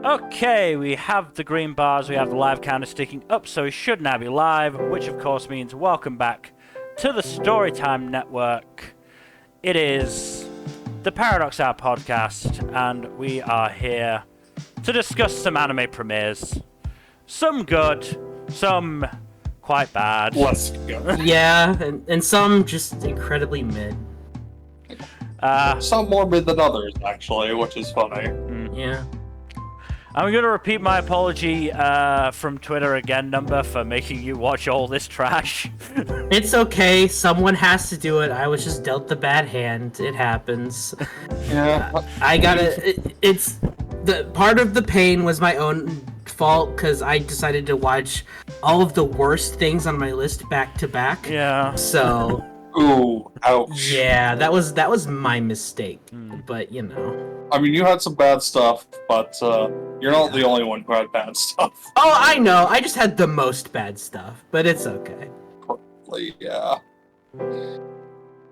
Okay, we have the green bars, we have the live counter sticking up, so we should now be live, which of course means welcome back to the Storytime Network. It is the Paradox Hour podcast, and we are here to discuss some anime premieres. Some good, some quite bad. Let's go. Yeah, and some just incredibly mid. Some more mid than others, actually, which is funny. Yeah. I'm going to repeat my apology from Twitter again, Nmbr, for making you watch all this trash. It's okay, someone has to do it. I was just dealt the bad hand. It happens. Yeah. I gotta... It's... The part of the pain was my own fault, because I decided to watch all of the worst things on my list back to back. Yeah. So... Ooh, ouch. Yeah, that was my mistake. But, you know... I mean, you had some bad stuff, but you're not the only one who had bad stuff. Oh, I know. I just had the most bad stuff, but it's okay. Probably, yeah.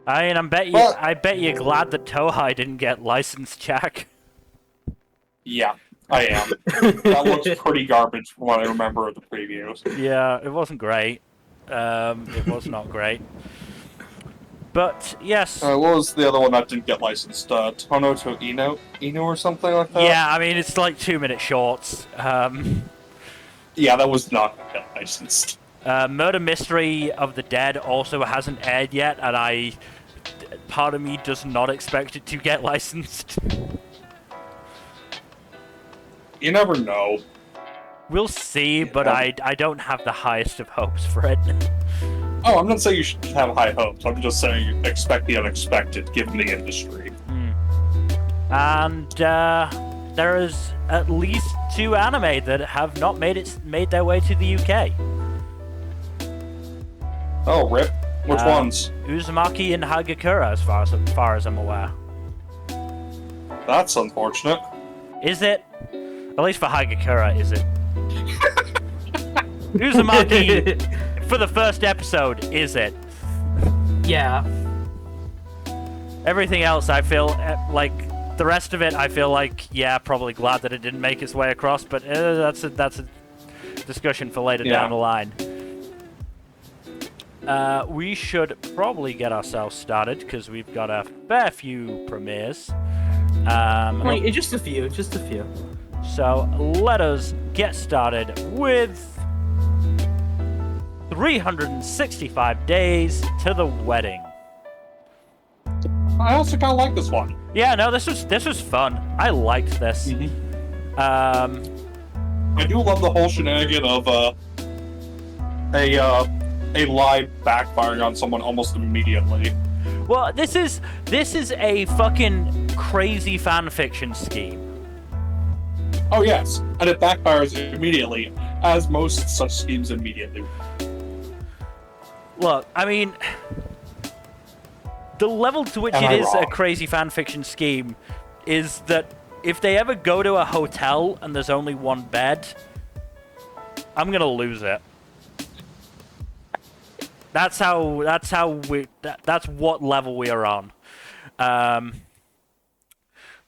I mean, I bet you're glad that Tohei didn't get licensed, Jack. Yeah, I am. That looks pretty garbage from what I remember of the previews. Yeah, it wasn't great. It was not great. But, yes. What was the other one that didn't get licensed? Tono to Ino or something like that? Yeah, I mean, it's like 2-minute shorts. Yeah, that was not get licensed. Murder Mystery of the Dead also hasn't aired yet, and part of me does not expect it to get licensed. You never know. We'll see, but Yeah. I don't have the highest of hopes for it. Oh, I'm not saying you should have high hopes. I'm just saying you expect the unexpected, given the industry. And there is at least 2 anime that have not made their way to the UK. Oh, rip. Which ones? Uzumaki and Haigakura, as far as I'm aware. That's unfortunate. Is it? At least for Haigakura, is it? Uzumaki, for the first episode, is it? Yeah. Everything else, I feel like the rest of it. I feel like, yeah, probably glad that it didn't make its way across, but that's a discussion for later down the line. We should probably get ourselves started because we've got a fair few premieres. Wait, just a few. So let us get started with 365 Days to the Wedding. I also kind of like this one. Yeah, no, this was fun. I liked this. I do love the whole shenanigan of a lie backfiring on someone almost immediately. Well, this is a fucking crazy fanfiction scheme. Oh yes, and it backfires immediately, as most such schemes immediately. Look, I mean, the level to which it is a crazy fanfiction scheme is that if they ever go to a hotel and there's only one bed, I'm gonna lose it. That's what level we are on.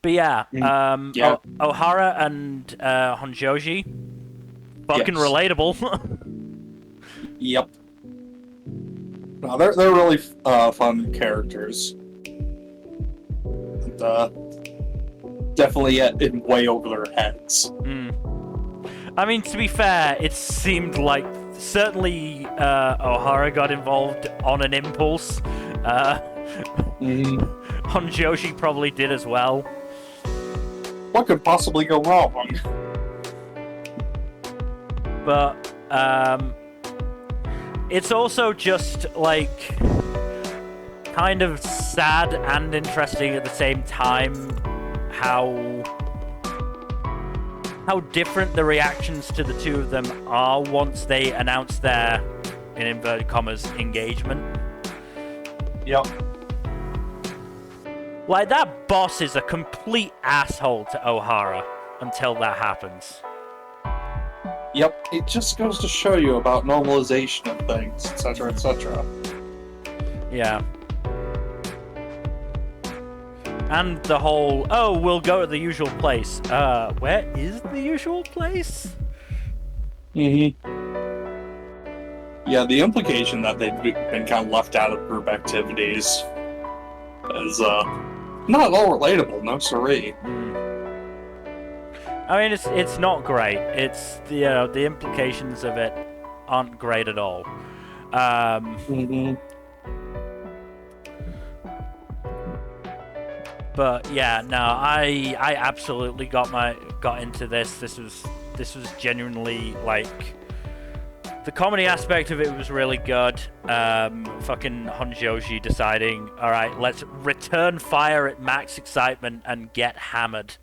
But yeah, Ohara and Honjoji, fucking relatable. Yep. No, they're really fun characters. And, definitely in way over their heads. I mean, to be fair, it seemed like certainly Ohara got involved on an impulse. Honjoji probably did as well. What could possibly go wrong? But it's also just like kind of sad and interesting at the same time how different the reactions to the two of them are once they announce their, in inverted commas, engagement. Yep. Like, that boss is a complete asshole to Ohara until that happens. Yep, it just goes to show you about normalization of things, etc., etc. Yeah. And the whole, oh, we'll go to the usual place. Where is the usual place? Yeah, the implication that they've been kind of left out of group activities is not at all relatable, no siree. I mean, it's not great. It's the implications of it aren't great at all. But yeah, no, I absolutely got into this. This was genuinely like the comedy aspect of it was really good. Fucking Honjoji deciding, all right, let's return fire at max excitement and get hammered.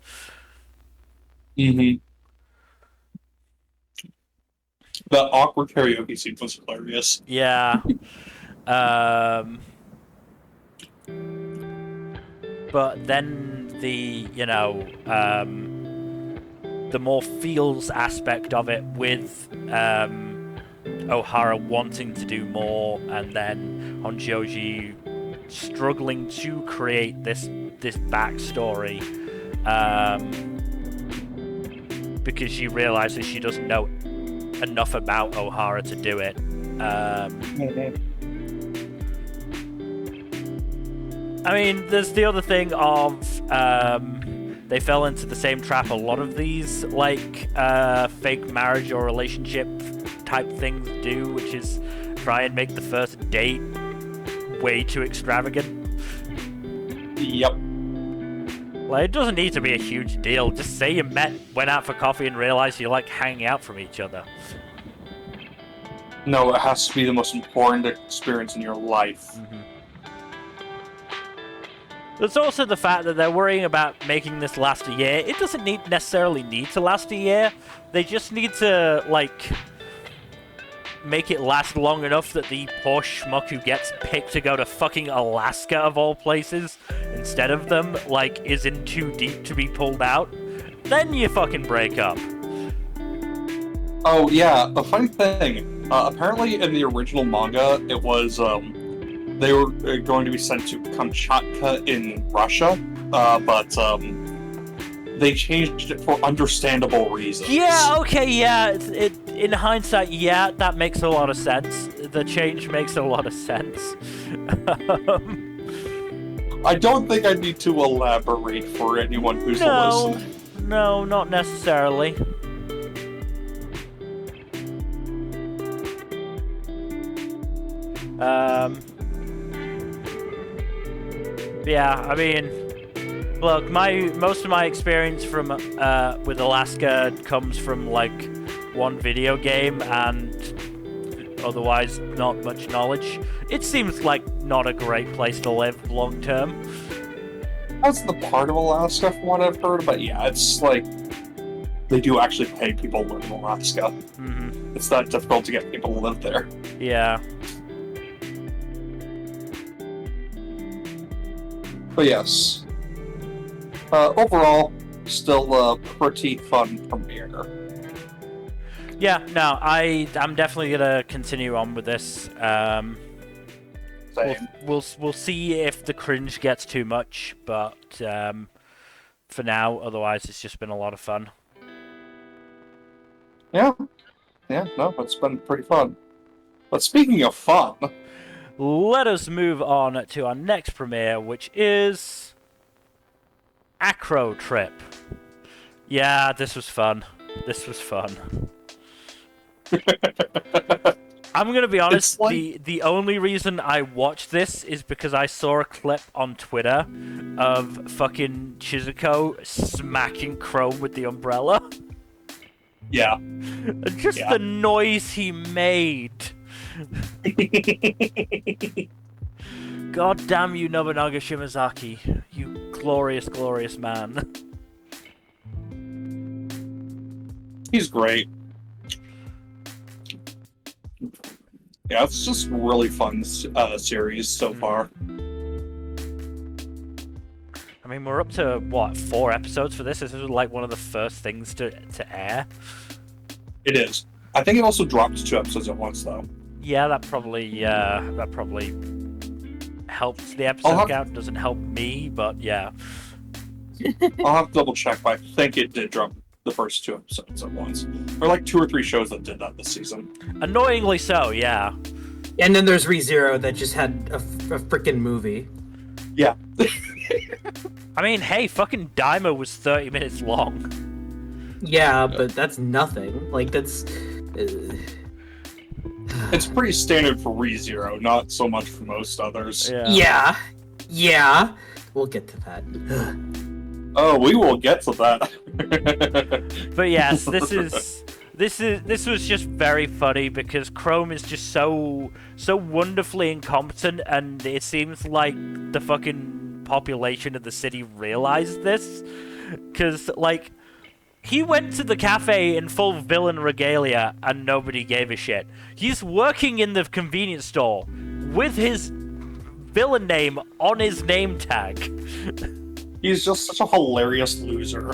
The awkward karaoke scene was hilarious. Yeah. But then the more feels aspect of it with Ohara wanting to do more, and then Honjoji struggling to create this backstory because she realizes she doesn't know enough about Ohara to do it. I mean, there's the other thing of they fell into the same trap a lot of these like fake marriage or relationship type things do, which is try and make the first date way too extravagant. Yep. Like, it doesn't need to be a huge deal. Just say you met, went out for coffee, and realized you like hanging out from each other. No, it has to be the most important experience in your life. There's also the fact that they're worrying about making this last a year. It doesn't necessarily need to last a year. They just need to, like, make it last long enough that the poor schmuck who gets picked to go to fucking Alaska, of all places, instead of them, like, is in too deep to be pulled out. Then you fucking break up. Oh, yeah, the funny thing, apparently in the original manga, it was, they were going to be sent to Kamchatka in Russia, but they changed it for understandable reasons. Yeah, okay, yeah. In hindsight, yeah, that makes a lot of sense. The change makes a lot of sense. I don't think I need to elaborate for anyone who's listening. No, not necessarily. Yeah, I mean, look, most of my experience from with Alaska comes from like one video game and otherwise not much knowledge. It seems like not a great place to live long term. That's the part of Alaska from what I've heard, but yeah, it's like they do actually pay people to live in Alaska. It's not difficult to get people to live there. Yeah. But yes, overall, still a pretty fun premiere. Yeah, no, I'm definitely gonna continue on with this. We'll see if the cringe gets too much, but for now, otherwise, it's just been a lot of fun. Yeah, no, it's been pretty fun. But speaking of fun, let us move on to our next premiere, which is Acro Trip. Yeah, this was fun. I'm gonna be honest, like... the only reason I watched this is because I saw a clip on Twitter of fucking Chizuko smacking Chrome with the umbrella. Yeah. Just the noise he made. God damn you, Nobunaga Shimazaki. You glorious, glorious man. He's great. Yeah, it's just really fun series so far. I mean, we're up to, what, 4 episodes for this? This is like one of the first things to air. It is. I think it also dropped 2 episodes at once, though. Yeah, that probably helps the episode count, doesn't help me, but yeah. I'll have to double check, but I think it did drop the first 2 episodes at once. There are like 2 or 3 shows that did that this season. Annoyingly so, yeah. And then there's ReZero that just had a freaking movie. Yeah. I mean, hey, fucking Daima was 30 minutes long. Yeah, but that's nothing. Like, that's... It's pretty standard for ReZero, not so much for most others. Yeah. We'll get to that. Oh, we will get to that. But yes, this was just very funny because Chrome is just so wonderfully incompetent, and it seems like the fucking population of the city realized this, because like he went to the cafe in full villain regalia and nobody gave a shit. He's working in the convenience store with his villain name on his name tag. He's just such a hilarious loser.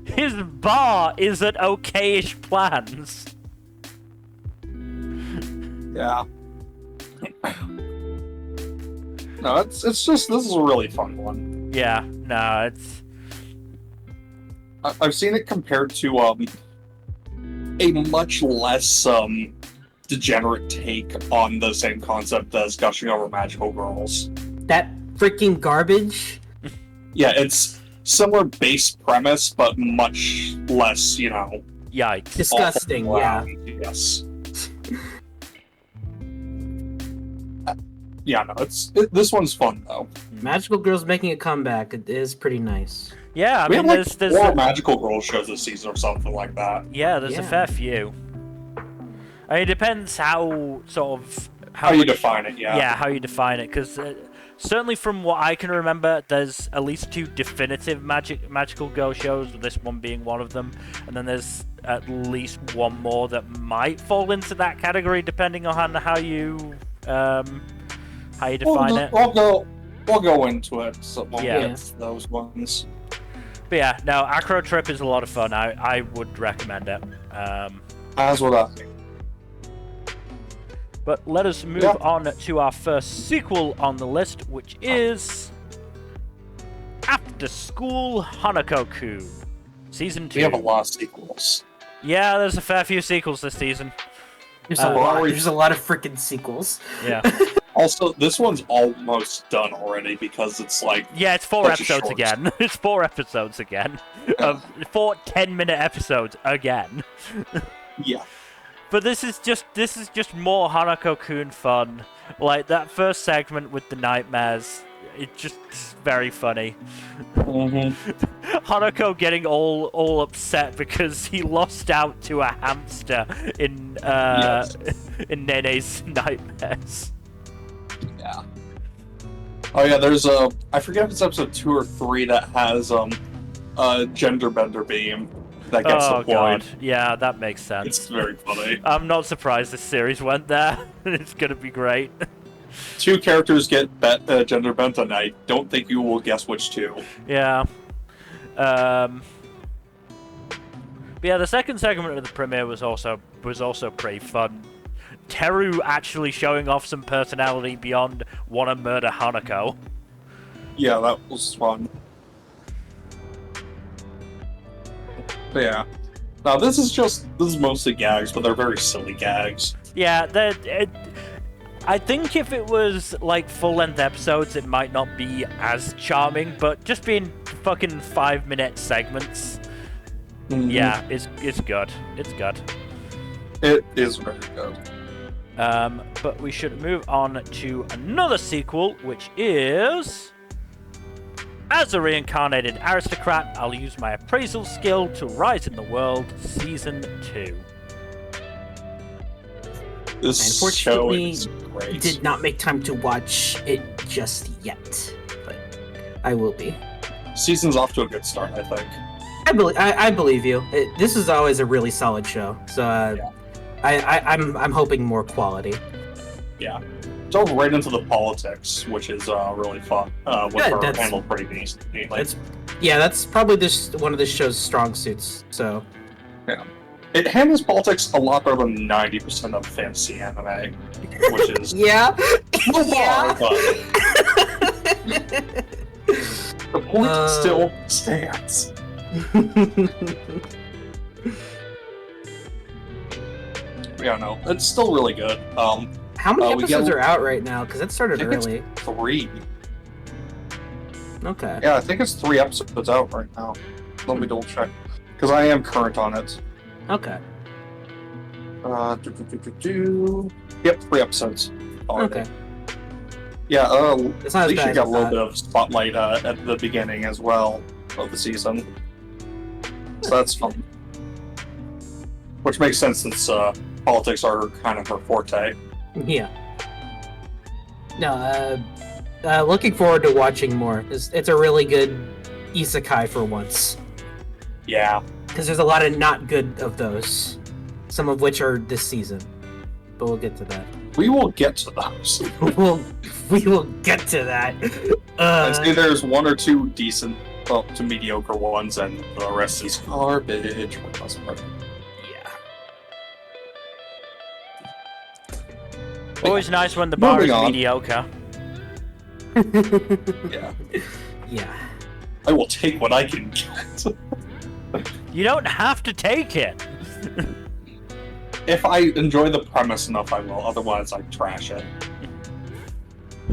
His bar is at okayish plans. Yeah. No, it's just, this is a really fun one. Yeah, no, it's... I've seen it compared to a much less degenerate take on the same concept as gushing over magical girls. That freaking garbage? Yeah, it's similar base premise, but much less, you know... Yikes. Disgusting, yeah. Yes. Yeah, no, this one's fun, though. Magical Girls making a comeback. It is pretty nice. Yeah, I We mean, have like there's 4 magical girl shows this season or something like that. Yeah, there's a fair few. I mean, it depends how sort of how you define it. Yeah. Yeah, how you define it, because certainly from what I can remember, there's at least 2 definitive magical girl shows. This one being one of them, and then there's at least 1 more that might fall into that category, depending on how you define it. We'll go into it. So we'll Yeah. get to those ones. But yeah, no, Acro Trip is a lot of fun. I would recommend it. As would I. But let us move on to our first sequel on the list, which is After School Hanako-kun, Season 2. We have a lot of sequels. Yeah, there's a fair few sequels this season. There's a lot of freaking sequels. Yeah. Also, this one's almost done already because it's like... Yeah, it's 4 such a episodes short- again. It's 4 episodes again. 4 10-minute episodes again. Yeah. But this is just more Hanako-kun fun. Like that first segment with the nightmares, it's just very funny. Hanako getting all upset because he lost out to a hamster in in Nene's nightmares. Yeah. Oh yeah, there's I forget if it's episode 2 or 3 that has a gender bender beam that gets deployed. God, yeah, that makes sense. It's very funny. I'm not surprised this series went there. It's gonna be great. 2 characters get gender bent, and I don't think you will guess which 2. Yeah. But yeah, the second segment of the premiere was also pretty fun. Teru actually showing off some personality beyond wanna murder Hanako. Yeah, that was fun. But yeah. Now this is mostly gags, but they're very silly gags. Yeah, I think if it was like full-length episodes, it might not be as charming, but just being fucking 5-minute segments, yeah, it's good. It's good. It is very good. But we should move on to another sequel, which is... As a reincarnated aristocrat, I'll use my appraisal skill to rise in the world, Season 2. This show is great. Did not make time to watch it just yet, but I will be. Season's off to a good start, I think. I believe you. This is always a really solid show, so I'm hoping more quality. Yeah. Dove right into the politics, which is really fun. With her handled pretty neatly. That's probably just one of the show's strong suits. So. Yeah. It handles politics a lot better than 90% of fantasy anime, which is Yeah. no Yeah. bar, but the point still stands. Yeah, no, it's still really good. How many we episodes get- are out right now? Because that I started think it's early. 3. Okay. Yeah, I think it's 3 episodes out right now. Let me double check, because I am current on it. Okay. Yep, 3 episodes. Already. Okay. Yeah, It's not as Bleach bad as got I a little thought. bit of spotlight at the beginning as well of the season. So that's fun. Which makes sense since politics are kind of her forte. Yeah. No, looking forward to watching more. It's a really good isekai for once. Yeah. Because there's a lot of not good of those. Some of which are this season. But we'll get to that. We will get to those. we will get to that. I'd say there's 1 or 2 decent, well, to mediocre ones, and the rest is garbage for the most part. Yeah. Always nice when the bar is Moving on. mediocre. Yeah. Yeah. I will take what I can get. You don't have to take it. If I enjoy the premise enough, I will. Otherwise, I trash it.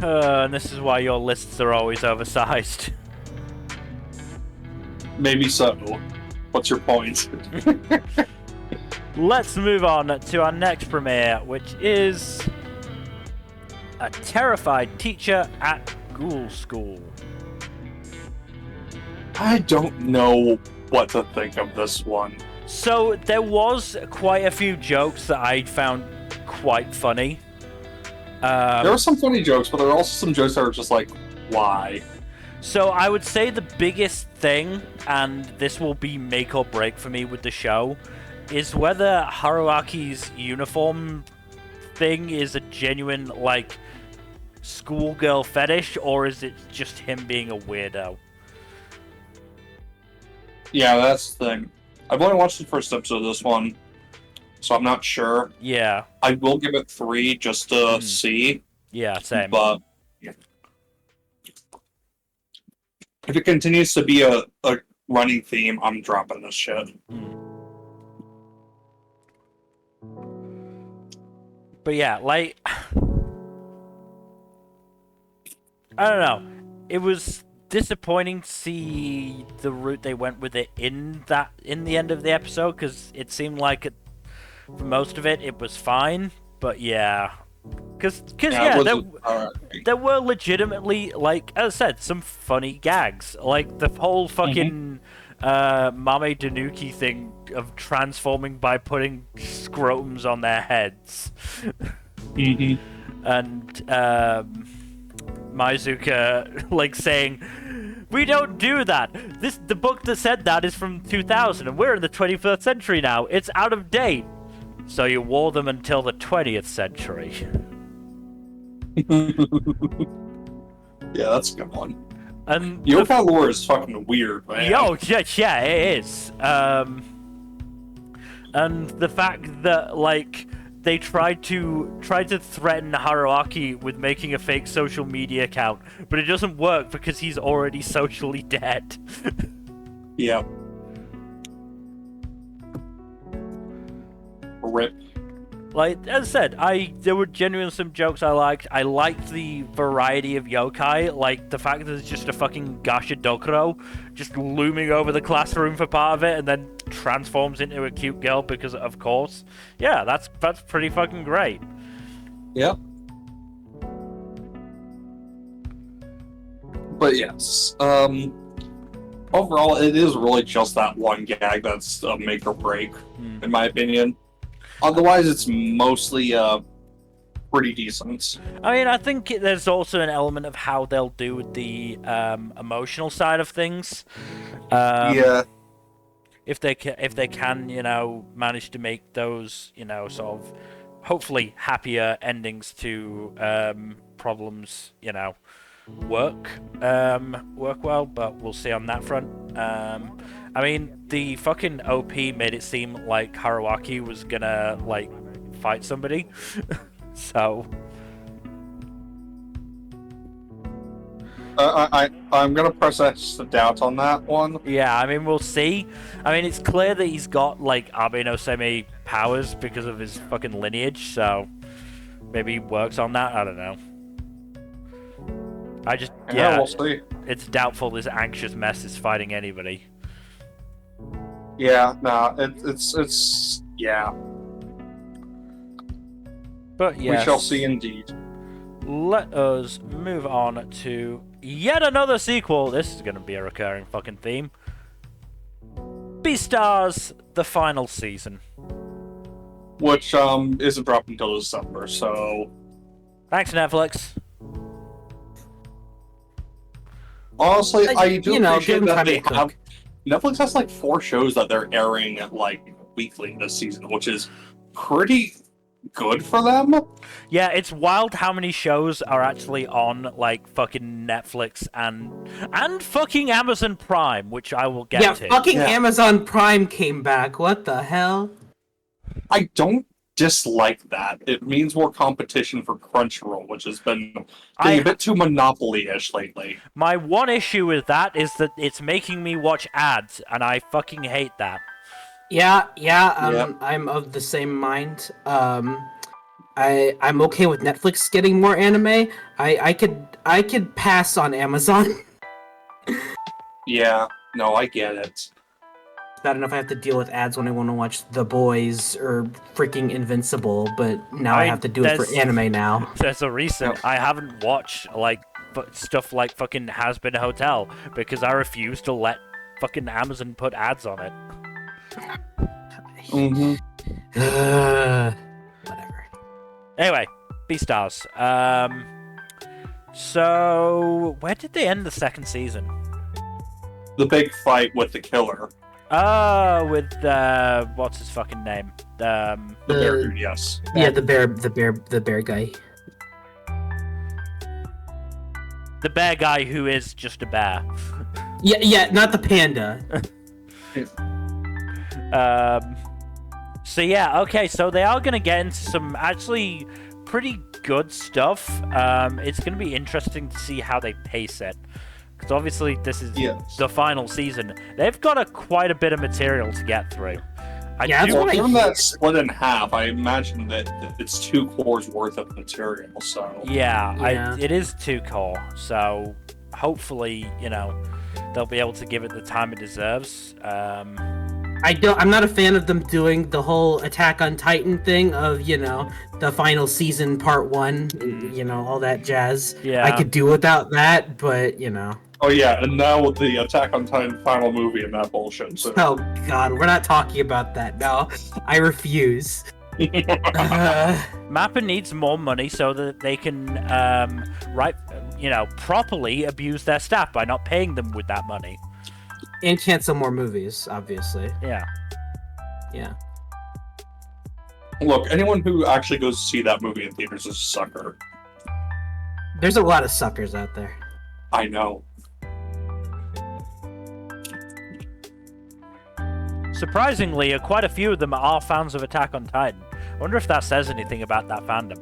And this is why your lists are always oversized. Maybe so. What's your point? Let's move on to our next premiere, which is a terrified teacher at Ghoul School. I don't know what to think of this one. So there was quite a few jokes that I found quite funny. There were some funny jokes, but there were also some jokes that were just like, why? So I would say the biggest thing, and this will be make or break for me with the show, is whether Haruaki's uniform thing is a genuine, like, schoolgirl fetish, or is it just him being a weirdo? Yeah, that's the thing. I've only watched the first episode of this one, so I'm not sure. Yeah. I will give it 3 just to see, Yeah, same. but yeah. If it continues to be a running theme, I'm dropping this shit. But yeah, like, I don't know. It was disappointing to see the route they went with it in the end of the episode, because it seemed like for most of it was fine. But yeah, because there were legitimately, like, as I said, some funny gags, like the whole fucking Mame Danuki thing of transforming by putting scrotums on their heads. And Maizuka like saying, "We don't do that. The book that said that is from 2000, and we're in the 21st century now. It's out of date. So you wore them until the 20th century." Yeah, that's a good one. And Yokai lore is fucking weird, man. yeah, it is. And the fact that, like, they tried to threaten Haruaki with making a fake social media account, but it doesn't work because he's already socially dead. Yeah. Rip. Like, as I said, there were genuinely some jokes I liked. I liked the variety of yokai, like the fact that there's just a fucking Gashadokuro just looming over the classroom for part of it, and then transforms into a cute girl because, of course. Yeah, that's pretty fucking great. Yep. But yes, overall, it is really just that one gag that's a make or break, in my opinion. Otherwise, it's mostly pretty decent. I mean, I think there's also an element of how they'll do with the emotional side of things. Yeah. If they can, you know, manage to make those, you know, sort of hopefully happier endings to problems, you know, work well. But we'll see on that front. I mean, the fucking OP made it seem like Haruaki was gonna, like, fight somebody. So... I'm gonna process the doubt on that one. Yeah, I mean, we'll see. I mean, it's clear that he's got, like, Abe no Semi powers because of his fucking lineage, so... Maybe he works on that, I don't know. Yeah, we'll see. It's doubtful this anxious mess is fighting anybody. Yeah, nah, it's yeah. But yes, we shall see indeed. Let us move on to yet another sequel. This is going to be a recurring fucking theme. Beastars, the final season. Which, isn't dropping until December, so... Thanks, Netflix. Honestly, I do appreciate give them that time they to have... cook. Netflix has, like, 4 shows that they're airing, like, weekly this season, which is pretty good for them. Yeah, it's wild how many shows are actually on, like, fucking Netflix and fucking Amazon Prime, which I will get to. Fucking Amazon Prime came back. What the hell? I don't dislike that. It means more competition for Crunchyroll, which has been getting a bit too monopoly-ish lately. My one issue with that is that it's making me watch ads, and I fucking hate that. Yeah, I'm of the same mind. I'm okay with Netflix getting more anime. I could pass on Amazon. Yeah, no, I get it. Bad enough I have to deal with ads when I want to watch The Boys or freaking Invincible, but now I have to do it for anime now. There's a reason I haven't watched like stuff like fucking Has Been Hotel because I refuse to let fucking Amazon put ads on it. Mm-hmm. Whatever. Anyway, Beastars. So where did they end the second season? The big fight with the killer. With what's his fucking name? The bear dude, yes. Yeah, the bear guy. The bear guy who is just a bear. Yeah, not the panda. So yeah, okay, so they are gonna get into some actually pretty good stuff. It's gonna be interesting to see how they pace it. Because obviously this is the final season. They've got quite a bit of material to get through. Given that split in half, I imagine that it's 2 cores worth of material, so... Yeah. It is 2 core, so hopefully, they'll be able to give it the time it deserves. I'm not a fan of them doing the whole Attack on Titan thing of, the final season part 1, all that jazz. Yeah. I could do without that, but, Oh yeah, and now with the Attack on Titan final movie and that bullshit. So. Oh god, we're not talking about that. No, I refuse. Mappa needs more money so that they can, properly abuse their staff by not paying them with that money. And cancel more movies, obviously. Yeah. Yeah. Look, anyone who actually goes to see that movie in theaters is a sucker. There's a lot of suckers out there. I know. Surprisingly, quite a few of them are fans of Attack on Titan. I wonder if that says anything about that fandom.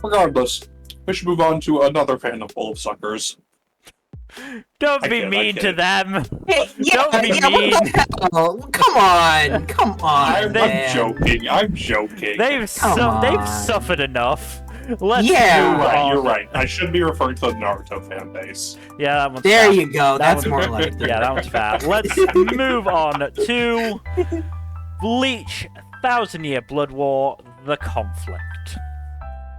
Regardless, we should move on to another fandom full of suckers. Don't be mean to them. Don't be mean. Come on. I'm joking. They've suffered enough. Let's move on. You're right. I should be referring to the Naruto fan base. Yeah, that one's there fair. You go. That's more like it. Yeah, that one's fair. Let's move on to Bleach, 1,000-Year Blood War, The Conflict.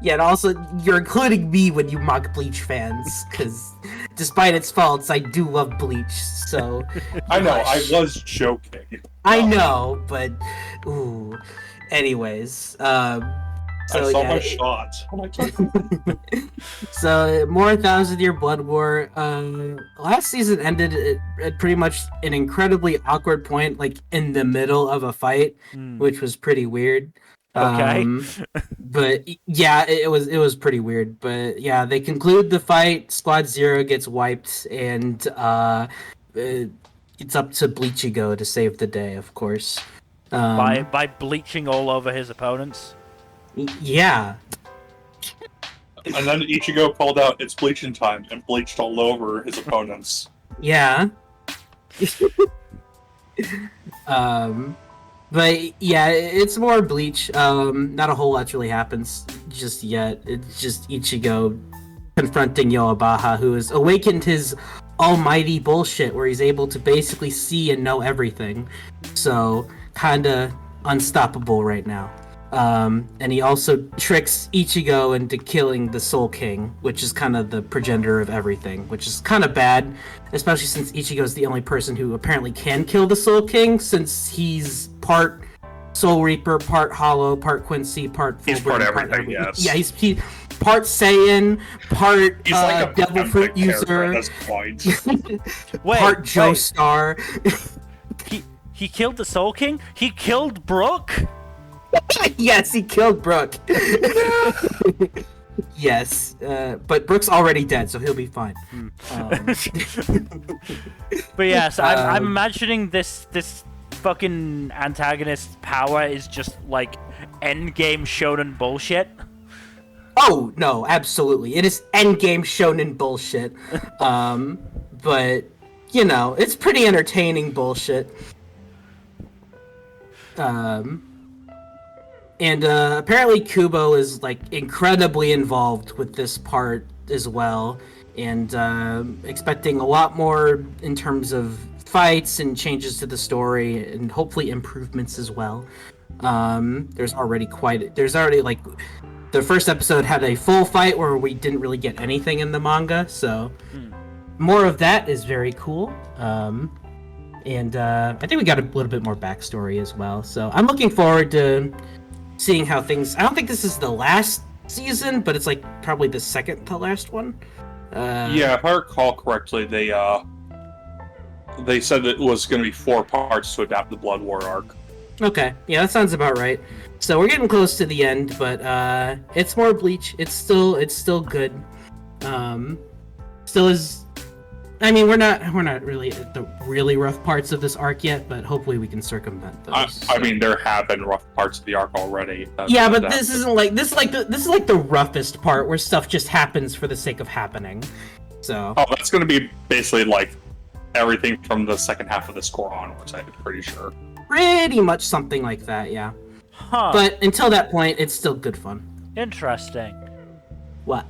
Yeah, and also, you're including me when you mock Bleach fans, because despite its faults, I do love Bleach, so... I know, I was joking. I know, but... Ooh. Anyways, I saw my shot. So, more 1,000-Year Blood War. Last season ended at pretty much an incredibly awkward point, like in the middle of a fight, which was pretty weird. Okay. But yeah, it was pretty weird. But yeah, they conclude the fight. Squad Zero gets wiped, and it's up to Bleachigo to save the day, of course. By bleaching all over his opponents. Yeah. And then Ichigo called out, "It's bleaching time," and bleached all over his opponents. Yeah. But yeah, it's more Bleach. Not a whole lot really happens just yet. It's just Ichigo confronting Yoabaha, who has awakened his almighty bullshit, where he's able to basically see and know everything. So, kinda unstoppable right now. And he also tricks Ichigo into killing the Soul King, which is kind of the progenitor of everything, which is kind of bad, especially since Ichigo's the only person who apparently can kill the Soul King, since he's part Soul Reaper, part Hollow, part Quincy, part He's part everything, yes. Yeah, he's part Saiyan, part He's like a Devil Fruit user, at this point. part Joestar. He killed the Soul King? He killed Brook? Yes, he killed Brook. Yes, but Brook's already dead, so he'll be fine. But yes, I'm imagining this fucking antagonist's power is just like endgame shonen bullshit. Oh no, absolutely, it is endgame shonen bullshit. But you know, it's pretty entertaining bullshit. And apparently Kubo is like incredibly involved with this part as well, and expecting a lot more in terms of fights and changes to the story, and hopefully improvements as well. There's already like the first episode had a full fight where we didn't really get anything in the manga, so more of that is very cool. And I think we got a little bit more backstory as well, so I'm looking forward to seeing how things. I don't think this is the last season, but it's like probably the second to last one. Yeah, if I recall correctly, they said it was going to be 4 parts to adapt the Blood War arc. Okay, yeah, that sounds about right. So we're getting close to the end, but it's more Bleach. It's still good. Still is. I mean, we're not really at the really rough parts of this arc yet, but hopefully we can circumvent those. I mean, there have been rough parts of the arc already. Yeah, but this isn't like this is like the roughest part where stuff just happens for the sake of happening. So. Oh, that's going to be basically like everything from the second half of this core onwards. I'm pretty sure. Pretty much something like that, yeah. Huh. But until that point, it's still good fun. Interesting. What?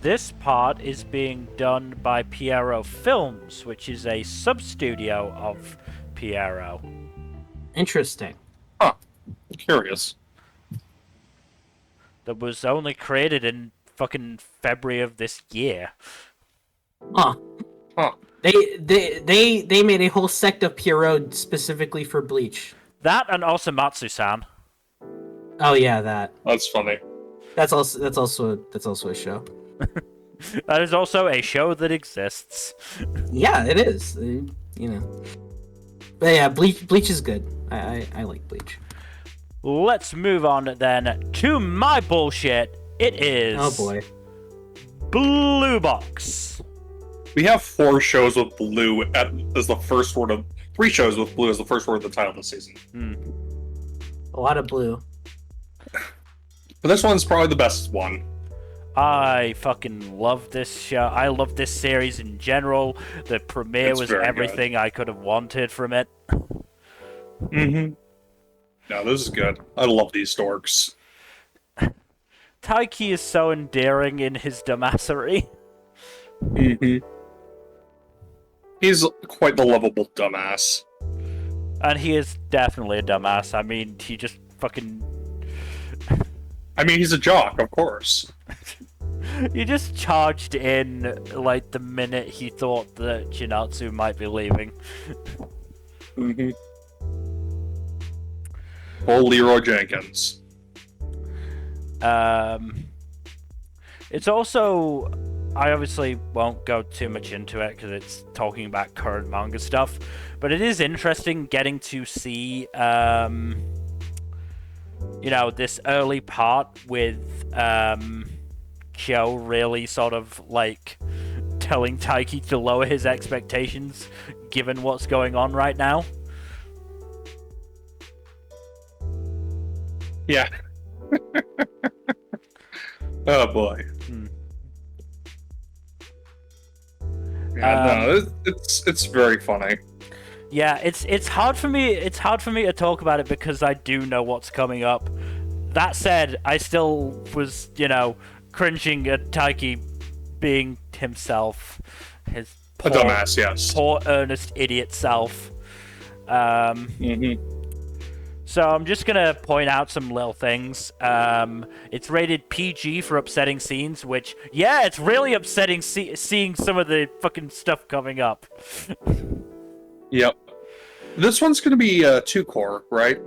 This part is being done by Pierrot Films, which is a sub-studio of Pierrot. Interesting. Huh. Curious. That was only created in fucking February of this year. Huh. Huh. They made a whole sect of Pierrot specifically for Bleach. That and Osamatsu-san. Oh yeah, that. That's funny. That's also a show. That is also a show that exists. Yeah, it is. You know. But yeah, Bleach is good. I like Bleach. Let's move on then to my bullshit. It is. Oh boy. Blue Box. We have 4 shows with blue as the first word of 3 shows with blue as the first word of the title of the season. A lot of blue. But this one's probably the best one. I fucking love this show. I love this series in general. The premiere was everything I could have wanted from it. Mm-hmm. No, this is good. I love these dorks. Taiki is so endearing in his dumbassery. Mm-hmm. He's quite the lovable dumbass. And he is definitely a dumbass. I mean, he just fucking... I mean, he's a jock, of course. He just charged in, like, the minute he thought that Chinatsu might be leaving. Mm-hmm. Old Leroy Jenkins. It's also... I obviously won't go too much into it because it's talking about current manga stuff, but it is interesting getting to see you know, this early part with Kyo really sort of like telling Taiki to lower his expectations given what's going on right now. Yeah. Oh boy. Yeah, no, it's very funny. Yeah, it's hard for me. It's hard for me to talk about it because I do know what's coming up. That said, I still was, you know, cringing at Taiki being himself, his A dumbass, yes. poor earnest idiot self. So I'm just gonna point out some little things. It's rated PG for upsetting scenes, which, yeah, it's really upsetting seeing some of the fucking stuff coming up. Yep. This one's gonna be 2-core, right?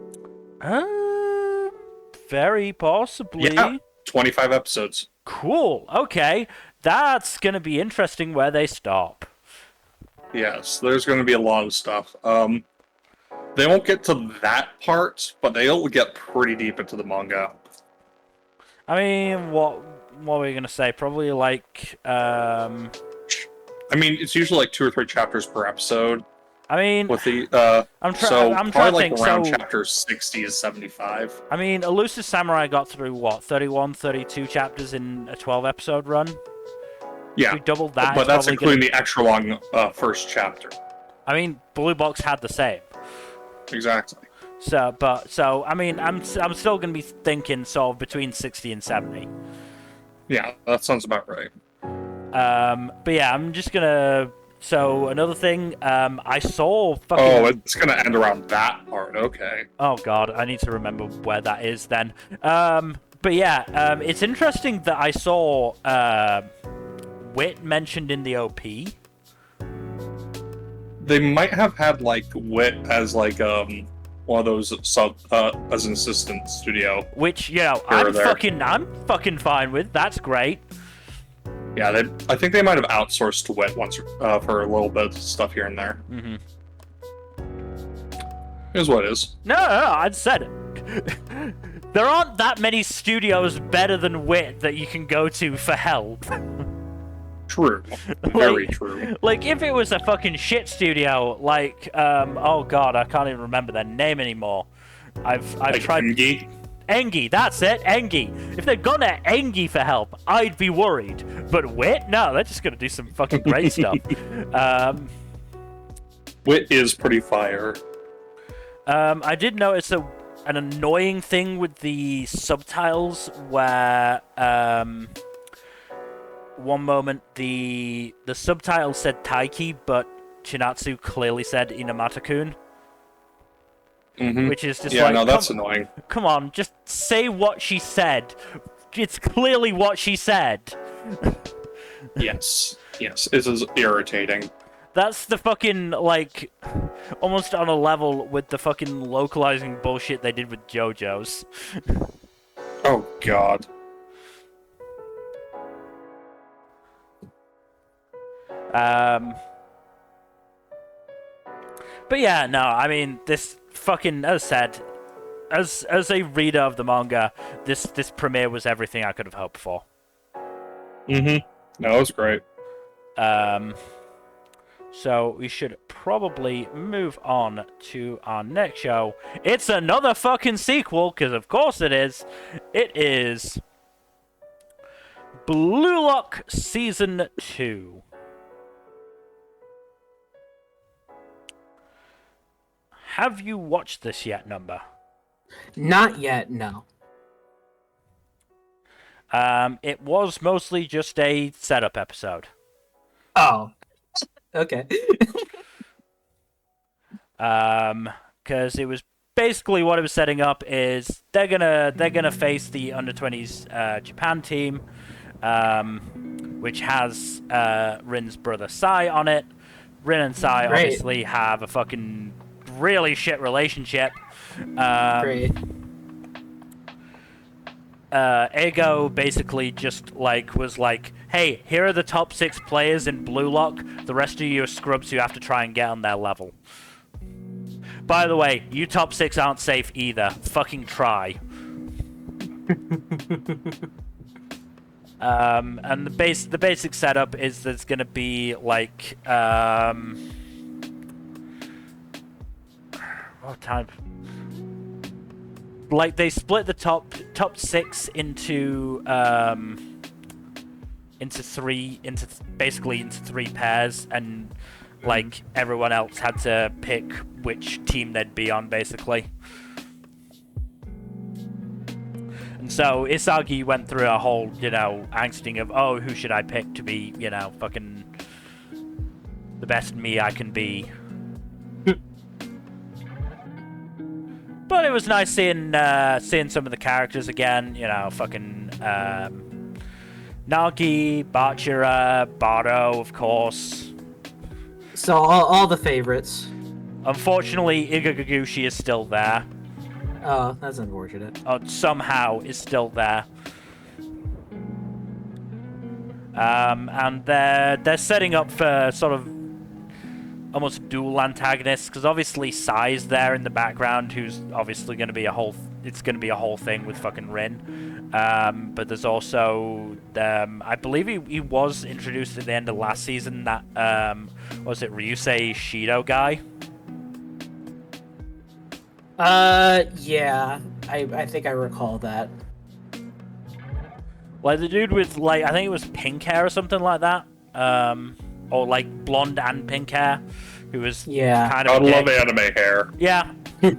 Very possibly. Yeah, 25 episodes. Cool. Okay, that's gonna be interesting where they stop. Yes, there's gonna be a lot of stuff. They won't get to that part, but they'll get pretty deep into the manga. I mean, what were we gonna say? Probably like, I mean, it's usually like 2 or 3 chapters per episode. I mean, with the I'm trying to like think. around So, chapter 60 to 75. I mean, Elusive Samurai got through what, 31, 32 chapters in a 12-episode run. Yeah, We doubled that. but that's including the extra long first chapter. I mean, Blue Box had the same. Exactly. So I mean, I'm still gonna be thinking sort of between 60 and 70. Yeah, that sounds about right. But yeah, I'm just gonna. So another thing, I saw fucking. Oh, it's gonna end around that part. Okay. Oh god, I need to remember where that is then. But yeah, it's interesting that I saw Wit mentioned in the OP. They might have had like Wit as like one of those as an assistant studio. Which, you know, Here or I'm there. fucking fine with. That's great. Yeah, I think they might have outsourced Wit once for a little bit of stuff here and there. Mm-hmm. Is what it is. No, I said it. There aren't that many studios better than Wit that you can go to for help. True. Very true. Like, if it was a fucking shit studio, like, oh god, I can't even remember their name anymore. I've Like tried. Engi? Engi, that's it, Engi. If they'd gone to Engi for help, I'd be worried. But Wit? No, they're just gonna do some fucking great stuff. Wit is pretty fire. I did notice an annoying thing with the subtitles where, one moment the subtitles said Taiki, but Chinatsu clearly said Inamata-kun. Mm-hmm. Which is just yeah, like, no, that's annoying. Come on, just say what she said. It's clearly what she said. Yes, it is irritating. That's the fucking, like, almost on a level with the fucking localizing bullshit they did with JoJo's. Oh, God. But yeah, no, I mean, this fucking, as I said, as a reader of the manga, this premiere was everything I could have hoped for. Mm-hmm. No, it was great. So we should probably move on to our next show. It's another fucking sequel, because of course it is. It is Blue Lock Season 2. Have you watched this yet, Nmbr? Not yet, no. It was mostly just a setup episode. Oh. Okay. Because it was basically what it was setting up is they're gonna face the under-20s Japan team, which has Rin's brother Sai on it. Rin and Sai Great. obviously have a fucking really shit relationship. Great. Ego basically just was like, hey, here are the top 6 players in Blue Lock. The rest of you are scrubs who have to try and get on their level. By the way, you top 6 aren't safe either. Fucking try. And the basic setup is there's gonna be like what time? Like they split the top 6 into basically into 3 pairs, and like everyone else had to pick which team they'd be on, basically. And so Isagi went through a whole, angsting of, oh, who should I pick to be, fucking the best me I can be. But it was nice seeing some of the characters again, fucking Nagi, Bachira, Bado, of course. So all the favorites. Unfortunately, Igagagushi is still there. Oh, that's unfortunate. Somehow is still there. And they're setting up for sort of almost dual antagonists, because obviously Sai's there in the background, who's obviously going to be a whole thing with fucking Rin. But there's also I believe he was introduced at the end of last season, that was it Ryusei Shido guy? Yeah, I think I recall that. Like the dude with, like, I think it was pink hair or something like that. Or like blonde and pink hair, who was kind of I love anime hair. Yeah. But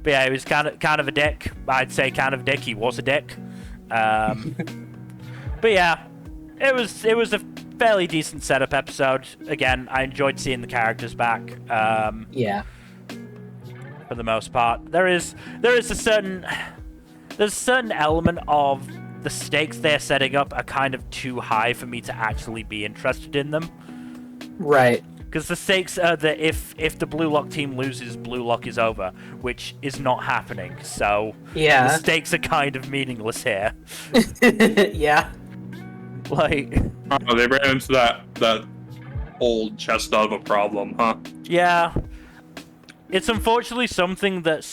yeah, he was kind of a dick. I'd say kind of a dick. He was a dick. But yeah, it was a fairly decent setup episode. Again, I enjoyed seeing the characters back. Yeah. For the most part, there is a certain element of the stakes they're setting up are kind of too high for me to actually be interested in them. Right. Because the stakes are that if the Blue Lock team loses, Blue Lock is over, which is not happening. So yeah, the stakes are kind of meaningless here. Yeah. Like, oh, they ran into that old chestnut of a problem, huh? Yeah. It's unfortunately something that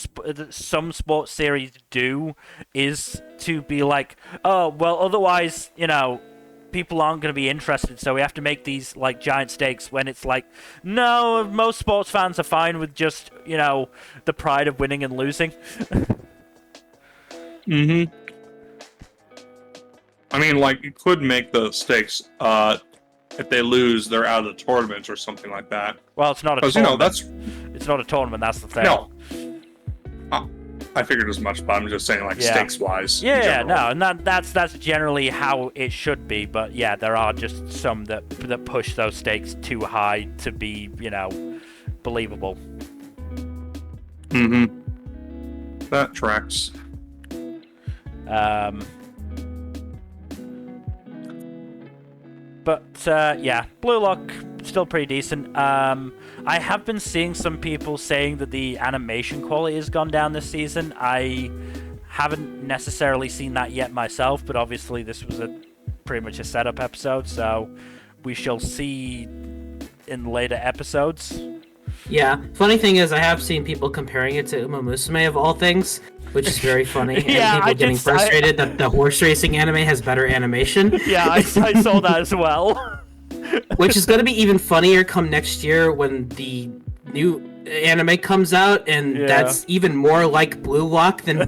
some sports series do, is to be like, oh, well, otherwise, people aren't going to be interested, so we have to make these, like, giant stakes, when it's like, no, most sports fans are fine with just, the pride of winning and losing. Mm-hmm. I mean, like, you could make the stakes, if they lose, they're out of the tournament or something like that. Well, it's not a tournament. That's... It's not a tournament, that's the thing. No. I figured as much, but I'm just saying, like, stakes-wise. Yeah, no, and that's generally how it should be, but yeah, there are just some that push those stakes too high to be, believable. Mm-hmm. That tracks. But, yeah, Blue Lock, still pretty decent. I have been seeing some people saying that the animation quality has gone down this season. I haven't necessarily seen that yet myself, but obviously this was pretty much a setup episode, so we shall see in later episodes. Yeah, funny thing is I have seen people comparing it to Uma Musume of all things, which is very funny. Yeah, and people getting frustrated that the horse racing anime has better animation. Yeah, I saw that as well. Which is going to be even funnier come next year when the new anime comes out, and that's even more like Blue Lock than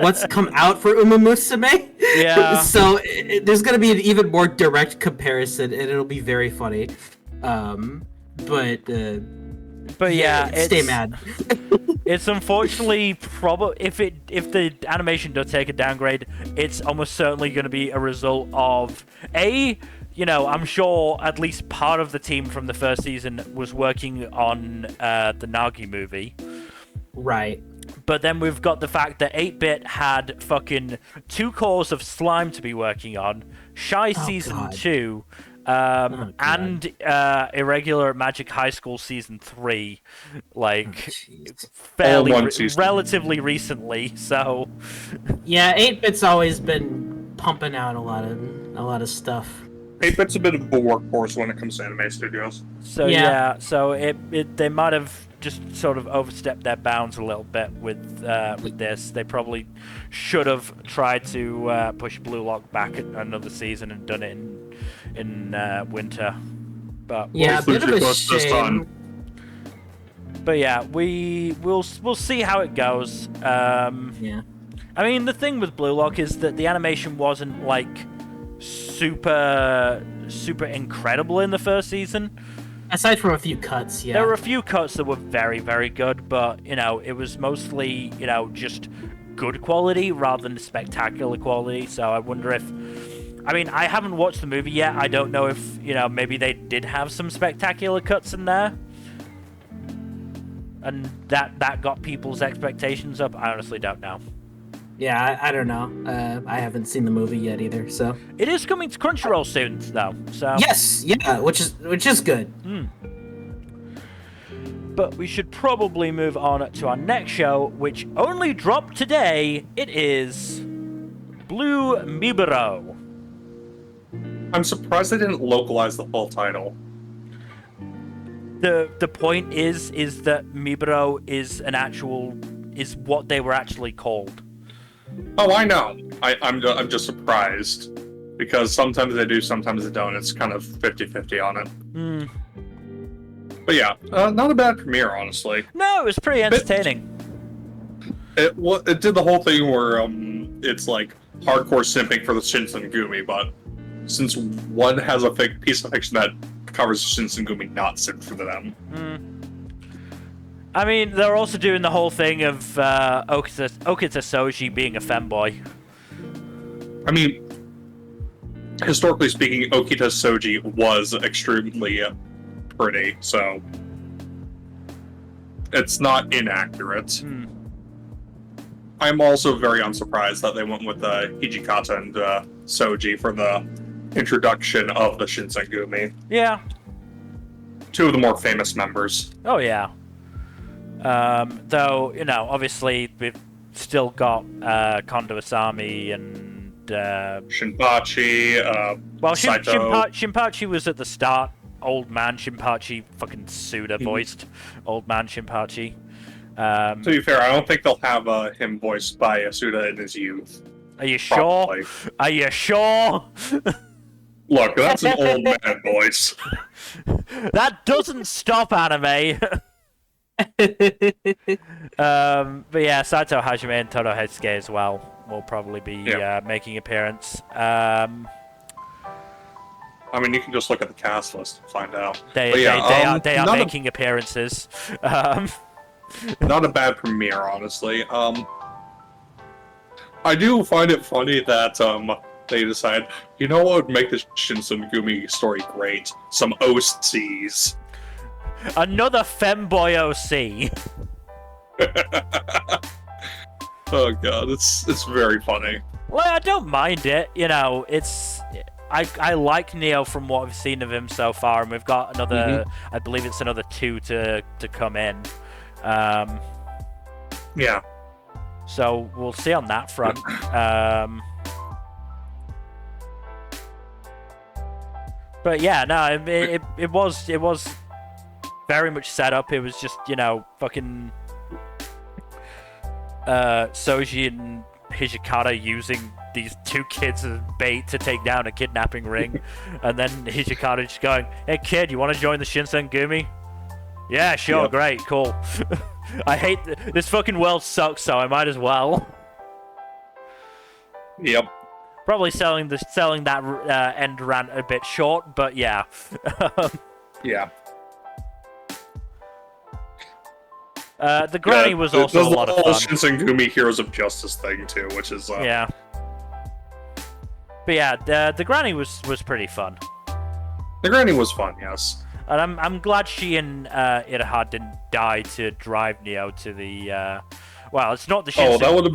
what's come out for Uma Musume. Yeah. So there's going to be an even more direct comparison, and it'll be very funny. But yeah, stay mad. It's unfortunately if the animation does take a downgrade, it's almost certainly going to be a result of I'm sure at least part of the team from the first season was working on the Nagi movie. Right. But then we've got the fact that 8-Bit had fucking 2 cores of Slime to be working on, Shy Season 2, and Irregular Magic High School Season 3, like, relatively recently, so... Yeah, 8-Bit's always been pumping out a lot of stuff. 8-bit's a bit of a workhorse when it comes to anime studios. So Yeah. so they might have just sort of overstepped their bounds a little bit with this. They probably should have tried to push Blue Lock back another season and done it in winter. But Yeah, a bit of a This shame. time. but yeah, we'll see how it goes. Yeah. I mean, the thing with Blue Lock is that the animation wasn't like super incredible in the first season. Aside from a few cuts, yeah. There were a few cuts that were very, very good, but, it was mostly, just good quality rather than spectacular quality, so I wonder if... I mean, I haven't watched the movie yet. I don't know if, maybe they did have some spectacular cuts in there. And that got people's expectations up. I honestly don't know. Yeah, I don't know. I haven't seen the movie yet either, so... It is coming to Crunchyroll soon, though, so... Yes, yeah, which is good. But we should probably move on to our next show, which only dropped today. It is Blue Miburo. I'm surprised they didn't localize the full title. The point is that Miburo is what they were actually called. Oh, I know. I'm just surprised. Because sometimes they do, sometimes they don't. It's kind of 50-50 on it. But yeah, not a bad premiere, honestly. No, it was pretty entertaining. It did the whole thing where it's like hardcore simping for the Shinsengumi, but since one has a piece of fiction that covers Shinsengumi, not simp for them. I mean, they're also doing the whole thing of Okita Soji being a femboy. I mean, historically speaking, Okita Soji was extremely pretty, so it's not inaccurate. I'm also very unsurprised that they went with Hijikata and Soji for the introduction of the Shinsengumi. Yeah. Two of the more famous members. Oh, yeah. Though, obviously, we've still got Kondo Asami and... Shinpachi, well, Saito. Shinpachi was at the start. Old man Shinpachi, fucking Suda voiced. Old man Shinpachi. To be fair, I don't think they'll have him voiced by Yasuda in his youth. Are you sure? Probably. Are you sure? Look, that's an old man voice. That doesn't stop anime. But yeah, Saito Hajime and Todo Heisuke as well will probably be making appearance. I mean, you can just look at the cast list and find out. They are making appearances. Not a bad premiere, honestly. I do find it funny that they decide, you know what would make this Shinsengumi story great? Some OCs. Another femboy OC. Oh god, it's very funny. Well, I don't mind it. I like Neo from what we've seen of him so far, and we've got another. I believe it's another 2 to come in. Yeah. So we'll see on that front. But yeah, no, it was very much set up. It was just fucking Soji and Hijikata using these 2 kids as bait to take down a kidnapping ring, and then Hijikata just going, "Hey kid, you want to join the Shinsengumi?" Yeah, sure, great, cool. I hate this fucking world sucks, so I might as well. Yep. Probably selling that end rant a bit short, but yeah. Yeah. The granny was also a lot of fun. The whole Shinsengumi Heroes of Justice thing too, which is yeah. But yeah, the granny was pretty fun. The granny was fun, yes. And I'm glad she and Iraha didn't die to drive Neo to the. Well, it's not the. Oh, that would have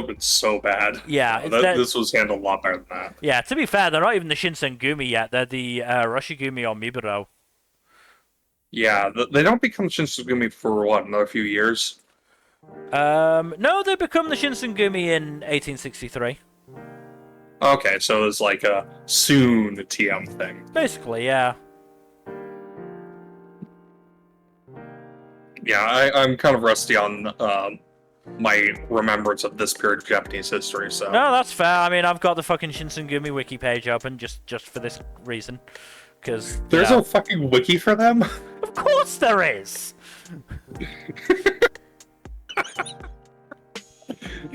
been so bad. Yeah, this was handled a lot better than that. Yeah, to be fair, they're not even the Shinsengumi yet. They're the Roshigumi or Miburo. Yeah, they don't become Shinsengumi for what, another few years? No, they become the Shinsengumi in 1863. Okay, so it's like a soon TM thing. Basically, yeah. Yeah, I'm kind of rusty on my remembrance of this period of Japanese history, so... No, that's fair. I mean, I've got the fucking Shinsengumi wiki page open just for this reason. Because There's a fucking wiki for them? Of course there is!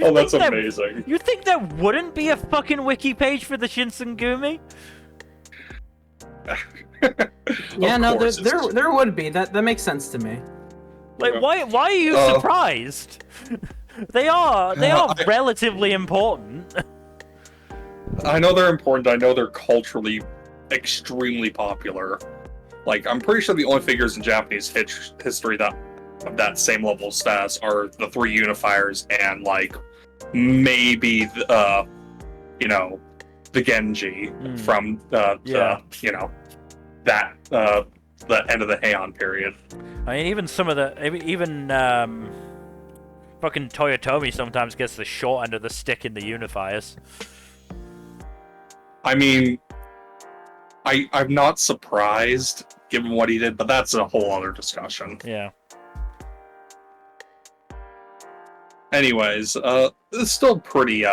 Oh, that's amazing. You think there wouldn't be a fucking wiki page for the Shinsengumi? Yeah, no, there would be. That makes sense to me. Like, why are you surprised? They are relatively important. I know they're important. I know they're culturally extremely popular. Like, I'm pretty sure the only figures in Japanese history that of that same level of status are the three unifiers and, like, maybe the Genji from the end of the Heian period. I mean, even some of fucking Toyotomi sometimes gets the short end of the stick in the unifiers. I mean, I'm not surprised given what he did, but that's a whole other discussion. Yeah. Anyways, it's still pretty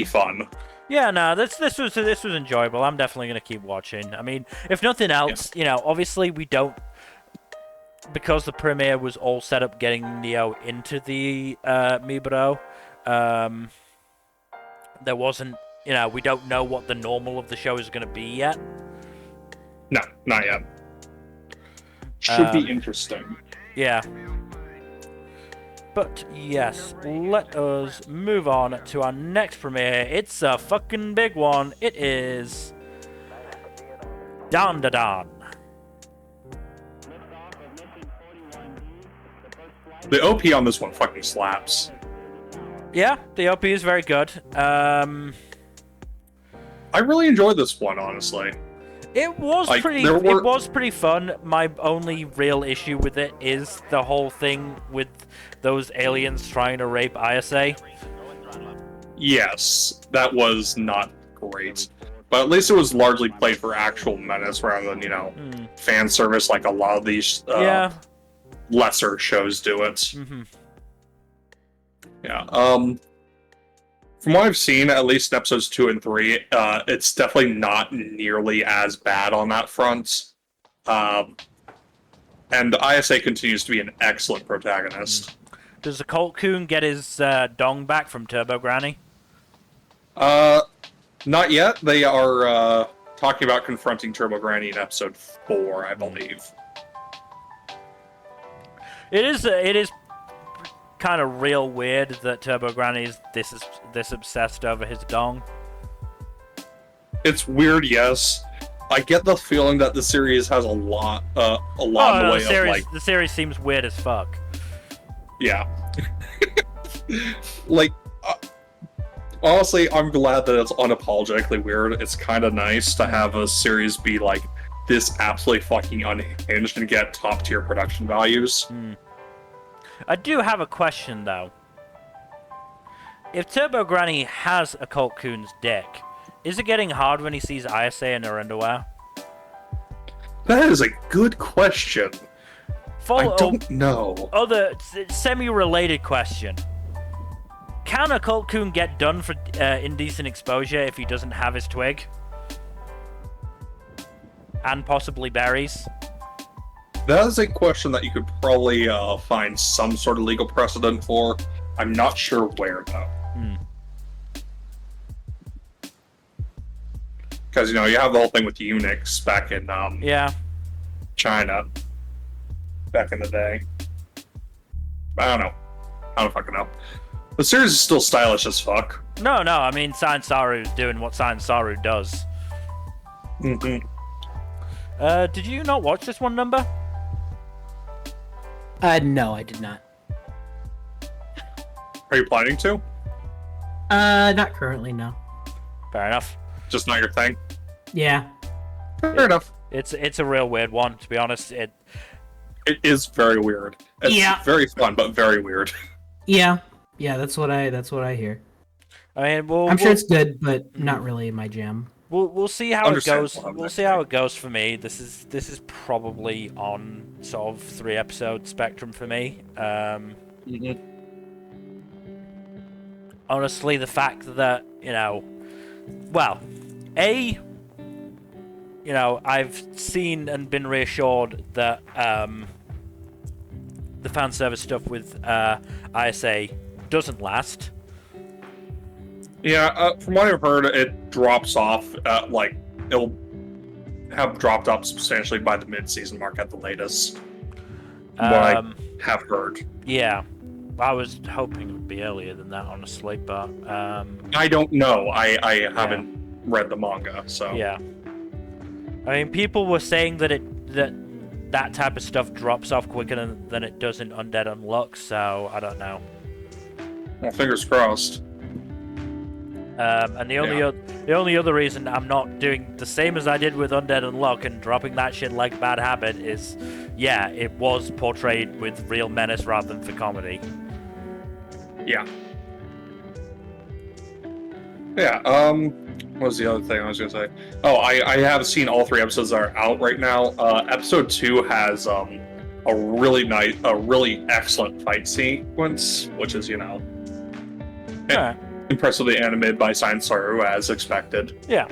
fun. Yeah, no, this was enjoyable. I'm definitely gonna keep watching. I mean, if nothing else, obviously we don't, because the premiere was all set up getting Neo into the Miburo. There wasn't, we don't know what the normal of the show is gonna be yet. No, not yet. Should be interesting. Yeah. But yes, let us move on to our next premiere. It's a fucking big one. It is Dandadan. The OP on this one fucking slaps. Yeah, the OP is very good. I really enjoyed this one, honestly. It was it was pretty fun. My only real issue with it is the whole thing with those aliens trying to rape Ayase. Yes, that was not great. But at least it was largely played for actual menace rather than, fan service like a lot of these lesser shows do it. Mm-hmm. Yeah. From what I've seen, at least in episodes 2 and 3, it's definitely not nearly as bad on that front. And Ayase continues to be an excellent protagonist. Does the Colt-kun get his dong back from Turbo Granny? Not yet. They are talking about confronting Turbo Granny in episode 4, I believe. It is kind of real weird that Turbo Granny is this obsessed over his dong. It's weird, yes. I get the feeling that the series has a lot in the way of, like... The series seems weird as fuck. Yeah. Like, honestly, I'm glad that it's unapologetically weird. It's kind of nice to have a series be, like, this absolutely fucking unhinged and get top-tier production values. I do have a question, though. If Turbo Granny has a Colt-kun's dick, is it getting hard when he sees Ayase in her underwear? That is a good question. I don't know. Other semi-related question. Can a Colt-kun get done for indecent exposure if he doesn't have his twig? And possibly berries? That is a question that you could probably find some sort of legal precedent for. I'm not sure where, though. Because, you have the whole thing with eunuchs back in China back in the day. I don't know. I don't fucking know. The series is still stylish as fuck. No, I mean, Science Saru's doing what Science Saru does. Mm-hmm. Did you not watch this one, Nmbr? No, I did not. Are you planning to? Not currently, no. Fair enough. Just not your thing? Yeah. Fair enough. It's a real weird one, to be honest. It is very weird. It's very fun, but very weird. Yeah, that's what I hear. I mean, I'm sure it's good, but not really my jam. We'll see how it goes. Understandable, We'll see how it goes for me. This is probably on sort of 3-episode spectrum for me. Honestly, the fact that I've seen and been reassured that the fan service stuff with ISA doesn't last. Yeah, from what I've heard, it drops off. It'll have dropped off substantially by the mid-season mark at the latest. What I have heard. Yeah, I was hoping it would be earlier than that, honestly, but I don't know. I haven't read the manga, so yeah. I mean, people were saying that that type of stuff drops off quicker than it does in Undead Unluck, so I don't know. Well, fingers crossed. And the only other reason I'm not doing the same as I did with Undead Unluck and dropping that shit like a bad habit is, it was portrayed with real menace rather than for comedy. Yeah. Yeah, what was the other thing I was gonna say? Oh, I have seen all 3 episodes that are out right now. Episode 2 has a really excellent fight sequence, which is, Alright. impressively animated by Science Saru, as expected. Yeah.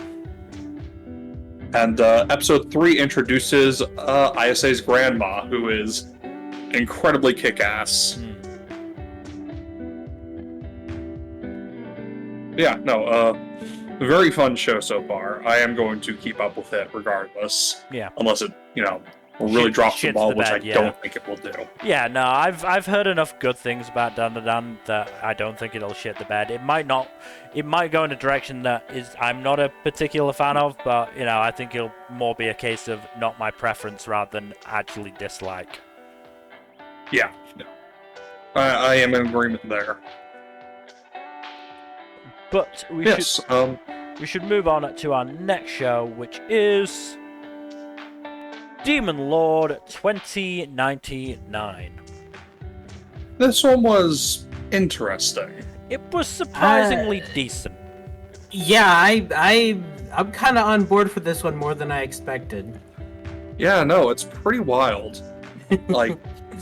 And episode 3 introduces ISA's grandma, who is incredibly kick-ass. Yeah, no, very fun show so far. I am going to keep up with it regardless. Yeah. Unless it, really drops the shits ball, the which bed, I don't think it will do. Yeah, no, I've heard enough good things about Dandadan that I don't think it'll shit the bed. It might go in a direction that I'm not a particular fan of, but I think it'll more be a case of not my preference rather than actually dislike. Yeah. I am in agreement there. But we should move on to our next show, which is Demon Lord 2099. This one was interesting. It was surprisingly decent. Yeah, I'm kind of on board for this one more than I expected. Yeah, no, it's pretty wild.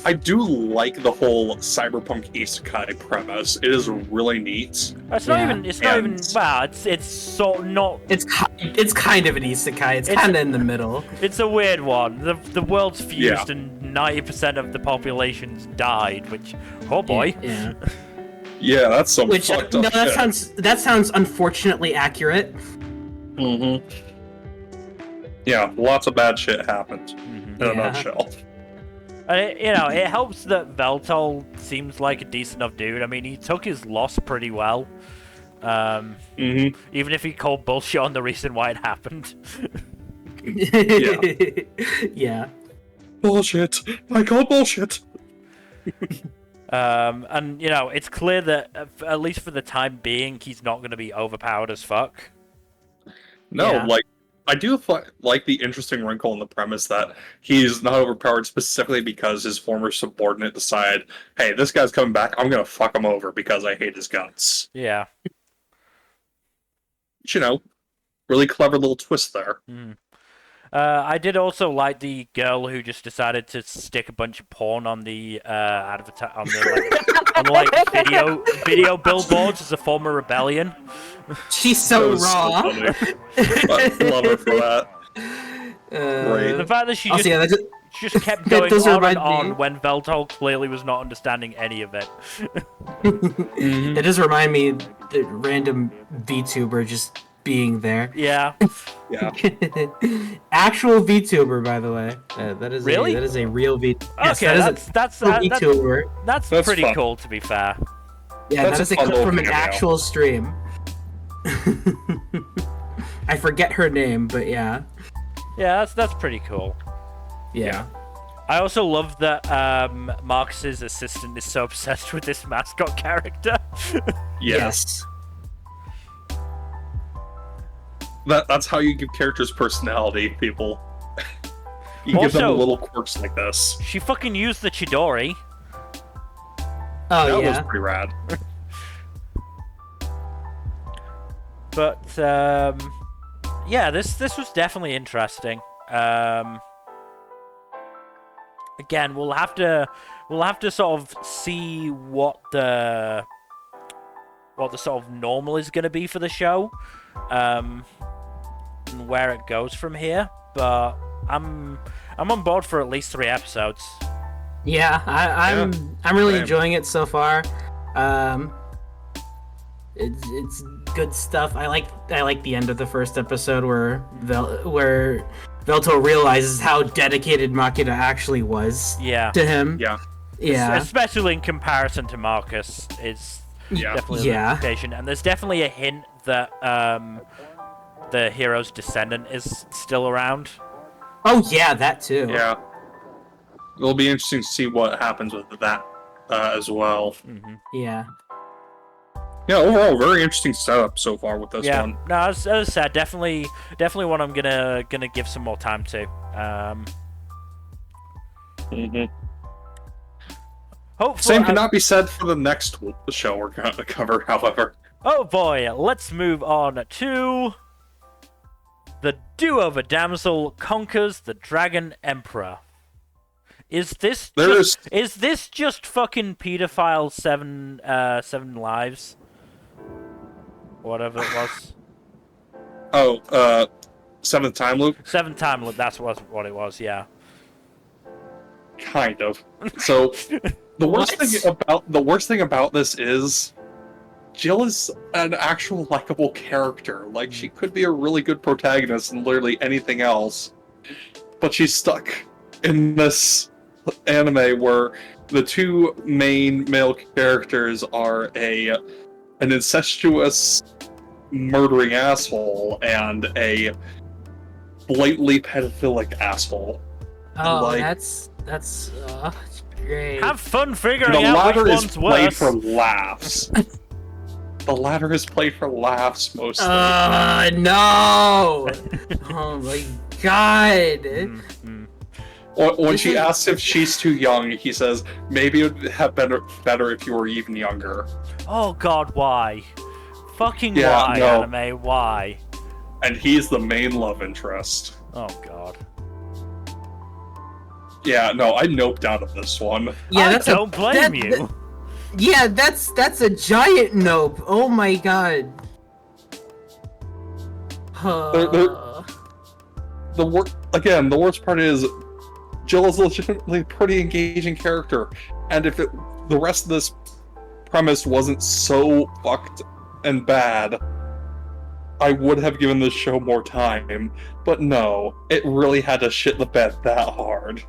I do like the whole cyberpunk isekai premise. It is really neat. It's not even. Wow, it's sort of not. It's kind of an isekai. It's kind of in the middle. It's a weird one. The world's fused and 90% of the population's died. Which, oh boy. Yeah. Yeah, that's some fucked up shit. That sounds unfortunately accurate. Mm-hmm. Yeah, lots of bad shit happened. In a nutshell. And it helps that Veltol seems like a decent enough dude. I mean, he took his loss pretty well. Even if he called bullshit on the reason why it happened. Yeah. Bullshit. I call bullshit. And it's clear that at least for the time being, he's not going to be overpowered as fuck. No, I do like the interesting wrinkle in the premise that he's not overpowered specifically because his former subordinate decided, hey, this guy's coming back, I'm gonna fuck him over because I hate his guts. Yeah. Really clever little twist there. I did also like the girl who just decided to stick a bunch of porn on the video billboards as a form of rebellion. She's so raw. So love her for that. Great. The fact that she just kept going on and on when Veltol clearly was not understanding any of it. It does remind me the random VTuber just being there. Yeah. Yeah. Actual VTuber, by the way. That is really? That is a real VTuber. Okay, yes, that's VTuber. That's pretty fun. Cool, to be fair. Yeah, that is a clip from an actual stream. I forget her name, but yeah. Yeah, that's pretty cool. Yeah. I also love that Marcus's assistant is so obsessed with this mascot character. Yes. That's how you give characters personality, people. You give them little quirks like this. She fucking used the Chidori. Oh, that was pretty rad. But yeah, this was definitely interesting. Again, we'll have to sort of see what the sort of normal is going to be for the show, and where it goes from here. But I'm on board for at least 3 episodes. Yeah, I'm really enjoying it so far. It's good stuff. I like the end of the first episode where Velto realizes how dedicated Makita actually was to him. Yeah. Especially in comparison to Marcus, it's definitely a limitation. And there's definitely a hint that the hero's descendant is still around. Oh yeah, that too. Yeah. It'll be interesting to see what happens with that as well. Mm-hmm. Yeah. Yeah, overall, very interesting setup so far with this one. No, as I said, definitely one I'm gonna give some more time to. Hopefully, Same cannot be said for the next show we're going to cover, however. Oh boy, let's move on to the do-over damsel conquers the Dragon Emperor. Is this just fucking pedophile 7 lives? Whatever it was. Oh, 7th time loop? 7th time loop, that's what it was, yeah. Kind of. So, the worst thing about this is Jill is an actual likable character. Like, she could be a really good protagonist in literally anything else. But she's stuck in this anime where the 2 main male characters are an incestuous murdering asshole and a blatantly pedophilic asshole. Oh, that's great. Have fun figuring out which one's The latter is played worse. for laughs. The latter is played for laughs mostly. No! Oh my god! When she asks if she's too young, he says, maybe it would have been better if you were even younger. Oh god, why? Fucking Yeah, why, no. anime? Why? And he's the main love interest. Oh god. Yeah, no, I noped out of this one. Yeah, I don't blame you. Yeah, that's a giant nope. Oh my god. The worst part is Jill is legitimately a pretty engaging character, and if the rest of this premise wasn't so fucked and bad, I would have given this show more time. But no, it really had to shit the bed that hard.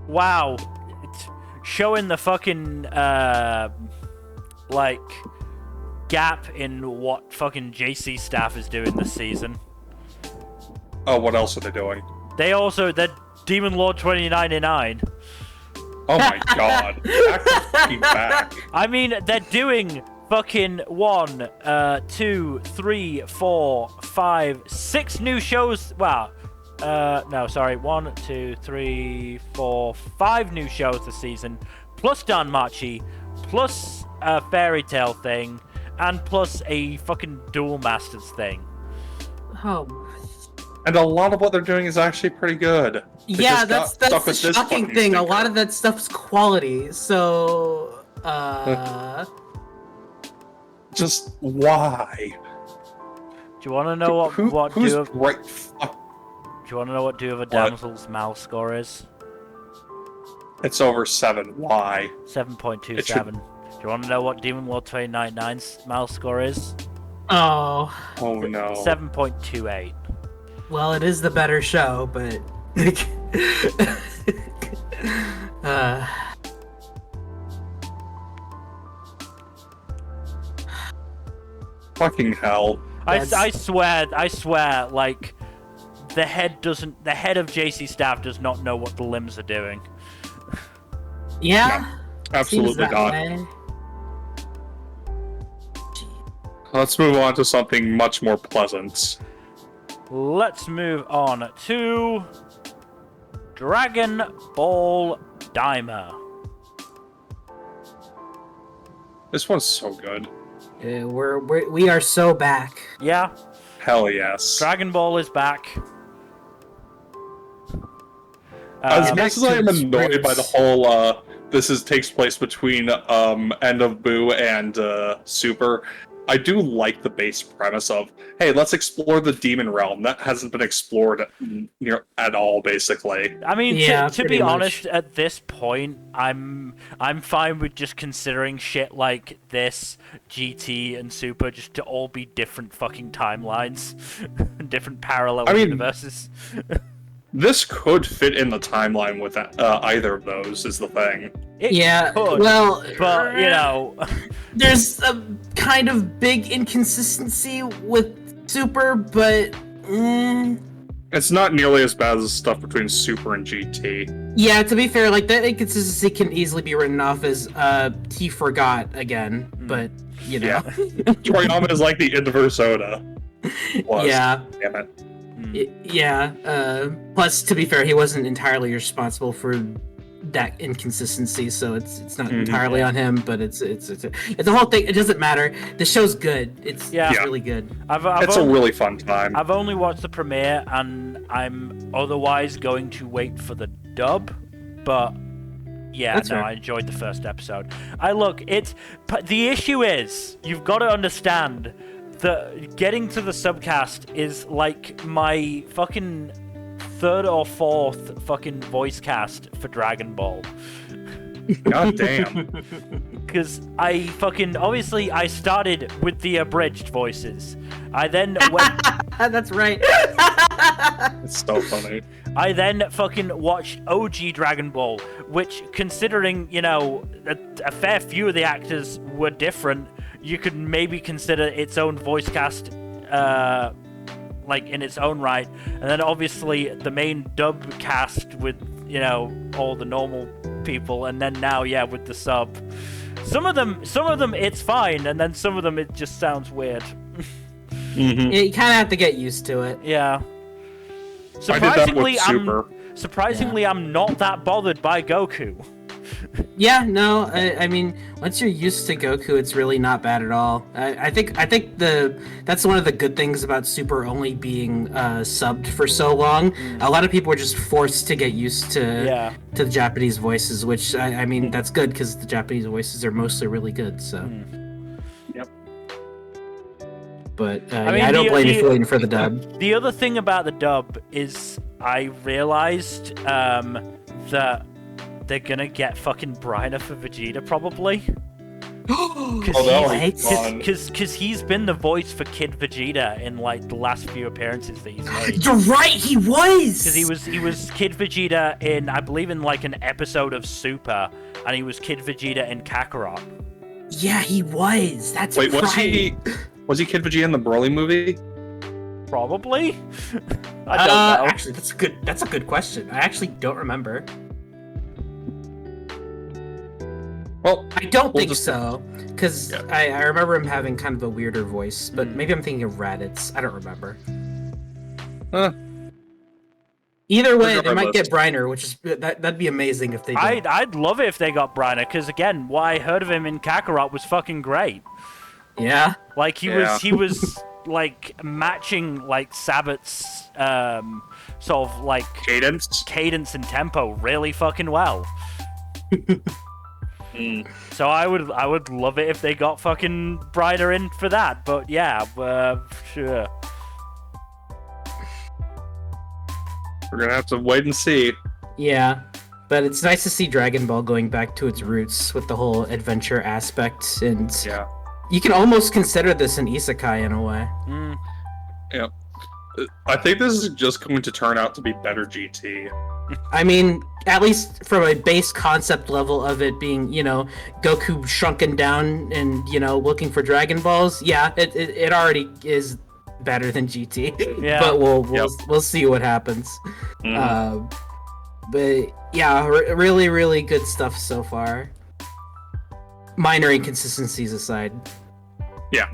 Wow. It's showing the fucking, gap in what fucking JC staff is doing this season. Oh, what else are they doing? They're Demon Lord 2099. Oh my god. Back to fucking back. I mean, they're doing fucking 1, 2, 3, 4, 5, 6 new shows. Wow. No, sorry. 1, 2, 3, 4, 5 new shows this season, plus Danmachi, plus a fairy tale thing, and plus a fucking Duel Masters thing. Oh. And a lot of what they're doing is actually pretty good. They Yeah, just that's got stuck the with this shocking fucking thing. A stinker. lot of that stuff's quality. So, Just why? Do you want to know who's do right? you want to know what Do of a Damsel's Mal score is? It's over 7. Why? 7.27. Do you want to know what Demon Lord 2099's Mal score is? oh, Oh no. 7.28. well, it is the better show, but. Fucking hell. I swear, like, the head of JC staff does not know what the limbs are doing. Yeah. No, absolutely seems that not. way. Let's move on to something much more pleasant. Let's move on to Dragon Ball Daima. This one's so good. We are so back. Yeah, Hell yes. Dragon Ball is back. As Um, much as I am annoyed by the whole, takes place between End of Boo and Super, I do like the base premise of, hey, let's explore the demon realm. That hasn't been explored at all, basically. I mean, Yeah, to pretty be much. honest, at this point, I'm fine with just considering shit like this, GT and Super, just to all be different fucking timelines, different parallel universes. This could fit in the timeline with either of those, is the thing. It Yeah, could, well, but you know, there's a kind of big inconsistency with Super, but It's not nearly as bad as the stuff between Super and GT. yeah, to be fair, like that inconsistency can easily be written off as he forgot again, but you know. Yeah. Toriyama is like the inverse Oda. Yeah. Damn it. Yeah. Plus, to be fair, he wasn't entirely responsible for that inconsistency, so it's not entirely on him. But it's a whole thing. It doesn't matter. The show's good. It's really good. It's a really fun time. I've only watched the premiere, and I'm otherwise going to wait for the dub. But yeah, That's fair. I enjoyed the first episode. The issue is you've got to understand. Getting to the subcast is like my fucking third or fourth fucking voice cast for Dragon Ball. God damn. Because obviously I started with the abridged voices. I then went... That's right. It's so funny. I then fucking watched OG Dragon Ball, which, considering, a fair few of the actors were different, you could maybe consider its own voice cast, in its own right. And then obviously the main dub cast with, all the normal people, and then now, with the sub. Some of them it's fine, and then some of them it just sounds weird. Yeah, you kind of have to get used to it. Yeah. Surprisingly, I'm not that bothered by Goku. Yeah, no, I mean, once you're used to Goku, it's really not bad at all. I think that's one of the good things about Super only being subbed for so long. A lot of people are just forced to get used to the Japanese voices, which I mean that's good because the Japanese voices are mostly really good. So. Yep. But I don't blame you for waiting for the dub. The other thing about the dub is I realized that they're gonna get fucking Briner for Vegeta probably. Because he's been the voice for Kid Vegeta in the last few appearances that he's made. You're right, he was. Because he was Kid Vegeta in, I believe, in an episode of Super, and he was Kid Vegeta in Kakarot. Yeah, he was. That's Wait, right. was he Kid Vegeta in the Broly movie? Probably. I don't know. Actually, that's a good question. I actually don't remember. Well, I don't think so, because I remember him having kind of a weirder voice, but maybe I'm thinking of Raditz. I don't remember. Either way, they might get Briner, which is that'd be amazing if they did. I'd love it if they got Briner, because again, what I heard of him in Kakarot was fucking great. Yeah? He was matching Sabbath's sort of cadence and tempo really fucking well. So I would love it if they got fucking Briner in for that, but sure. We're gonna have to wait and see. Yeah, but it's nice to see Dragon Ball going back to its roots with the whole adventure aspect, and you can almost consider this an isekai in a way. Yeah. I think this is just going to turn out to be better GT. I mean, at least from a base concept level of it being, Goku shrunken down and, looking for Dragon Balls, it already is better than GT. Yeah. But we'll see what happens. But yeah, really, really good stuff so far. Minor inconsistencies aside. Yeah.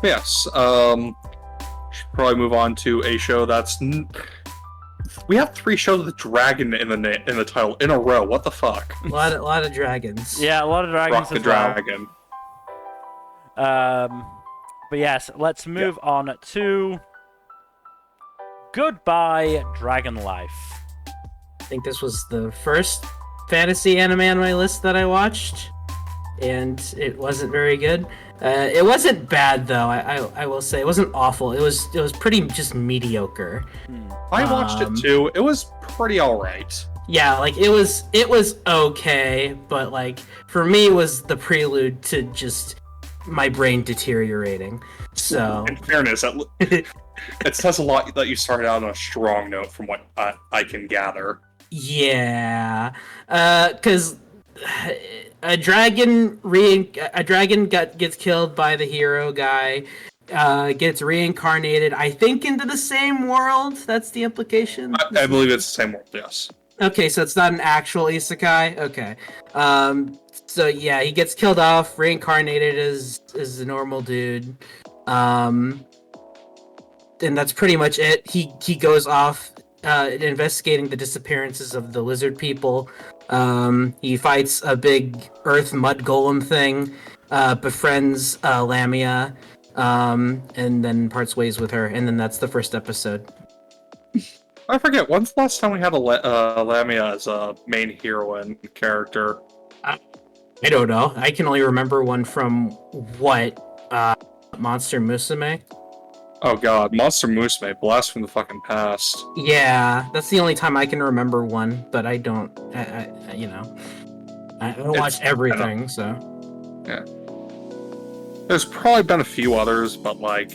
Yes. Should probably move on to a show that's We have 3 shows with dragon in the title in a row. What the fuck? A lot of dragons. Yeah, a lot of dragons Rock the as well. dragon. But yes, let's move on to Goodbye Dragon Life. I think this was the first fantasy anime on my list that I watched, and it wasn't very good. It wasn't bad though. I will say it wasn't awful. It was pretty just mediocre. I watched it too. It was pretty alright. Yeah, like it was okay, but like for me it was the prelude to just my brain deteriorating. So in fairness, it says a lot that you started out on a strong note from what I can gather. yeah, because a dragon gets killed by the hero guy, gets reincarnated, I think, into the same world. That's the implication. I believe it's the same world. Yes. Okay, so it's not an actual isekai. Okay. So yeah, he gets killed off, reincarnated as a normal dude. And that's pretty much it. He goes off investigating the disappearances of the lizard people. He fights a big earth mud golem thing, befriends Lamia, and then parts ways with her, and then that's the first episode. I forget, when's the last time we had a Lamia as a main heroine character? I don't know. I can only remember one from Monster Musume? Oh god, Monster Musume, blast from the fucking past. Yeah, that's the only time I can remember one, but I don't, I don't watch everything, so. Yeah. There's probably been a few others, but like,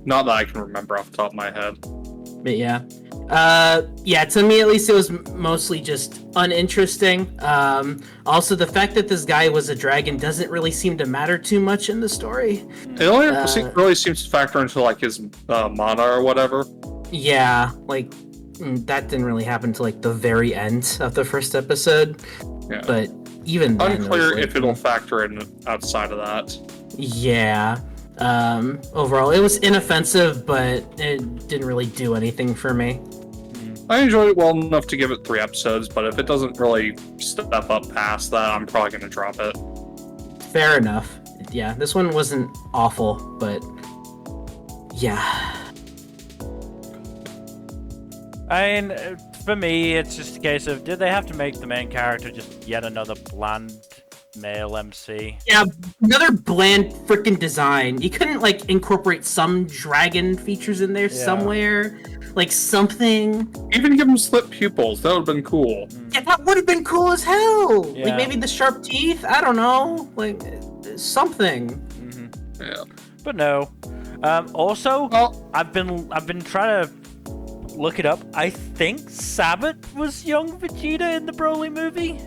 not that I can remember off the top of my head. But yeah. Yeah, to me at least it was mostly just uninteresting. Also, the fact that this guy was a dragon doesn't really seem to matter too much in the story. It only really seems to factor into like his mana or whatever. Yeah, like that didn't really happen to like the very end of the first episode. Yeah. But even then, unclear like, if it'll factor in outside of that. Yeah. Overall, it was inoffensive, but it didn't really do anything for me. I enjoyed it well enough to give it 3 episodes, but if it doesn't really step up past that, I'm probably going to drop it. Fair enough. Yeah, this one wasn't awful, but yeah. I mean, for me, it's just a case of, did they have to make the main character just yet another bland male MC? Yeah, another bland freaking design. You couldn't like incorporate some dragon features in there somewhere, like something. Even give him slit pupils. That would have been cool. Yeah, that would have been cool as hell. Yeah. Like maybe the sharp teeth. I don't know, like something. Mm-hmm. Yeah. But no. Also, I've been trying to look it up. I think Sabbath was young Vegeta in the Broly movie.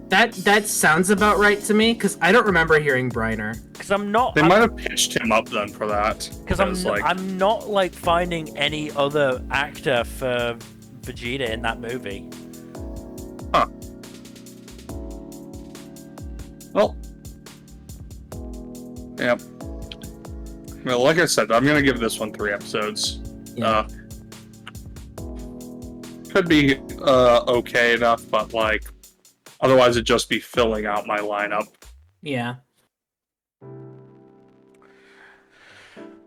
That sounds about right to me, because I don't remember hearing Briner. Because I'm not. They might have pitched him up then for that. Because I'm not like finding any other actor for Vegeta in that movie. Huh. Well. Yeah. Well, like I said, I'm gonna give this one 3 episodes. Yeah. Could be okay enough, but like. Otherwise, it'd just be filling out my lineup. Yeah.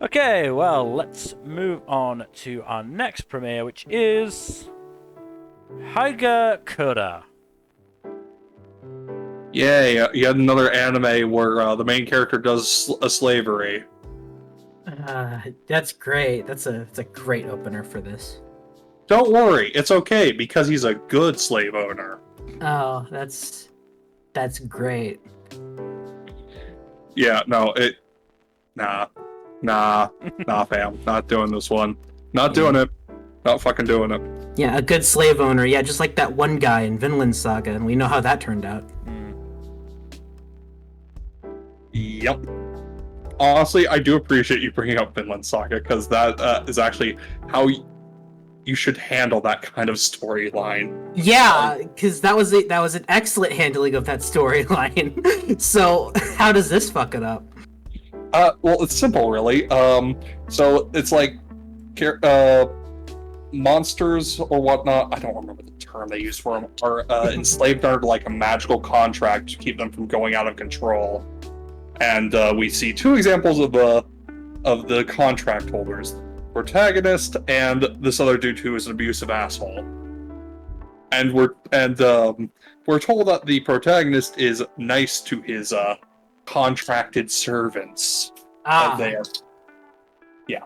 Okay, well, let's move on to our next premiere, which is Haigakura. Yay, yet another anime where the main character does a slavery. That's great. That's a great opener for this. Don't worry, it's okay, because he's a good slave owner. Oh, that's great. Yeah, no, Nah, fam. Not doing this one. Not doing it. Not fucking doing it. Yeah, a good slave owner. Yeah, just like that one guy in Vinland Saga, and we know how that turned out. Yep. Honestly, I do appreciate you bringing up Vinland Saga, because that is actually how you should handle that kind of storyline. Yeah, because that was an excellent handling of that storyline. So how does this fuck it up? Well, it's simple, really. So it's like monsters or whatnot, I don't remember the term they use for them, are enslaved under like a magical contract to keep them from going out of control. And we see two examples of the contract holders, protagonist and this other dude who is an abusive asshole. And we're told that the protagonist is nice to his contracted servants. There. Yeah.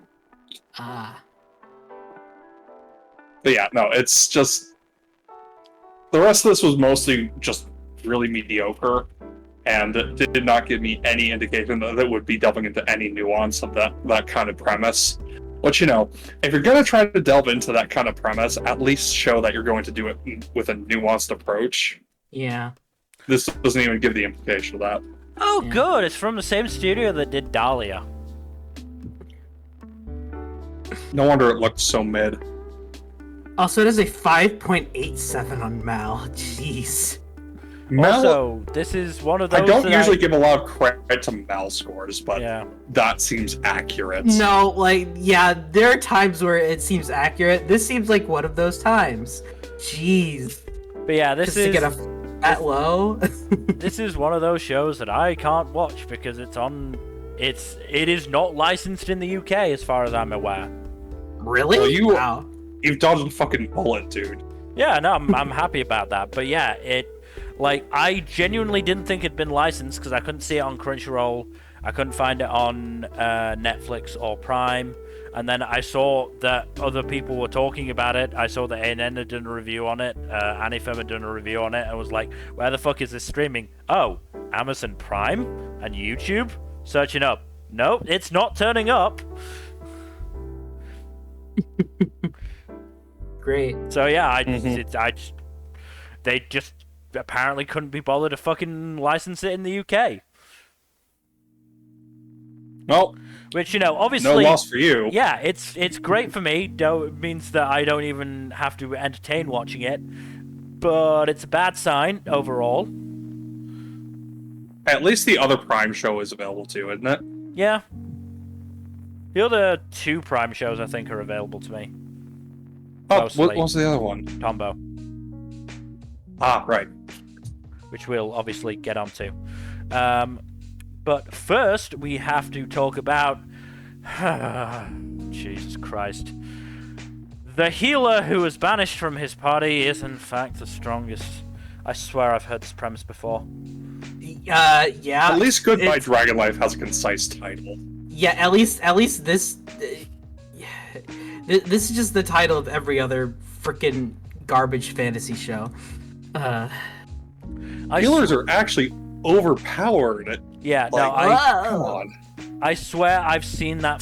But yeah, no, it's just the rest of this was mostly just really mediocre, and it did not give me any indication that it would be delving into any nuance of that kind of premise. But you know, if you're going to try to delve into that kind of premise, at least show that you're going to do it with a nuanced approach. Yeah. This doesn't even give the implication of that. Oh, yeah. Good. It's from the same studio that did Dahlia. No wonder it looked so mid. Also, it is a 5.87 on Mal. Jeez. Also, this is one of those. I don't usually give a lot of credit to Mal scores, but that seems accurate. No, like, yeah, there are times where it seems accurate. This seems like one of those times. Jeez. But yeah, this is. To get that low? This is one of those shows that I can't watch because it is not licensed in the UK as far as I'm aware. Really? Well, you've dodged a fucking bullet, dude. Yeah, no, I'm happy about that. But yeah, I genuinely didn't think it'd been licensed because I couldn't see it on Crunchyroll. I couldn't find it on Netflix or Prime. And then I saw that other people were talking about it. I saw that ANN had done a review on it. Anifem had done a review on it. And was like, where the fuck is this streaming? Oh, Amazon Prime and YouTube? Searching up. Nope, it's not turning up. Great. So yeah, they just apparently couldn't be bothered to fucking license it in the UK. Well, which, you know, obviously no loss for you. Yeah, it's great for me. It means that I don't even have to entertain watching it, but it's a bad sign overall. At least the other Prime show is available too, isn't it? Yeah. The other two Prime shows I think are available to me. Oh, what was the other one? Tombo. Ah, right. Which we'll obviously get onto. But first, we have to talk about... Jesus Christ. The healer who was banished from his party is in fact the strongest. I swear I've heard this premise before. Yeah. At least Goodbye Dragon Life has a concise title. Yeah, at least this... This is just the title of every other freaking garbage fantasy show. Healers are actually overpowered. Yeah, come on. I swear I've seen that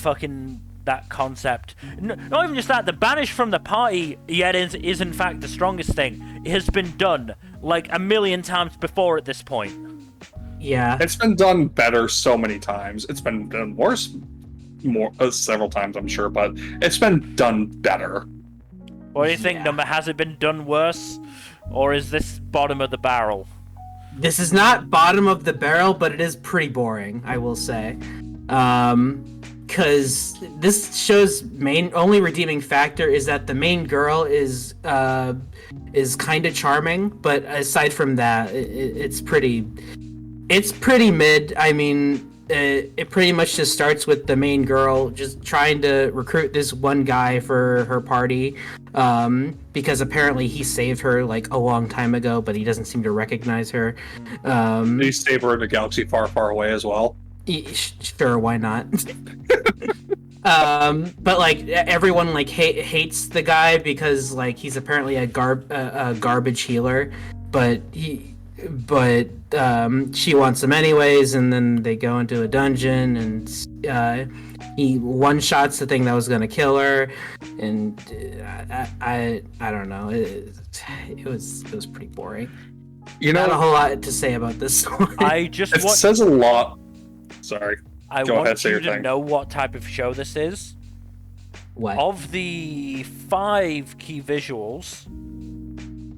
concept. Not even just that, the banished from the party yet is in fact the strongest thing. It has been done like a million times before at this point. Yeah. It's been done better so many times. It's been done worse several times, I'm sure, but it's been done better. What do you think, Nmbr? Has it been done worse? Or is this bottom of the barrel? This is not bottom of the barrel, but it is pretty boring, I will say. Because this show's only redeeming factor is that the main girl is kind of charming, but aside from that, it's pretty mid. I mean, it pretty much just starts with the main girl just trying to recruit this one guy for her party, because apparently he saved her like a long time ago, but he doesn't seem to recognize her. Did he save her in a galaxy far, far away as well? Sure, why not? But like everyone like hates the guy because like he's apparently a garbage healer, but she wants him anyways, and then they go into a dungeon and he one-shots the thing that was gonna kill her, and I don't know, it was pretty boring. You know, not a whole lot to say about this one. It says a lot. Sorry. I want you to know what type of show this is. What? Of the 5 key visuals,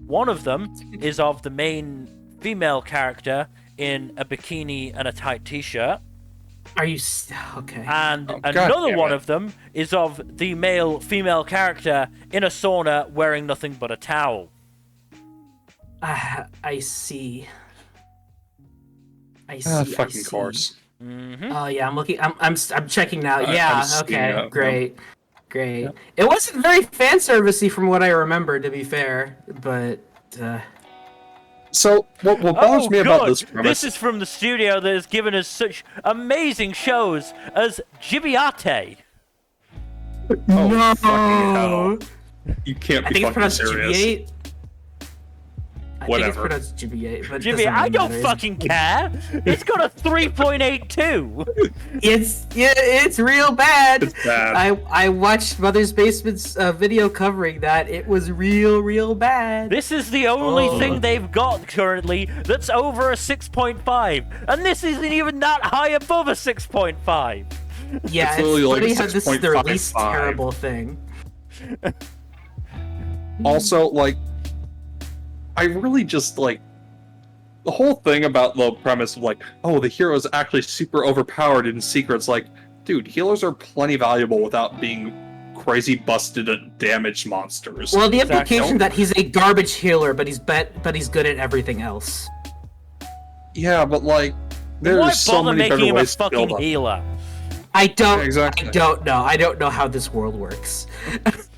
one of them is of the main female character in a bikini and a tight t-shirt. Are you okay? And Oh, God another damn one it. of them is of the male-female character in a sauna wearing nothing but a towel. I see. I Ah, see. I fucking see. course. Oh yeah, I'm looking. I'm checking now. I'm Yeah. seeing Okay. it, Great. Great. Yep. It wasn't very fan servicey from what I remember, to be fair. But So, what bothers me about this premise... This is from the studio that has given us such amazing shows as Gibiate. Oh, no. fucking hell. You can't I be think it's fucking pronounced serious. Gibiate. I think Whatever. it's pronounced Gibiate, but it Jimmy, doesn't I really don't matter. fucking care. It's got a 3.82. It's real bad. It's bad. I watched Mother's Basement's video covering that. It was real bad. This is the only Oh. thing they've got currently that's over a 6.5. And this isn't even that high above a 6.5. Yeah, It's it's literally like funny how this is their 6.55. least terrible thing. Also, like, I really just, like, the whole thing about the premise of, like, oh, the hero is actually super overpowered in secrets, like, dude, healers are plenty valuable without being crazy busted and damaged monsters. Well, the Exactly. implication that he's a garbage healer, but he's good at everything else. Yeah, but, like, Why there's so bother many making better him a ways to build fucking up. healer? I don't know. I don't know how this world works.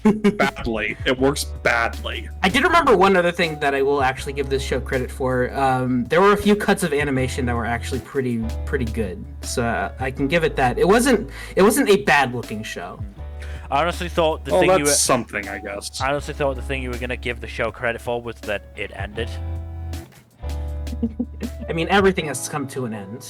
Badly. It works badly. I did remember one other thing that I will actually give this show credit for. There were a few cuts of animation that were actually pretty good, so I can give it that. It wasn't a bad looking show. I honestly thought the Oh, thing that's you were... something, I guess. I honestly thought the thing you were going to give the show credit for was that it ended. I mean, everything has come to an end.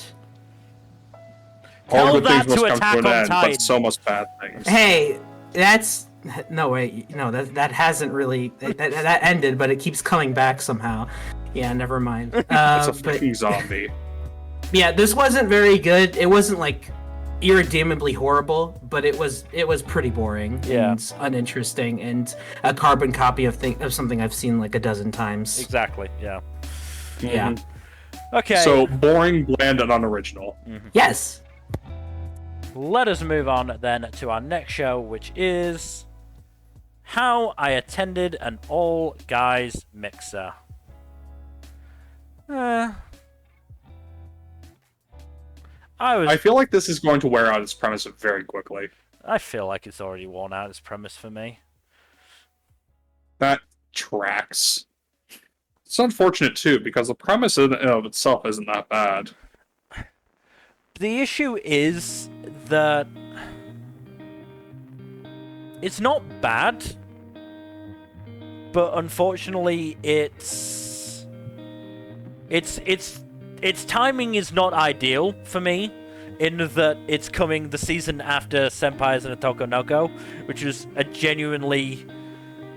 All Tell good that things to must come Attack to an on end, Titan. but so much bad things. Hey, that's no wait, no that hasn't really that ended, but it keeps coming back somehow. Yeah, never mind. It's a But fucking zombie. yeah, this wasn't very good. It wasn't like irredeemably horrible, but it was pretty boring Yeah. and uninteresting and a carbon copy of something I've seen like a dozen times. Exactly, yeah. Yeah. Mhm. Okay, So, boring, bland, and unoriginal. Yes. let us move on then to our next show, which is How I Attended an All-Guys Mixer. I feel like this is going to wear out its premise very quickly. I feel like it's already worn out its premise for me. That tracks. It's unfortunate, too, because the premise in and of itself isn't that bad. The issue is that it's not bad, but unfortunately its timing is not ideal for me, in that it's coming the season after Senpai's and Otoko no Ko, which is a genuinely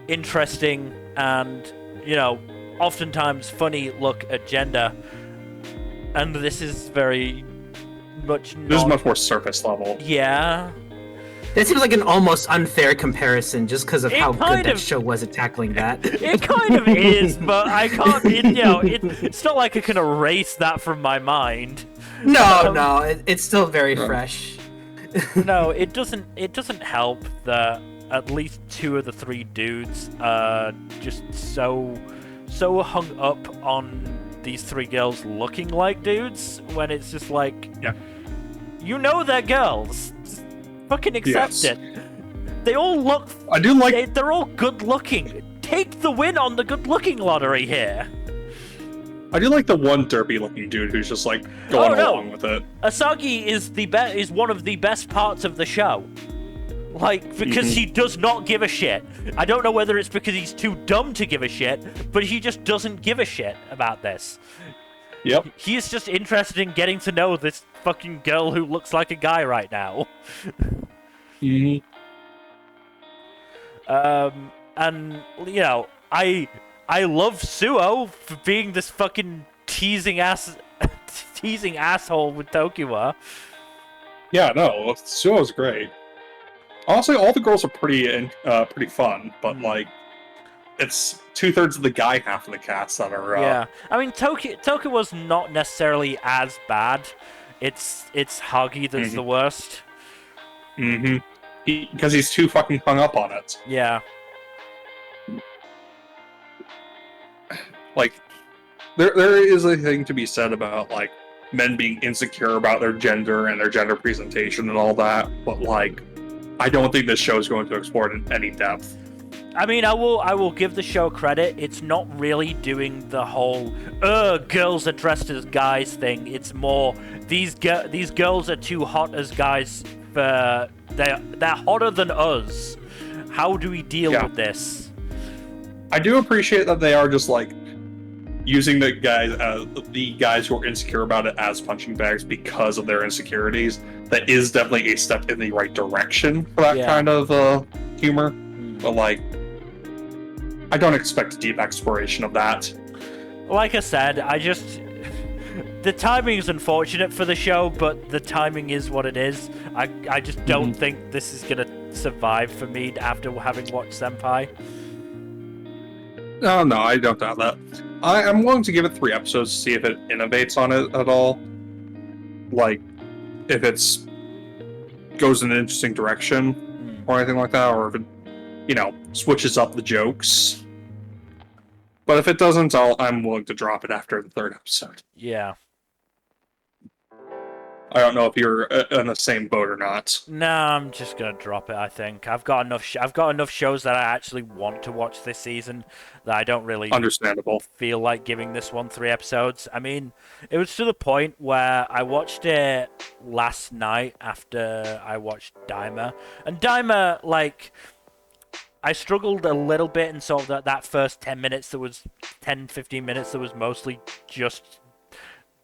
interesting and, you know, oftentimes funny look at gender, and this is very much not... This is much more surface level. Yeah. That seems like an almost unfair comparison just because of It how good kind that of- show was at tackling that. It kind of is, but I can't, it's not like I can erase that from my mind. No, it's still very fresh. No, it doesn't help that at least two of the three dudes are just so hung up on these three girls looking like dudes, when it's just like, Yeah. you know they're girls. Just fucking accept Yes. it. They all look... I do like... They're all good looking. Take the win on the good looking lottery here. I do like the one derpy looking dude who's just like going Oh, no. along with it. Asagi is one of the best parts of the show. Like, because he does not give a shit. I don't know whether it's because he's too dumb to give a shit, but he just doesn't give a shit about this. Yep. He is just interested in getting to know this fucking girl who looks like a guy right now. Mm-hmm. And, you know, I love Suo for being this fucking teasing asshole with Tokiwa. Yeah, no, Suo's great. Honestly, all the girls are pretty fun, but like, it's 2/3 of the guy, half of the cast that are. Yeah, I mean, Tokiwa's not necessarily as bad. it's Huggy that's the worst. Mm-hmm. Because he's too fucking hung up on it. Yeah. Like, there is a thing to be said about, like, men being insecure about their gender and their gender presentation and all that, but, like, I don't think this show is going to explore it in any depth. I mean, I will give the show credit. It's not really doing the whole girls are dressed as guys thing. It's more these girls are too hot as guys for they're hotter than us. How do we deal with this? I do appreciate that they are just like using the guys who are insecure about it as punching bags because of their insecurities. That is definitely a step in the right direction for that kind of humor. But like, I don't expect a deep exploration of that. Like I said, the timing is unfortunate for the show, but the timing is what it is. I just don't think this is gonna survive for me after having watched Senpai. No, I don't doubt that. I'm willing to give it 3 episodes to see if it innovates on it at all. Like, if it's goes in an interesting direction or anything like that, or if it, switches up the jokes. But if it doesn't, I'm willing to drop it after the 3rd episode. Yeah. I don't know if you're in the same boat or not. No, I'm just gonna drop it. I think I've got enough shows that I actually want to watch this season that I don't really feel like giving this one 3 episodes. I mean, it was to the point where I watched it last night after I watched Daima, and Daima, like, I struggled a little bit in sort of that first 10 minutes. 15 minutes that was mostly just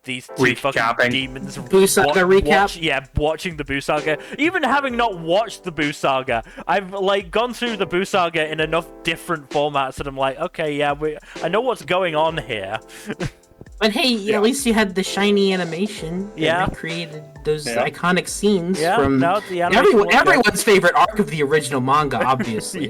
these 2 fucking demons. Buu Saga recap? Watching the Buu Saga. Even having not watched the Buu Saga, I've like gone through the Buu Saga in enough different formats that I'm like, okay, I know what's going on here. But hey, at least you had the shiny animation. That created those iconic scenes from everyone's favorite arc of the original manga, obviously.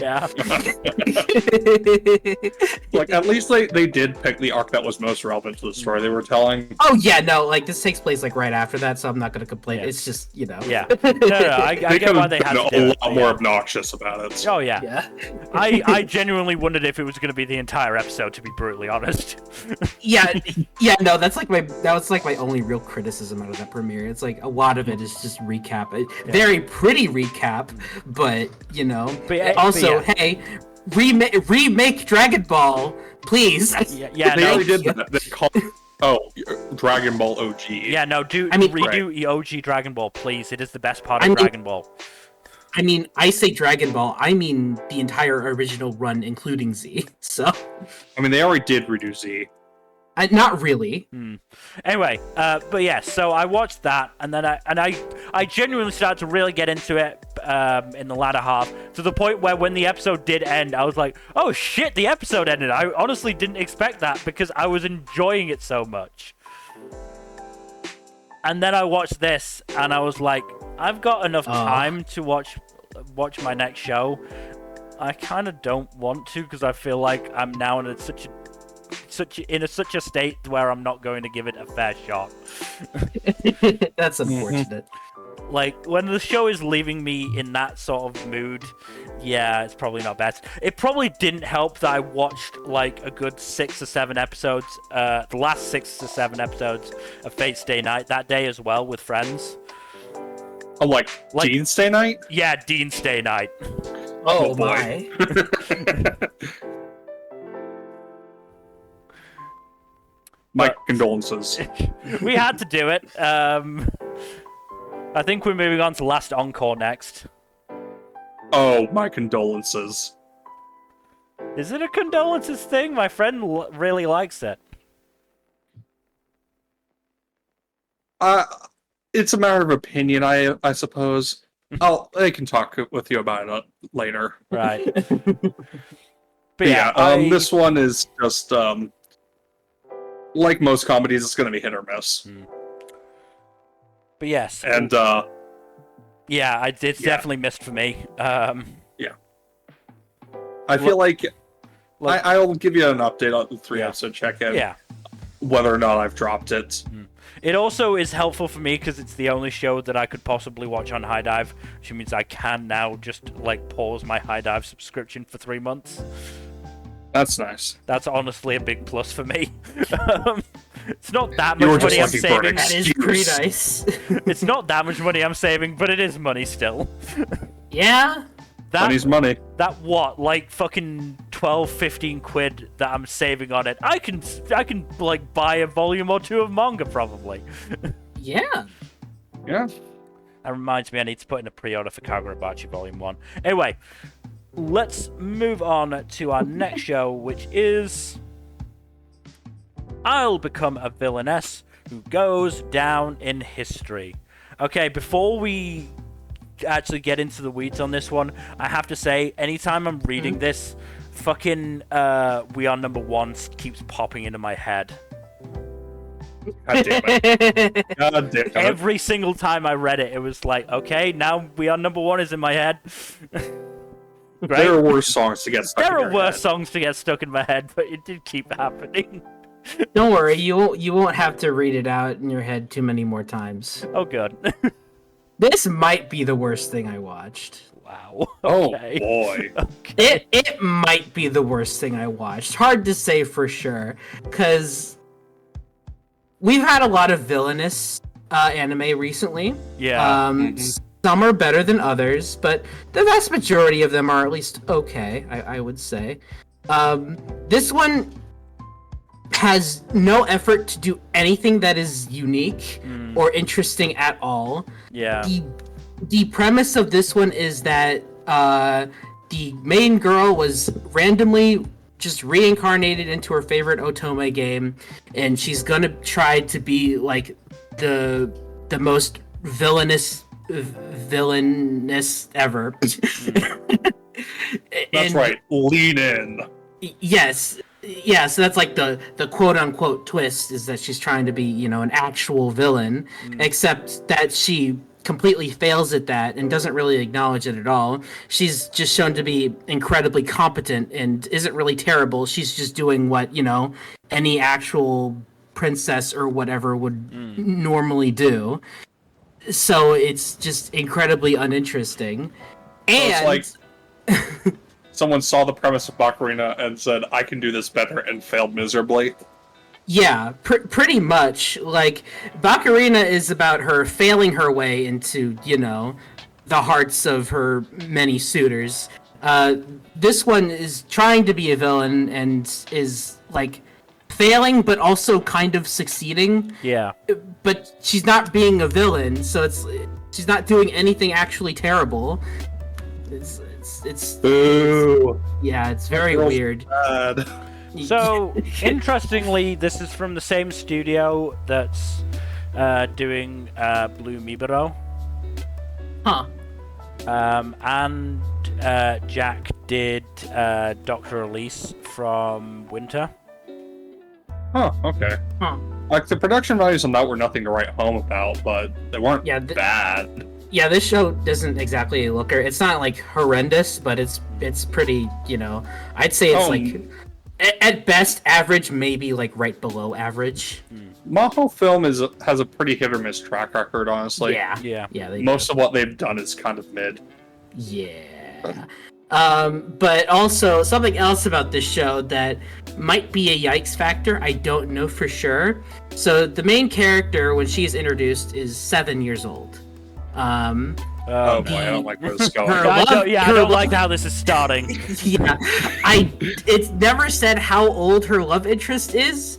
Like, at least they did pick the arc that was most relevant to the story they were telling. Oh yeah, no, like this takes place like right after that, so I'm not gonna complain. It's just, No, I get why they had to do a lot more obnoxious about it. Oh yeah. I genuinely wondered if it was gonna be the entire episode, to be brutally honest. No, that was my only real criticism out of that premiere. It's like a lot of it is just recap. Very pretty recap, but hey, remake Dragon Ball, please. They already did that. They called Dragon Ball OG. Yeah, no, redo OG Dragon Ball, please. It is the best part of Dragon Ball. I mean, I say Dragon Ball, I mean the entire original run, including Z. So, I mean, they already did redo Z. Not really. Anyway, but yeah, so I watched that, and then I genuinely started to really get into it in the latter half, to the point where when the episode did end, I was like, oh shit, the episode ended. I honestly didn't expect that because I was enjoying it so much. And then I watched this, and I was like, I've got enough time to watch my next show. I kind of don't want to, because I feel like I'm now in such a state where I'm not going to give it a fair shot. That's unfortunate. Like, when the show is leaving me in that sort of mood, it's probably not best. It probably didn't help that I watched like a good 6 or 7 episodes, the last 6 or 7 episodes of Fate Stay Night that day as well with friends. Oh, like Dean Stay Night? Yeah, Dean Stay Night. Oh my. My condolences. We had to do it. I think we're moving on to Last Encore next. Oh, my condolences. Is it a condolences thing? My friend really likes it. It's a matter of opinion, I suppose. I can talk with you about it later. Right. But this one is just like most comedies, it's going to be hit or miss. But yes. And it's definitely missed for me. I feel like I'll give you an update on the 3 episode check-in. Yeah. Whether or not I've dropped it. It also is helpful for me because it's the only show that I could possibly watch on High Dive, which means I can now just like pause my High Dive subscription for 3 months. That's nice. That's honestly a big plus for me. It's not that You were much just money I'm looking for saving. an That is pretty nice. It's not that much money I'm saving, but it is money still. Yeah. Money's money. That what, like fucking 12, 15 quid that I'm saving on it. I can like buy a volume or two of manga probably. Yeah. Yeah. That reminds me I need to put in a pre-order for Kagurabachi Volume 1. Anyway, let's move on to our next show, which is I'll Become a Villainess Who Goes Down in History. Okay, before we actually get into the weeds on this one, I have to say, anytime I'm reading this, fucking We Are Number One keeps popping into my head. God damn it. God damn it. Every single time I read it, it was like, okay, now We Are Number One is in my head. Great. There are worse songs to get stuck There in are your worse head. songs to get stuck in my head, but it did keep happening. Don't worry, you won't have to read it out in your head too many more times. Oh, good. This might be the worst thing I watched. Wow. Oh Okay. boy. Okay. It might be the worst thing I watched. Hard to say for sure, because we've had a lot of villainous anime recently. Yeah. Some are better than others, but the vast majority of them are at least okay, I would say. This one has no effort to do anything that is unique or interesting at all. Yeah. The premise of this one is that the main girl was randomly just reincarnated into her favorite otome game, and she's gonna try to be like the most villainous ever. That's right. Lean in. Yes. Yeah, so that's like the quote unquote twist, is that she's trying to be, you know, an actual villain, except that she completely fails at that and doesn't really acknowledge it at all. She's just shown to be incredibly competent and isn't really terrible. She's just doing what, you know, any actual princess or whatever would normally do. So it's just incredibly uninteresting. And it's like someone saw the premise of Bakurina and said, I can do this better, and failed miserably. yeah, pretty much. Like, Bakurina is about her failing her way into, you know, the hearts of her many suitors. This one is trying to be a villain and is, like, failing but also kind of succeeding. Yeah. But she's not being a villain, so she's not doing anything actually terrible. It's Ooh. yeah, it's very Girl's weird. Bad. So, interestingly, this is from the same studio that's doing Blue Miburo. Huh. And Jack did Dr. Elise from Winter. Huh, okay. Huh. Like, the production values on that were nothing to write home about, but they weren't Yeah, bad. Yeah, this show doesn't exactly look. It's not like horrendous, but it's pretty. You know, I'd say it's like at best average, maybe like right below average. Maho Film has a pretty hit or miss track record, honestly. Yeah. Most of what they've done is kind of mid. Yeah. But also something else about this show that might be a yikes factor. I don't know for sure. So the main character, when she's introduced, is 7 years old. Oh boy, I don't like where this is going. Her- I don't like how this is starting. Yeah, it's never said how old her love interest is,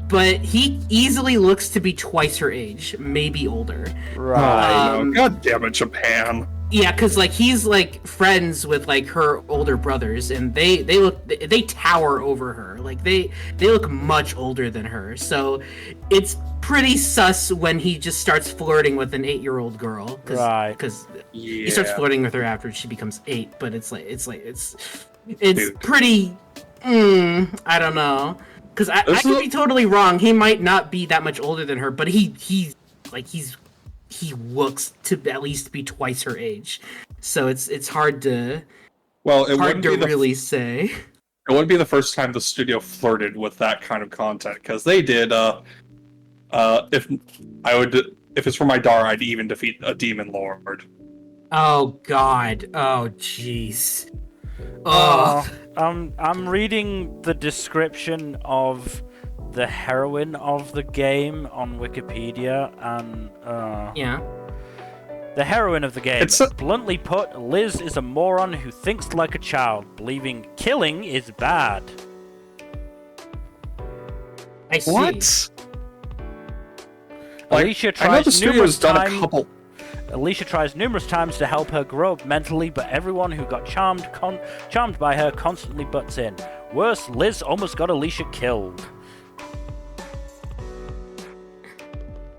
but he easily looks to be twice her age, maybe older. Right. God damn it, Japan. Yeah, because like he's like friends with like her older brothers, and they tower over her. Like they look much older than her. So it's pretty sus when he just starts flirting with an 8-year-old girl. Right. Because Yeah. he starts flirting with her after she becomes 8, but it's Dude. pretty. I don't know. Because I could be totally wrong. He might not be that much older than her, but he looks to at least be twice her age. So it's hard to really say. It wouldn't be the first time the studio flirted with that kind of content, because they did if it's for my Dar, I'd even defeat a demon lord. Oh God. Oh jeez. Oh. I'm reading the description of the heroine of the game on Wikipedia, and Yeah. the heroine of the game. It's Bluntly put, Liz is a moron who thinks like a child, believing killing is bad. I see. What? Alicia I know the tries studio's done a couple. Alicia tries numerous times to help her grow up mentally, but everyone who got charmed by her constantly butts in. Worse, Liz almost got Alicia killed.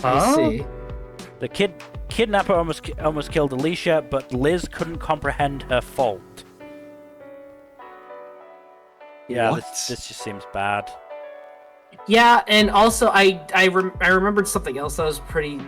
I see. The kidnapper almost killed Alicia, but Liz couldn't comprehend her fault. Yeah, What? this just seems bad. Yeah, and also I remembered something else that was pretty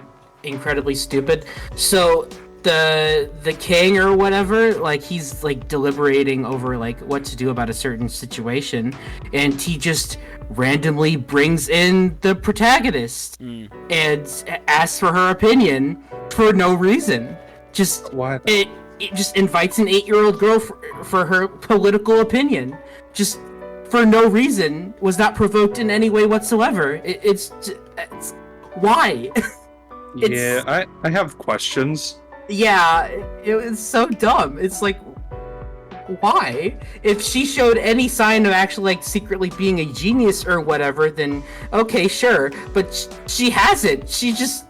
incredibly stupid. So the king or whatever, like he's like deliberating over like what to do about a certain situation, and he just randomly brings in the protagonist and asks for her opinion for no reason. Just What? it just invites an 8-year-old girl for her political opinion. Just for no reason, was not provoked in any way whatsoever. It's why? Yeah, I have questions. Yeah, it was so dumb. It's like, why? If she showed any sign of actually like secretly being a genius or whatever, then okay, sure. But she hasn't. She just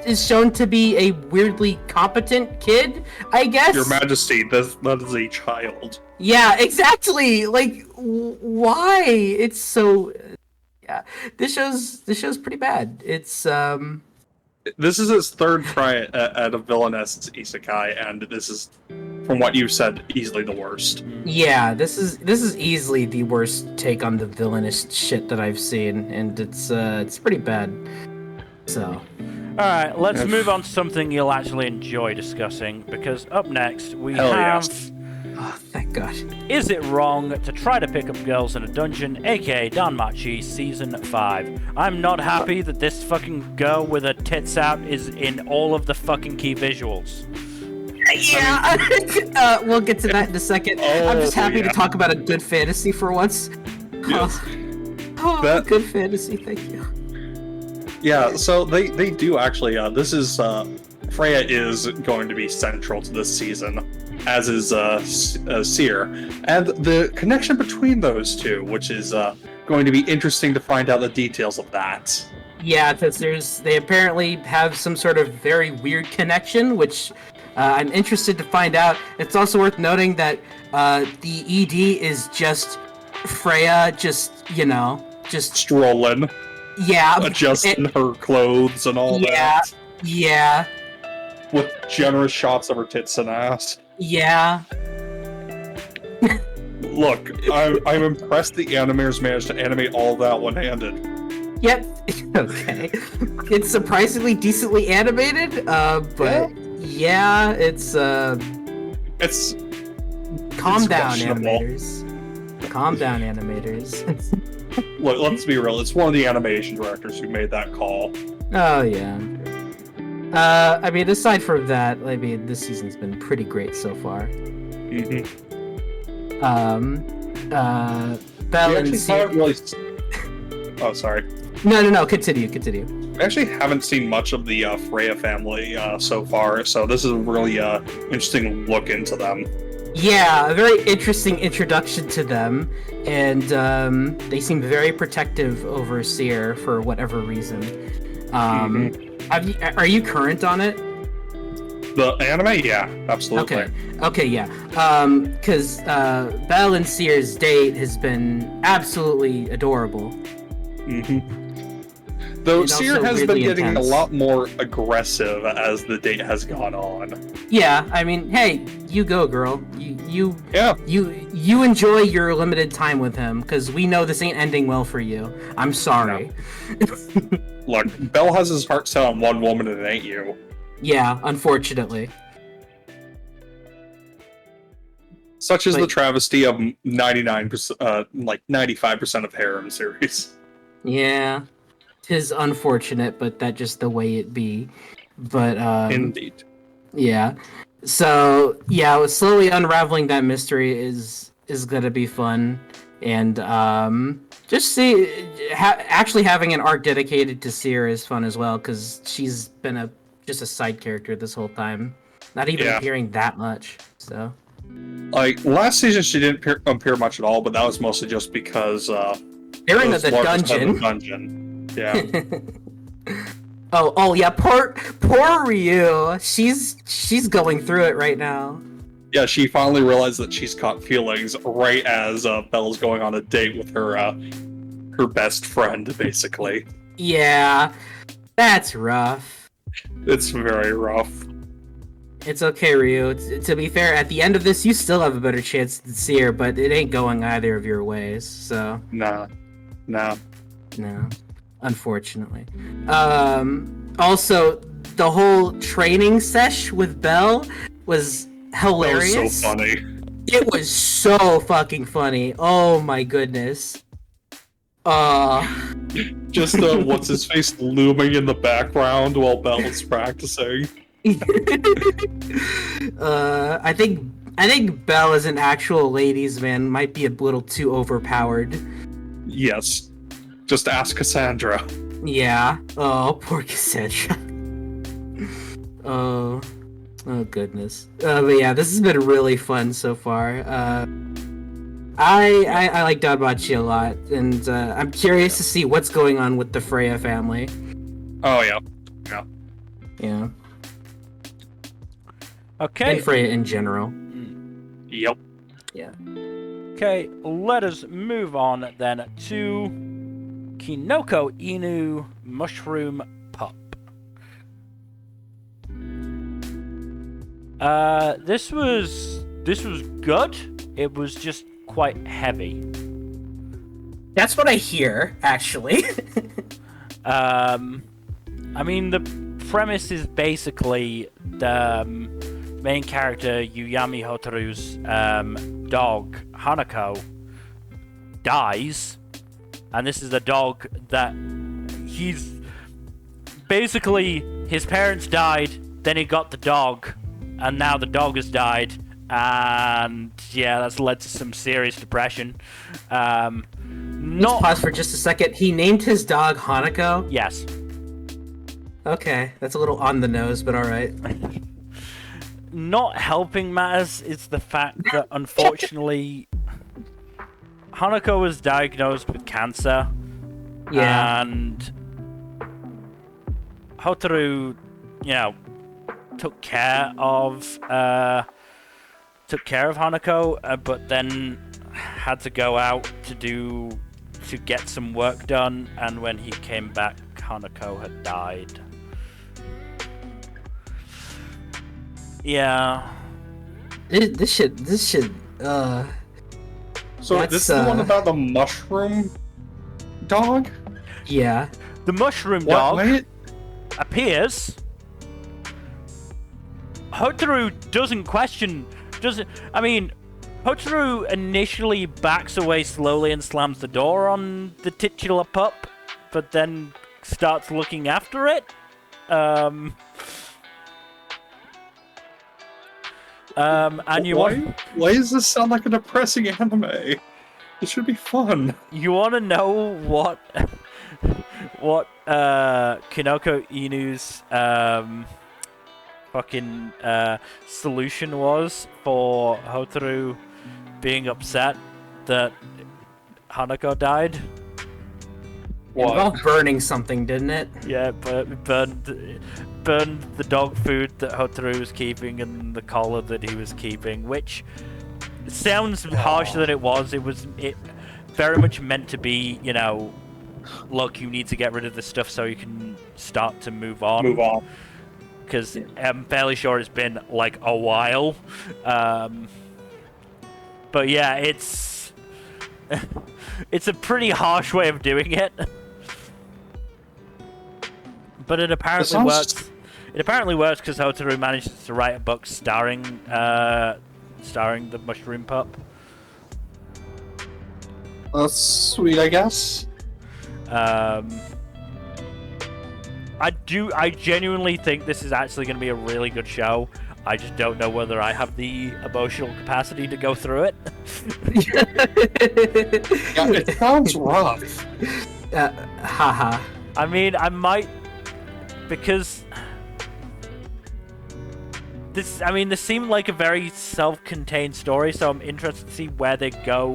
is shown to be a weirdly competent kid, I guess. Your Majesty, that is a child. Yeah, exactly. Like, why? It's so. Yeah, this show's pretty bad. It's This is his third try at a villainess isekai, and this is, from what you've said, easily the worst. Yeah, this is easily the worst take on the villainous shit that I've seen, and it's pretty bad. So. Alright, let's move on to something you'll actually enjoy discussing, because up next we Hell have... yes. Oh, thank God. Is it wrong to try to pick up girls in a dungeon, aka Danmachi Season 5? I'm not happy that this fucking girl with her tits out is in all of the fucking key visuals. Yeah, we'll get to that in a second. I'm just happy yeah. to talk about a good fantasy for once. Yes. Oh, good fantasy, thank you. Yeah, so they do actually, this is, Freya is going to be central to this season, as is Seir, and the connection between those two, which is going to be interesting to find out the details of that. Yeah, because they apparently have some sort of very weird connection, which I'm interested to find out. It's also worth noting that the ED is just Freya, just Strolling, adjusting her clothes and all that. Yeah. With generous shots of her tits and ass. Yeah. Look, I'm impressed the animators managed to animate all of that one-handed. Yep. Okay. It's surprisingly decently animated, but yeah, it's calm down, animators. Calm down, animators. Look, let's be real. It's one of the animation directors who made that call. Oh yeah. I mean, aside from that, I mean, this season's been pretty great so far. Mm-hmm. Belle We and actually haven't really... Oh, sorry. No. Continue. We actually haven't seen much of the Freya family so far, so this is a really interesting look into them. Yeah, a very interesting introduction to them, and they seem very protective over Seir for whatever reason. Are you current on it? The anime? Yeah, absolutely. Okay, yeah. Because Belle and Seir's date has been absolutely adorable. Mm-hmm. Though And Seir also has been really getting intense. a lot more aggressive as the date has gone on. Yeah, I mean, hey, you go, girl. You enjoy your limited time with him, because we know this ain't ending well for you. I'm sorry. Look, Belle has his heart set on one woman and it ain't you. Yeah, unfortunately. Such is the Like- travesty of 99%, 95% of harem series. Yeah. 'tis unfortunate, but that just the way it be. But Indeed. yeah. So yeah, slowly unraveling that mystery is gonna be fun, and just actually having an arc dedicated to Seirei is fun as well, because she's been just a side character this whole time, not even appearing that much. So like last season, she didn't appear much at all, but that was mostly just because they were in the dungeon. Yeah. Oh yeah, poor Ryu. She's going through it right now. Yeah, she finally realized that she's caught feelings right as Belle's going on a date with her best friend, basically. Yeah, that's rough. It's very rough. It's okay, Ryu. To be fair, at the end of this, you still have a better chance to see her, but it ain't going either of your ways. So No. Unfortunately. Also, the whole training sesh with Belle was hilarious. That was so funny. It was so fucking funny. Oh my goodness. Just what's his face looming in the background while Belle's practicing. I think Belle as an actual ladies' man might be a little too overpowered. Yes. Just ask Cassandra. Yeah. Oh, poor Cassandra. Oh goodness. But yeah, this has been really fun so far. I like Danmachi a lot, and I'm curious to see what's going on with the Freya family. Oh yeah. Yeah. Okay. And Freya in general. Yep. Yeah. Okay, let us move on then to Kinokoinu Mushroom Pup. This was good. It was just quite heavy. That's what I hear, actually. I mean, the premise is basically the main character Yuyami Hotaru's dog Hanako dies, and this is the dog that he's basically, his parents died, then he got the dog, and now the dog has died, and yeah, that's led to some serious depression. Let's pause for just a second. He named his dog Hanako? Yes. Okay, that's a little on the nose, but alright. Not helping matters is the fact that, unfortunately, Hanako was diagnosed with cancer. Yeah. And Hotaru, took care of Hanako, but then had to go out to get some work done, and when he came back, Hanako had died. Yeah. This should. So this is the one about the mushroom dog? Yeah. The mushroom dog What? appears. Hotaru doesn't question. Hotaru initially backs away slowly and slams the door on the titular pup, but then starts looking after it. And you Why does this sound like a depressing anime? It should be fun. You want to know what Kinokoinu's fucking solution was for Hotaru being upset that Hanako died? It involved burning something, didn't it? Yeah, but burned the dog food that Hotaru was keeping and the collar that he was keeping, which sounds harsher than it was. It very much meant to be, look, you need to get rid of this stuff so you can start to move on. Because I'm fairly sure it's been like a while. But yeah, it's a pretty harsh way of doing it. But it apparently works. It apparently works because Hotaru manages to write a book starring the Mushroom Pup. That's sweet, I guess. genuinely think this is actually going to be a really good show. I just don't know whether I have the emotional capacity to go through it. Yeah, it sounds rough. Haha. I mean, I might, because this seemed like a very self-contained story, so I'm interested to see where they go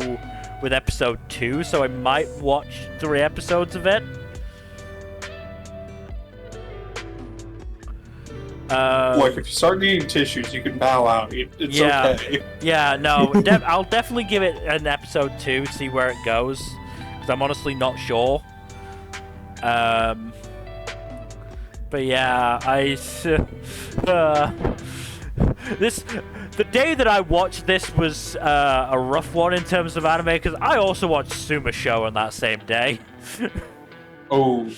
with episode 2, so I might watch 3 episodes of it. Look, if you start needing tissues, you can bow out. It's okay. Yeah, no, I'll definitely give it an episode 2, see where it goes, because I'm honestly not sure. But yeah, the day that I watched this was a rough one in terms of anime, because I also watched Sumo Show on that same day. Oh.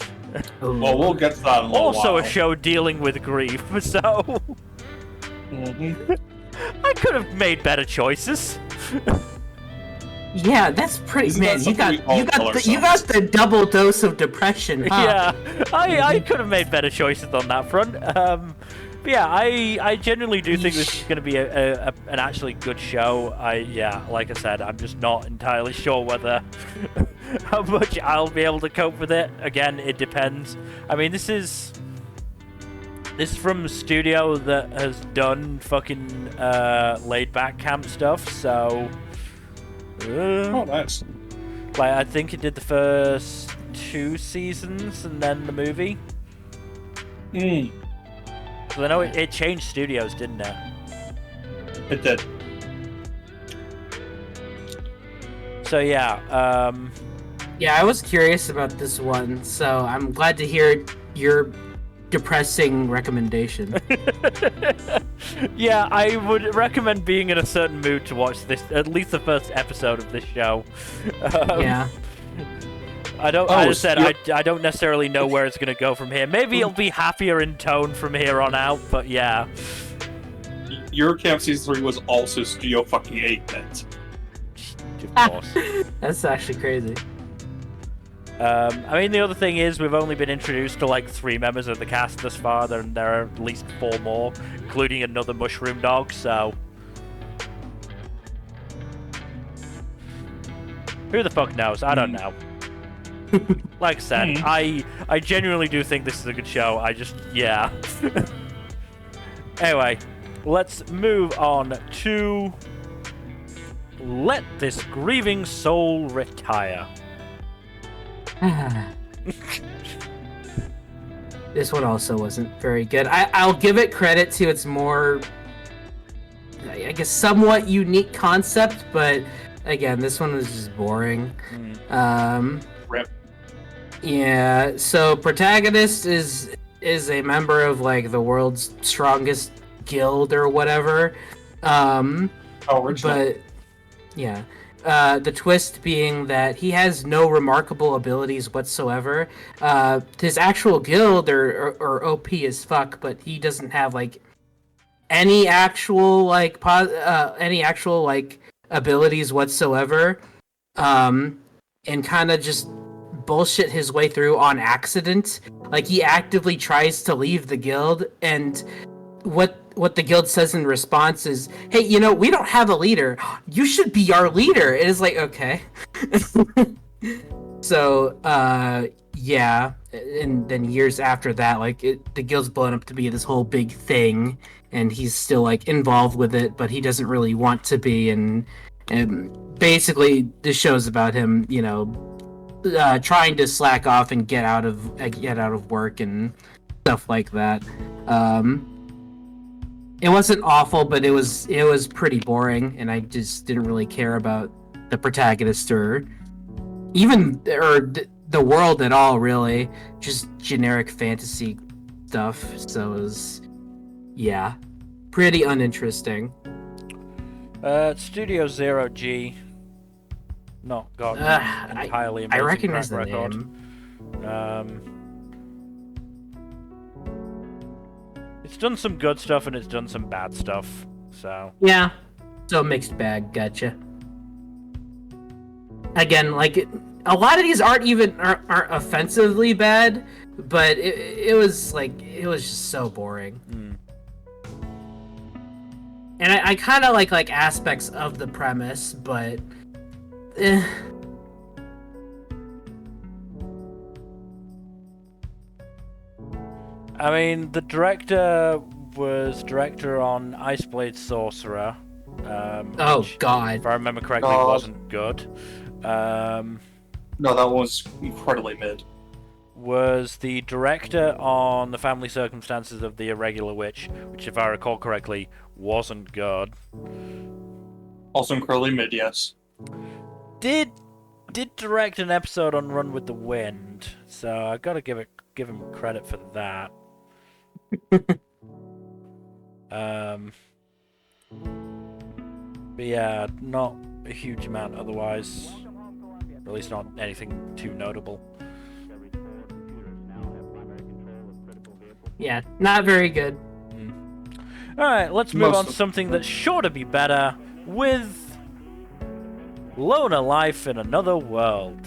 Well, we'll get to that in a little Also while. a show dealing with grief, so... I could have made better choices. Yeah, that's pretty. Isn't Man, that you something we all tell got ourselves? the double dose of depression. Huh? Yeah, I could have made better choices on that front. But yeah, I genuinely do think this is going to be an actually good show. Like I said, I'm just not entirely sure whether how much I'll be able to cope with it. Again, it depends. I mean, this is from a studio that has done fucking laid back camp stuff, so Oh, nice. like I think it did the first 2 seasons and then the movie. So I know it changed studios, didn't it? It did. So yeah, Yeah, I was curious about this one, so I'm glad to hear your depressing recommendation. yeah, I would recommend being in a certain mood to watch this, at least the first episode of this show. Yeah. I don't. Oh, I just said you're- I don't necessarily know where it's gonna go from here. Maybe it'll be happier in tone from here on out, but yeah. Your Camp Season 3 was also Studio fucking 8-bit. Of course. That's actually crazy. I mean, the other thing is we've only been introduced to like 3 members of the cast thus far. There are at least 4 more, including another mushroom dog. So, who the fuck knows? I don't know. Like I said, I genuinely do think this is a good show. Yeah. Anyway, let's move on to Let This Grieving Soul Retire. This one also wasn't very good. I'll give it credit to its more, I guess, somewhat unique concept, but again, this one was just boring. Rip. Yeah, so protagonist is a member of like the world's strongest guild or whatever. Oh, original. But yeah. The twist being that he has no remarkable abilities whatsoever. His actual guild or OP as fuck, but he doesn't have like any actual like abilities whatsoever. And kind of just bullshit his way through on accident. Like he actively tries to leave the guild, and what the guild says in response is, "Hey, we don't have a leader. You should be our leader." It is like, okay. So, yeah, and then years after that, like the guild's blown up to be this whole big thing, and he's still like involved with it, but he doesn't really want to be, and basically this show's about him, trying to slack off and get out of work and stuff like that. It wasn't awful, but it was pretty boring, and I just didn't really care about the protagonist or the world at all, really. Just generic fantasy stuff. So it was, yeah, pretty uninteresting. Studio Zero G. Not got entirely amazing I recognize track the record. name. It's done some good stuff and it's done some bad stuff. So Yeah, so mixed bag. Gotcha. Again, like a lot of these aren't offensively bad, but it was just so boring. And I kind of like aspects of the premise, but I mean, the director was director on Ice Blade Sorcerer. Which, God. if I remember correctly, wasn't good. No, that was incredibly mid. Was the director on The Family Circumstances of the Irregular Witch, which, if I recall correctly, wasn't good. Also incredibly mid, yes. Did direct an episode on Run with the Wind, so I gotta give him credit for that. But yeah, not a huge amount otherwise. At least not anything too notable. Yeah, not very good. Alright, let's move on to something that's sure to be better with Loner Life in Another World.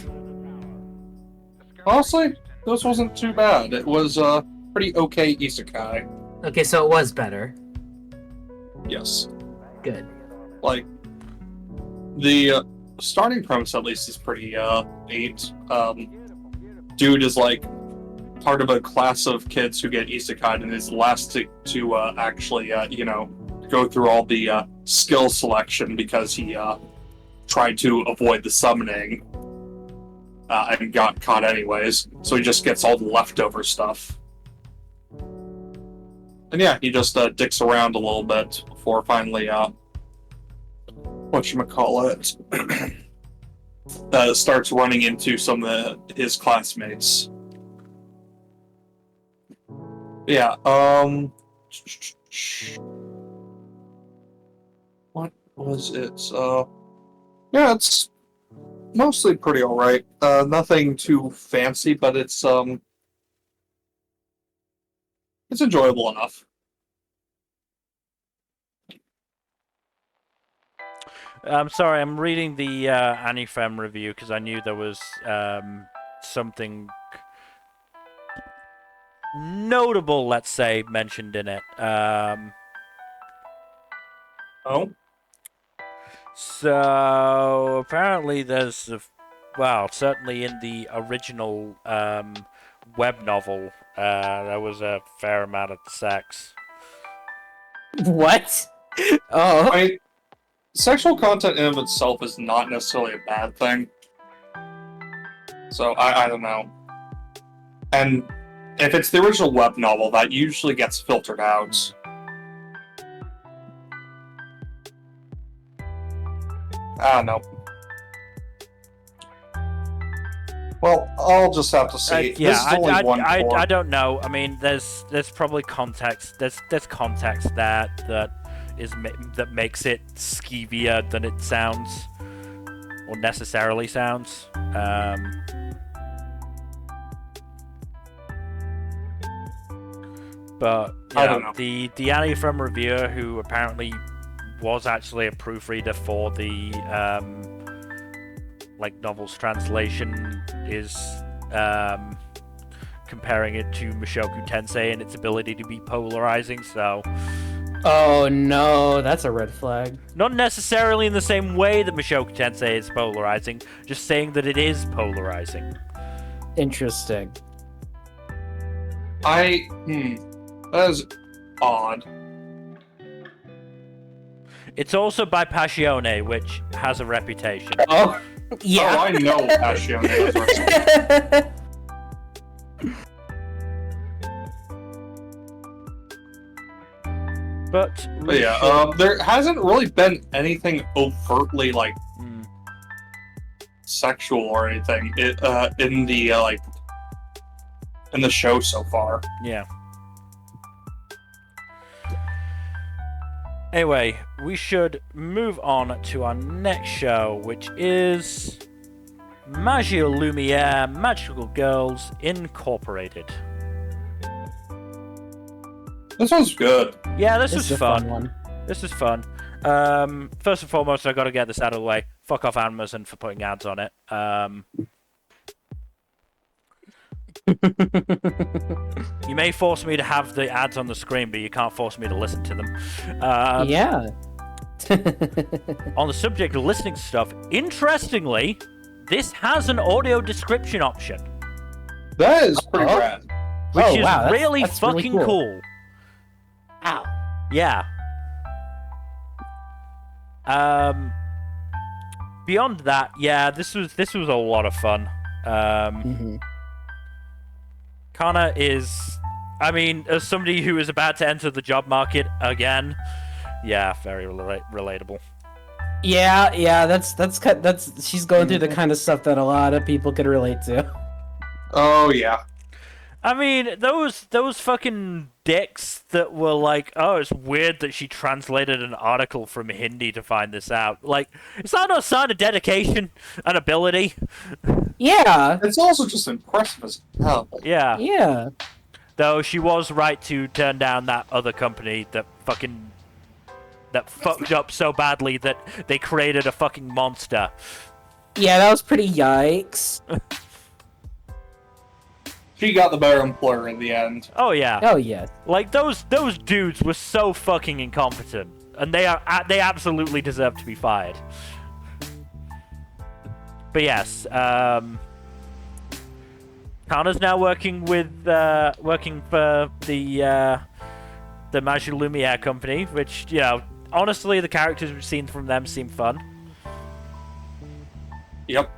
Honestly, this wasn't too bad. It was pretty okay isekai. Okay, so it was better. Yes. Good. Like, the starting premise at least is pretty neat. Dude is like part of a class of kids who get isekai and is the last to actually go through all the skill selection because he tried to avoid the summoning and got caught anyways. So he just gets all the leftover stuff. And yeah, he just dicks around a little bit before finally whatchamacallit starts running into some of his classmates. Yeah, what was it? Yeah, it's mostly pretty alright. Nothing too fancy, but it's enjoyable enough. I'm sorry, I'm reading the Anifem review because I knew there was something notable, let's say, mentioned in it. Oh? So, apparently there's well, certainly in the original web novel, there was a fair amount of sex. What? Oh. I mean, sexual content in of itself is not necessarily a bad thing. So, I don't know. And if it's the original web novel, that usually gets filtered out. I don't know. Well, I'll just have to see. Yeah, this is only one core. I don't know. I mean, there's probably context. There's context that makes it skeevier than it sounds, or necessarily sounds. But I don't know. The Annie from reviewer, who apparently was actually a proofreader for the novel's translation, is comparing it to Mushoku Tensei and its ability to be polarizing. So, oh no, that's a red flag. not necessarily in the same way that Mushoku Tensei is polarizing, just saying that it is polarizing. Interesting. That is odd. It's also by Passione, which has a reputation. Oh, Yeah. Oh, I know Passione has wrestling. But yeah, there hasn't really been anything overtly sexual or anything in the in the show so far. yeah. Anyway, we should move on to our next show, which is Magilumiere Magical Girls Incorporated. This one's good. Yeah, this This is is a fun. fun one. This is fun. First and foremost, I gotta get this out of the way. Fuck off Amazon for putting ads on it. You may force me to have the ads on the screen, but you can't force me to listen to them. Yeah. On the subject of listening to stuff, interestingly, this has an audio description option, That is pretty rad. which Oh, is wow, that's really really fucking cool. cool. Ow. Yeah. Beyond that, yeah, this was a lot of fun. Kana is, I mean, as somebody who is about to enter the job market again, yeah, very relatable. Yeah, that's she's going through the kind of stuff that a lot of people could relate to. Oh yeah. I mean, those fucking dicks that were like, oh, it's weird that she translated an article from Hindi to find this out. Like, is that not a sign of dedication and ability? Yeah. It's also just impressive as hell. Yeah. Yeah. Though she was right to turn down that other company that fucked up so badly that they created a fucking monster. Yeah, that was pretty yikes. She got the better employer in the end. Oh yeah. Oh yeah. Like those dudes were so fucking incompetent, and they absolutely deserve to be fired. But yes, Kana's now working for the Magilumiere company, which, you know, honestly, the characters we've seen from them seem fun. Yep.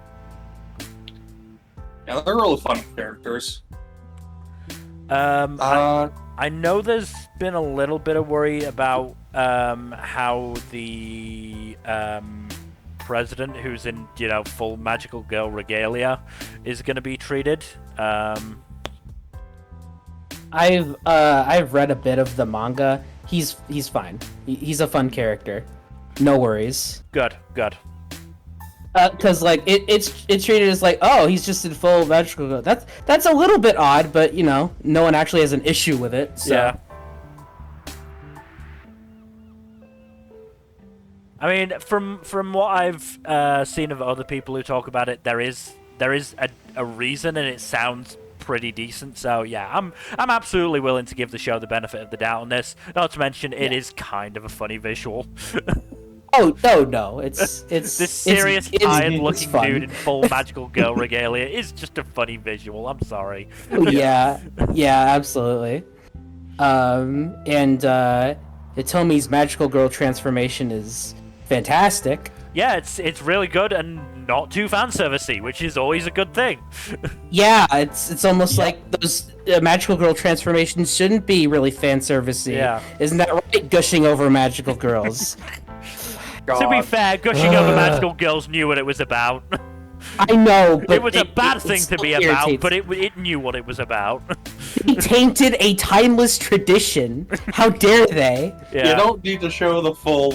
Yeah, they're really fun characters. I know there's been a little bit of worry about how the president, who's in, you know, full magical girl regalia, is going to be treated. I've read a bit of the manga. He's fine. He's a fun character. No worries. Good. Cause like it's treated as like, oh, he's just in full magical girl. That's a little bit odd, but you know, no one actually has an issue with it. So. Yeah. I mean, from what I've seen of other people who talk about it, there is a reason, and it sounds pretty decent. So yeah, I'm absolutely willing to give the show the benefit of the doubt on this. Not to mention, it is kind of a funny visual. Oh no, it's This serious, tired-looking fun. dude in full magical girl regalia is just a funny visual. I'm sorry. Yeah, absolutely. And Hitomi's magical girl transformation is fantastic. Yeah, it's really good and not too fan servicey, which is always a good thing. Yeah, it's almost like those magical girl transformations shouldn't be really fan servicey. Yeah. Isn't that right? Gushing over magical girls. To be fair, gushing over magical girls knew what it was about. I know, but It was a bad thing to still be about, irritates but it knew what it was about. They tainted a timeless tradition. How dare they? Yeah. You don't need to show the full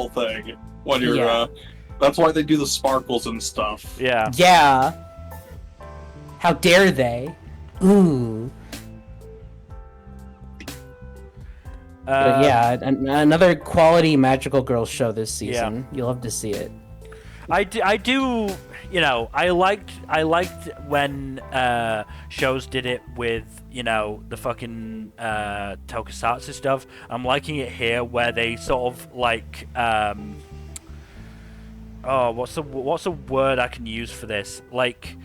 thing when you're. Yeah. That's why they do the sparkles and stuff. Yeah. Yeah. How dare they? Ooh. But yeah, another quality magical girl show this season. You'll love to see it. I do, you know, I liked when shows did it with, you know, the fucking tokusatsu stuff. I'm liking it here where they sort of like what's a word I can use for this? Like,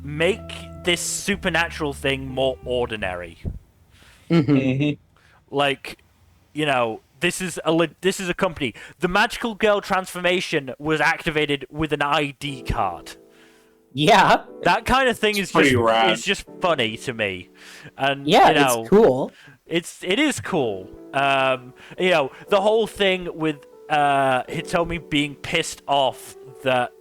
make this supernatural thing more ordinary. Like, you know, this is a company. The magical girl transformation was activated with an ID card. Yeah. That kind of thing is pretty just rad. it's just funny to me. And Yeah, you know, it's cool. it is cool. You know, the whole thing with Hitomi being pissed off that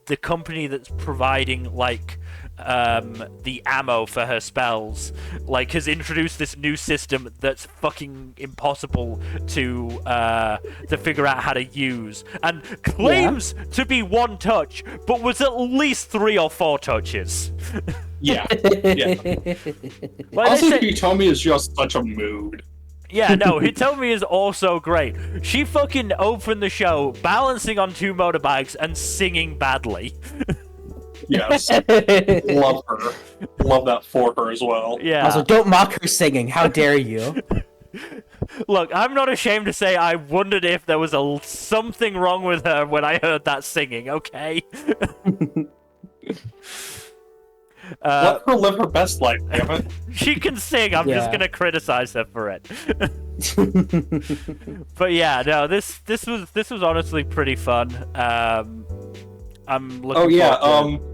the company that's providing like the ammo for her spells like has introduced this new system that's fucking impossible to figure out how to use, and claims to be one touch but was at least 3 or 4 touches. Yeah. Like Also, they say- Hitomi is just such a mood. Yeah, no, Hitomi is also great. She fucking opened the show balancing on 2 motorbikes and singing badly. Yes. Love her. Love that for her as well. Yeah. Also, don't mock her singing. How dare you? Look, I'm not ashamed to say I wondered if there was something wrong with her when I heard that singing, okay? Let her live her best life, damn it. She can sing, I'm just Yeah. gonna criticize her for it. But yeah, no, this was honestly pretty fun. I'm looking Oh yeah, forward to it.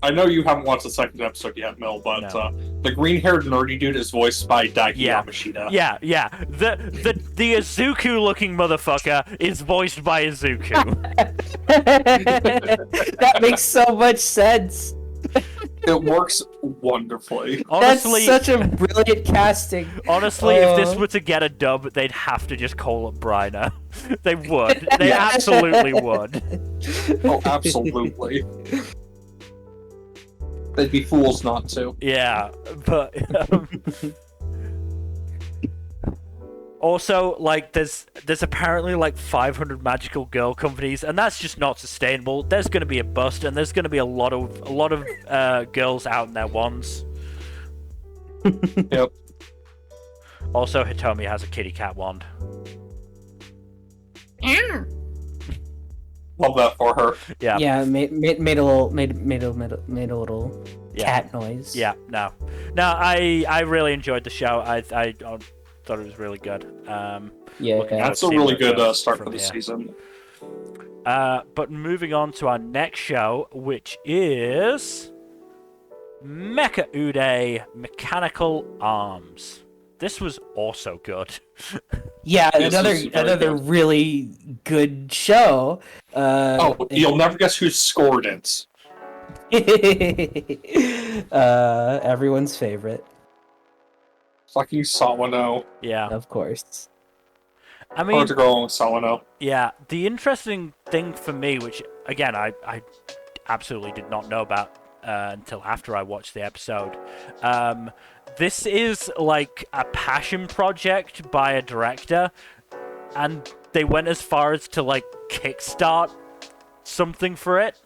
I know you haven't watched the second episode yet, Mil, but No. the green-haired nerdy dude is voiced by Daiki Yeah. Yamashita. Yeah. The Izuku-looking motherfucker is voiced by Izuku. That makes so much sense. It works wonderfully. Honestly, That's such a brilliant casting. honestly, if this were to get a dub, they'd have to just call it Briner. They would. They Yeah. absolutely would. Oh, absolutely. They'd be fools not to. Yeah, but also, like, there's apparently like 500 magical girl companies, and that's just not sustainable. There's going to be a bust, and there's going to be a lot of girls out in their wands. Yep. Also, Hitomi has a kitty cat wand. Love that for her. Yeah. Yeah, made a little Yeah. cat noise. Yeah. No. I really enjoyed the show. I thought it was really good. Yeah. Looking That's a see really where it good goes start from for the here. season. But moving on to our next show, which is Mecha-Ude Mechanical Arms. This was also good. Yeah, This is very another good. really good show. You'll never guess who scored it. Everyone's favorite, Fucking Sawano. Yeah. of course. I mean, Hard to go with Sawano. yeah, the interesting thing for me, which, again, I absolutely did not know about until after I watched the episode, this is like a passion project by a director, and they went as far as to, like, kickstart something for it.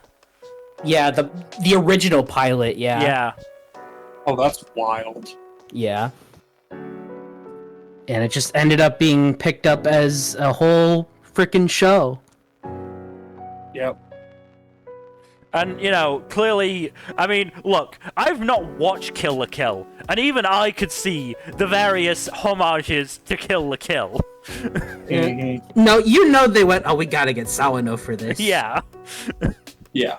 Yeah, the original pilot. Yeah. Yeah. Oh, that's wild. Yeah. And it just ended up being picked up as a whole freaking show. Yep. And, you know, clearly, I mean, look, I've not watched Kill la Kill, and even I could see the various homages to Kill la Kill. No, you know they went, oh, we gotta get Sawano for this. Yeah. Yeah.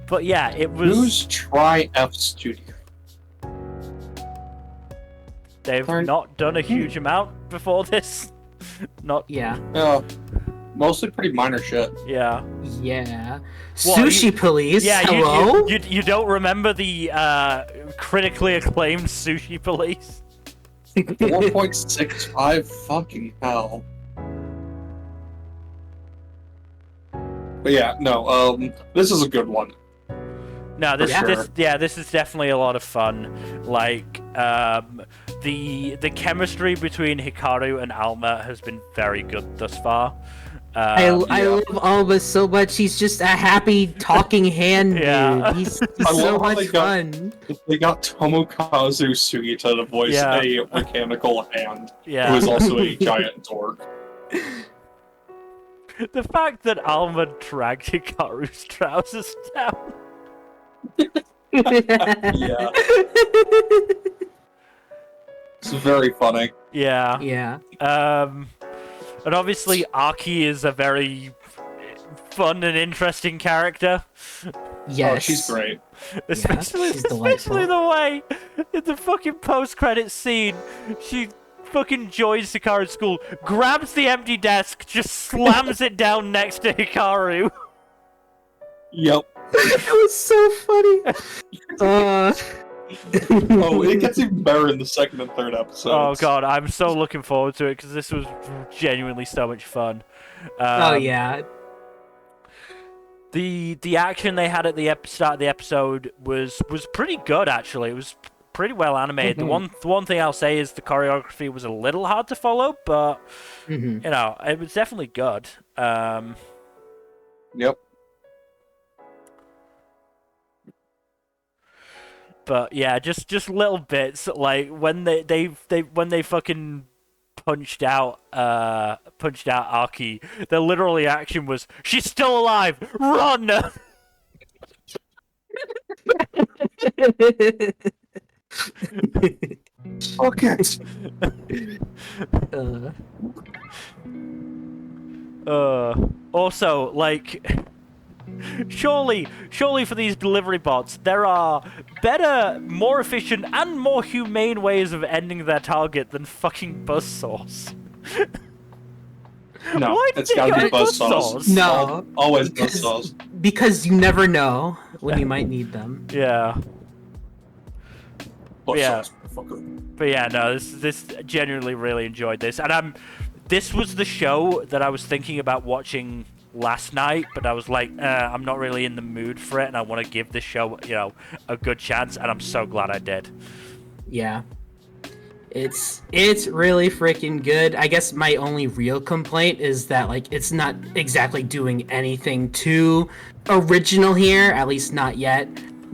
But yeah, it was... Who's Try F Studio? They've Sorry. not done a huge amount before this. Not... Yeah. Mostly pretty minor shit. Yeah. Yeah. What, Sushi Police, Yeah, hello? you don't remember the critically acclaimed Sushi Police? 4.65 fucking hell. But yeah, no, this is a good one. No, this sure. this is definitely a lot of fun. Like, the chemistry between Hikaru and Alma has been very good thus far. I yeah. love Alma so much. He's just a happy talking hand Yeah. dude. He's I so love how much they got- fun. They got Tomokazu Sugita to voice Yeah. a mechanical hand, Yeah. who is also a giant dork. The fact that Alma dragged Hikaru's trousers down. Yeah. It's very funny. Yeah. Yeah. And obviously Aki is a very fun and interesting character. Yes. Oh, she's great. Especially, she's delightful. especially the way in the fucking post-credit scene, she fucking joins Hikaru's school, grabs the empty desk, just slams it down next to Hikaru. Yep. That was so funny. Oh, it gets even better in the second and third episodes. Oh god, I'm so looking forward to it because this was genuinely so much fun. Oh yeah. The action they had at the start of the episode was pretty good actually. It was pretty well animated. The one thing I'll say is the choreography was a little hard to follow, but Mhm. you know, it was definitely good. Yep. But yeah, just little bits like when they fucking punched out Aki, their literal reaction was, "She's still alive! Run!" Fuck it. Also, like, surely for these delivery bots, there are better, more efficient, and more humane ways of ending their target than fucking buzzsaws. No, Why did it's they gotta go be buzzsaws. No, Always because- buzzsaws. Because you never know when you might need them. Yeah. Yeah. Buzzsaws, motherfucker. But yeah, no, this genuinely really enjoyed this, and this was the show that I was thinking about watching last night, but I was like, I'm not really in the mood for it, and I want to give this show, a good chance, and I'm so glad I did. Yeah. It's really freaking good. I guess my only real complaint is that like it's not exactly doing anything too original here, at least not yet.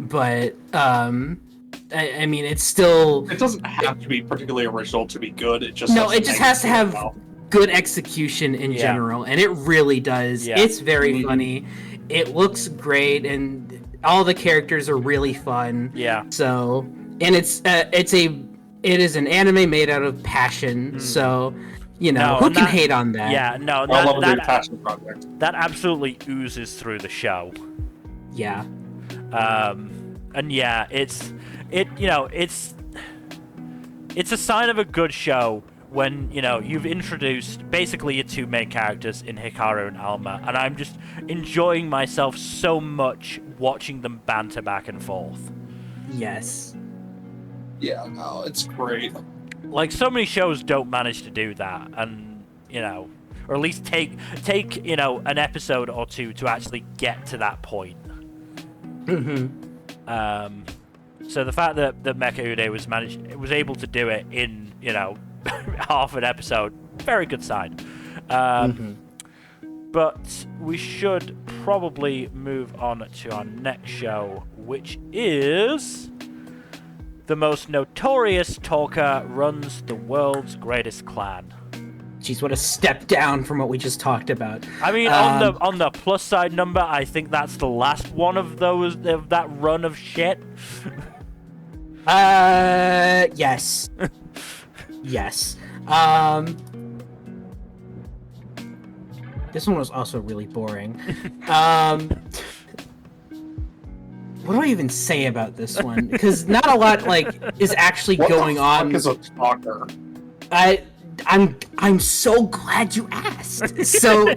But I mean, it's still. It doesn't have to be particularly original to be good. It just has to have well. good execution in general, and it really does. Yeah. It's very funny. It looks great, and all the characters are really fun. Yeah. So, and it is an anime made out of passion. So, who can hate on that? Yeah, no, I love a good passion project. that absolutely oozes through the show. Yeah. And yeah, it's a sign of a good show when, you've introduced basically your two main characters in Hikaru and Alma, and I'm just enjoying myself so much watching them banter back and forth. Yes. Yeah, no, it's great. Like, so many shows don't manage to do that, and, or at least take an episode or two to actually get to that point. So the fact that Mecha-Ude was able to do it in, half an episode, very good sign. But we should probably move on to our next show, which is the most notorious talker runs the world's greatest clan. Jeez, what a step down from what we just talked about. I mean, on the plus side number, I think that's the last one of that run of shit. Yes. Yes. This one was also really boring. What do I even say about this one? Because not a lot is actually going on. What the fuck is a talker? I'm so glad you asked. So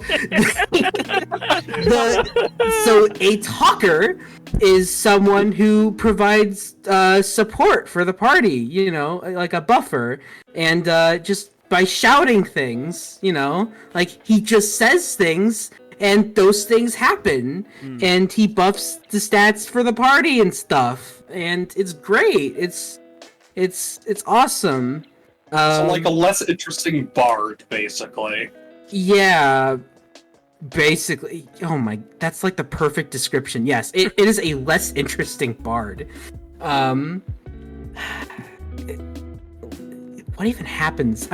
so a talker is someone who provides support for the party, like a buffer, and just by shouting things, like he just says things and those things happen, and he buffs the stats for the party and stuff, and it's great. It's awesome. So like a less interesting bard, basically. Yeah, basically. Oh my, that's like the perfect description. Yes, it is a less interesting bard. What even happens?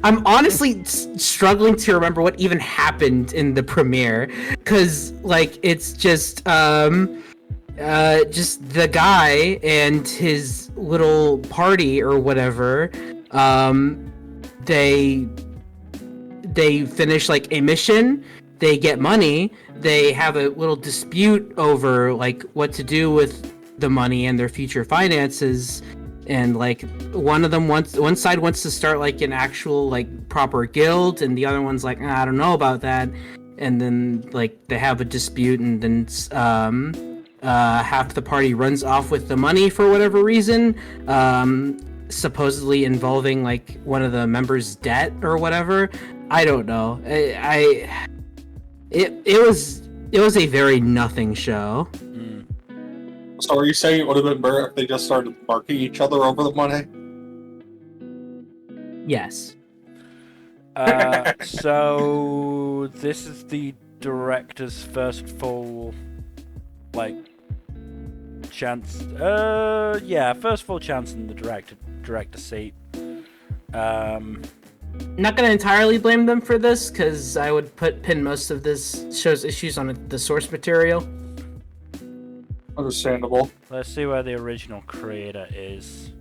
I'm honestly struggling to remember what even happened in the premiere, because it's just the guy and his little party or whatever. They finish a mission, they get money, they have a little dispute over what to do with the money and their future finances, and one side wants to start an actual proper guild, and the other one's I don't know about that, and then they have a dispute, and then half the party runs off with the money for whatever reason, supposedly involving one of the members' debt or whatever. I don't know. It was a very nothing show. So are you saying it would have been better if they just started marking each other over the money? Yes. So this is the director's first full chance. Yeah, first full chance in the director seat. Not gonna entirely blame them for this, because I would pin most of this show's issues on the source material. Understandable. Let's see where the original creator is.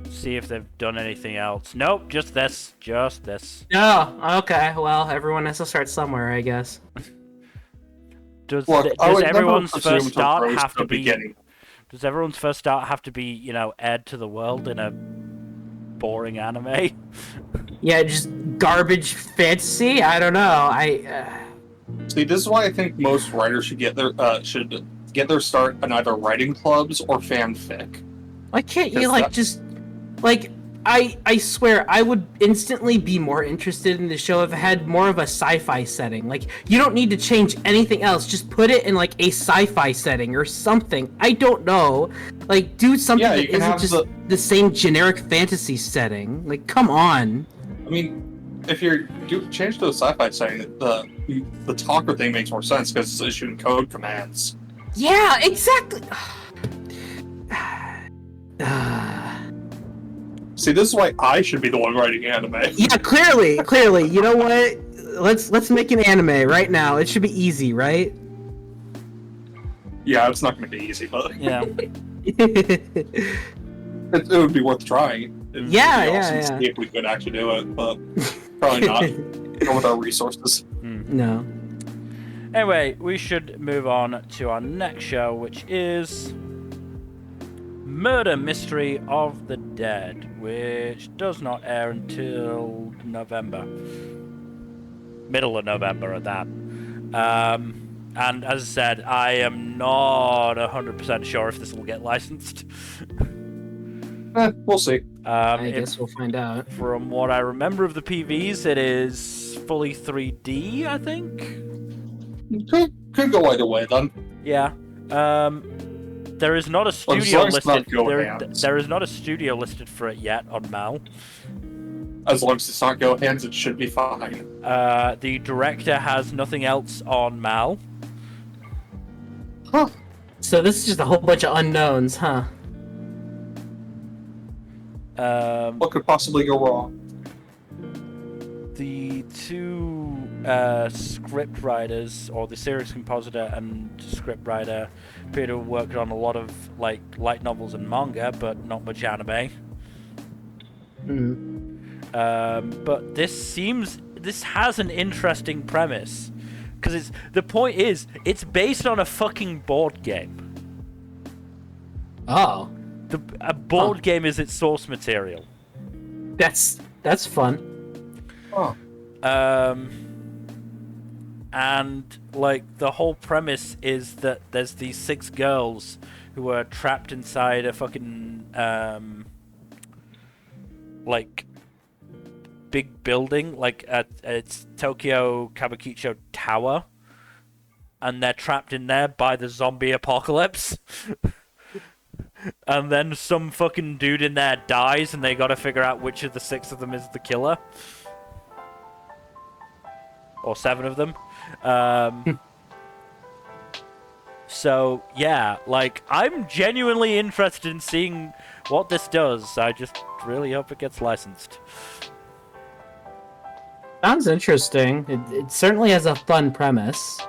See if they've done anything else. Nope, just this. Just this. Oh, okay. Well, everyone has to start somewhere, I guess. Does Look, I would everyone's never first presume to start roast have to the be? beginning. Does everyone's first start have to be, you know, aired to the world in a boring anime? Yeah, just garbage fantasy. I don't know. See, this is why I think most writers should get their start in either writing clubs or fanfic. Why can't you Yes, just like I swear I would instantly be more interested in the show if it had more of a sci-fi setting. Like, you don't need to change anything else. Just put it in like a sci-fi setting or something. I don't know. Like, do something Yeah, you that can isn't have just the same generic fantasy setting. Like, come on. I mean, if you change to a sci-fi setting, the talker thing makes more sense because it's issuing code commands. Yeah, exactly. See, this is why I should be the one writing anime. Yeah, clearly. You know what? Let's make an anime right now. It should be easy, right? Yeah, it's not going to be easy, but Yeah. it would be worth trying. It would be awesome to see if we could actually do it, but probably not. Not with our resources. No. Anyway, we should move on to our next show, which is Murder Mystery of the Dead, which does not air until November. Middle of November at that. And as I said, I am not 100% sure if this will get licensed. We'll see. I guess we'll find out. From what I remember of the PVs, it is fully 3D, I think? Could go either way, then. Yeah. There is not a As long studio as it's not listed. Go There, there is not a studio listed for it yet on Mal. As long as it's not Go Hands, it should be fine. The director has nothing else on Mal. Huh. So this is just a whole bunch of unknowns, huh? What could possibly go wrong? The two script writers, or the series compositor and script writer, appear to have worked on a lot of like light novels and manga, but not much anime. But this has an interesting premise, because the point is it's based on a fucking board game. Oh. A board game is its source material. That's fun. Huh. And like the whole premise is that there's these 6 girls who are trapped inside a fucking like big building, like it's Tokyo Kabukicho Tower, and they're trapped in there by the zombie apocalypse. And then some fucking dude in there dies, and they gotta figure out which of the 6 of them is the killer. Or 7 of them. So, yeah, like, I'm genuinely interested in seeing what this does. I just really hope it gets licensed. Sounds interesting. It certainly has a fun premise.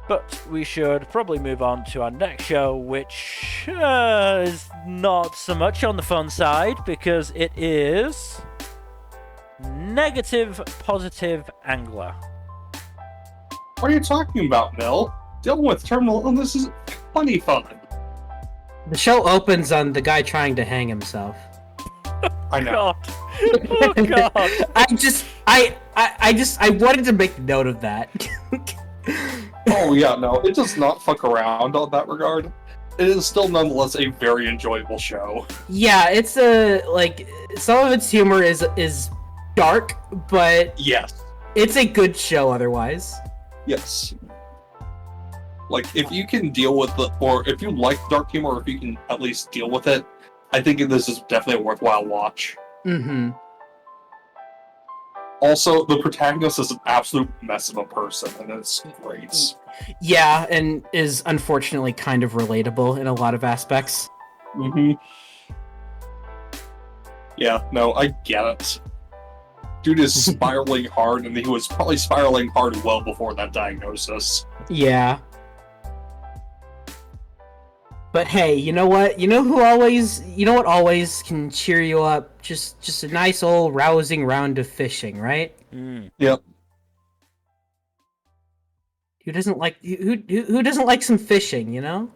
But we should probably move on to our next show, which is not so much on the fun side, because it is Negative Positive Angler. What are you talking about, Mel? Dealing with terminal illness is plenty fun. The show opens on the guy trying to hang himself. I know. God. Oh, God. I wanted to make note of that. Oh yeah, no, it does not fuck around on that regard. It is still nonetheless a very enjoyable show. Yeah, it's some of its humor is dark, but Yes. it's a good show otherwise. Yes. Like, if you can deal with or if you like dark humor, or if you can at least deal with it, I think this is definitely a worthwhile watch. Mm-hmm. Also, the protagonist is an absolute mess of a person, and it's great. Yeah, and is unfortunately kind of relatable in a lot of aspects. Mm-hmm. Yeah, no, I get it. Dude is spiraling hard, and he was probably spiraling hard well before that diagnosis. Yeah. But hey, you know what? You know what always can cheer you up? Just a nice old rousing round of fishing, right? Yep. Who doesn't like some fishing, you know?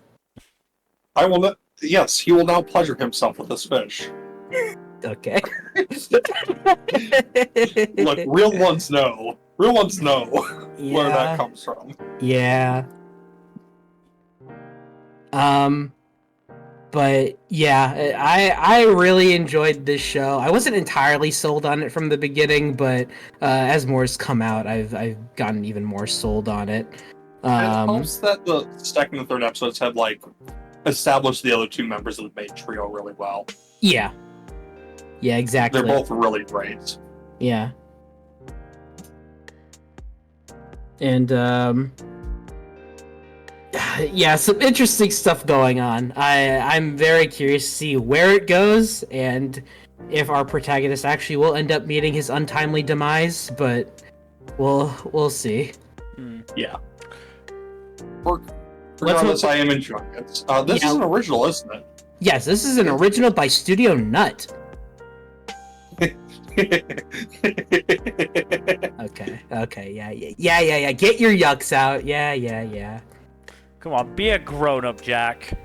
I will not. Yes, he will now pleasure himself with this fish. Okay. Look, real ones know. Real ones know where Yeah. that comes from. Yeah. But yeah, I really enjoyed this show. I wasn't entirely sold on it from the beginning, but as more's come out, I've gotten even more sold on it. It helps that the second and third episodes have like established the other two members of the main trio really well. Yeah. Yeah, exactly. They're both really great. Yeah. And yeah, some interesting stuff going on. I'm very curious to see where it goes and if our protagonist actually will end up meeting his untimely demise, but we'll see. Yeah. Regardless, I am enjoying it. This is an original, isn't it? Yes, this is an original by Studio Nut. Okay, yeah. Get your yucks out. Yeah. Come on, be a grown-up, Jack.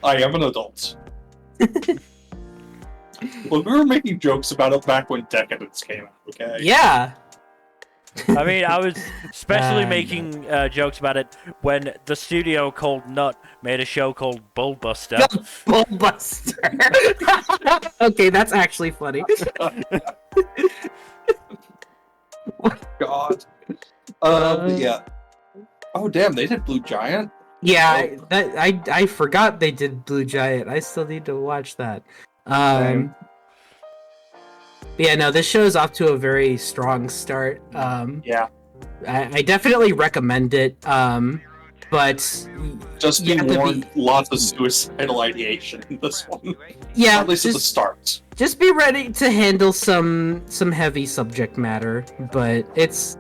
I am an adult. Look, we were making jokes about it back when Decadence came out, okay? Yeah. I mean, I was especially making jokes about it when the studio called Nut made a show called Bullbuster. Bullbuster. Okay, that's actually funny. God. Yeah. Oh, damn, they did Blue Giant? Yeah, I forgot they did Blue Giant. I still need to watch that. Yeah, no, this show is off to a very strong start. Yeah. I definitely recommend it. But just be warned, lots of suicidal ideation in this one. Yeah, at least at the start. Just be ready to handle some heavy subject matter, but it's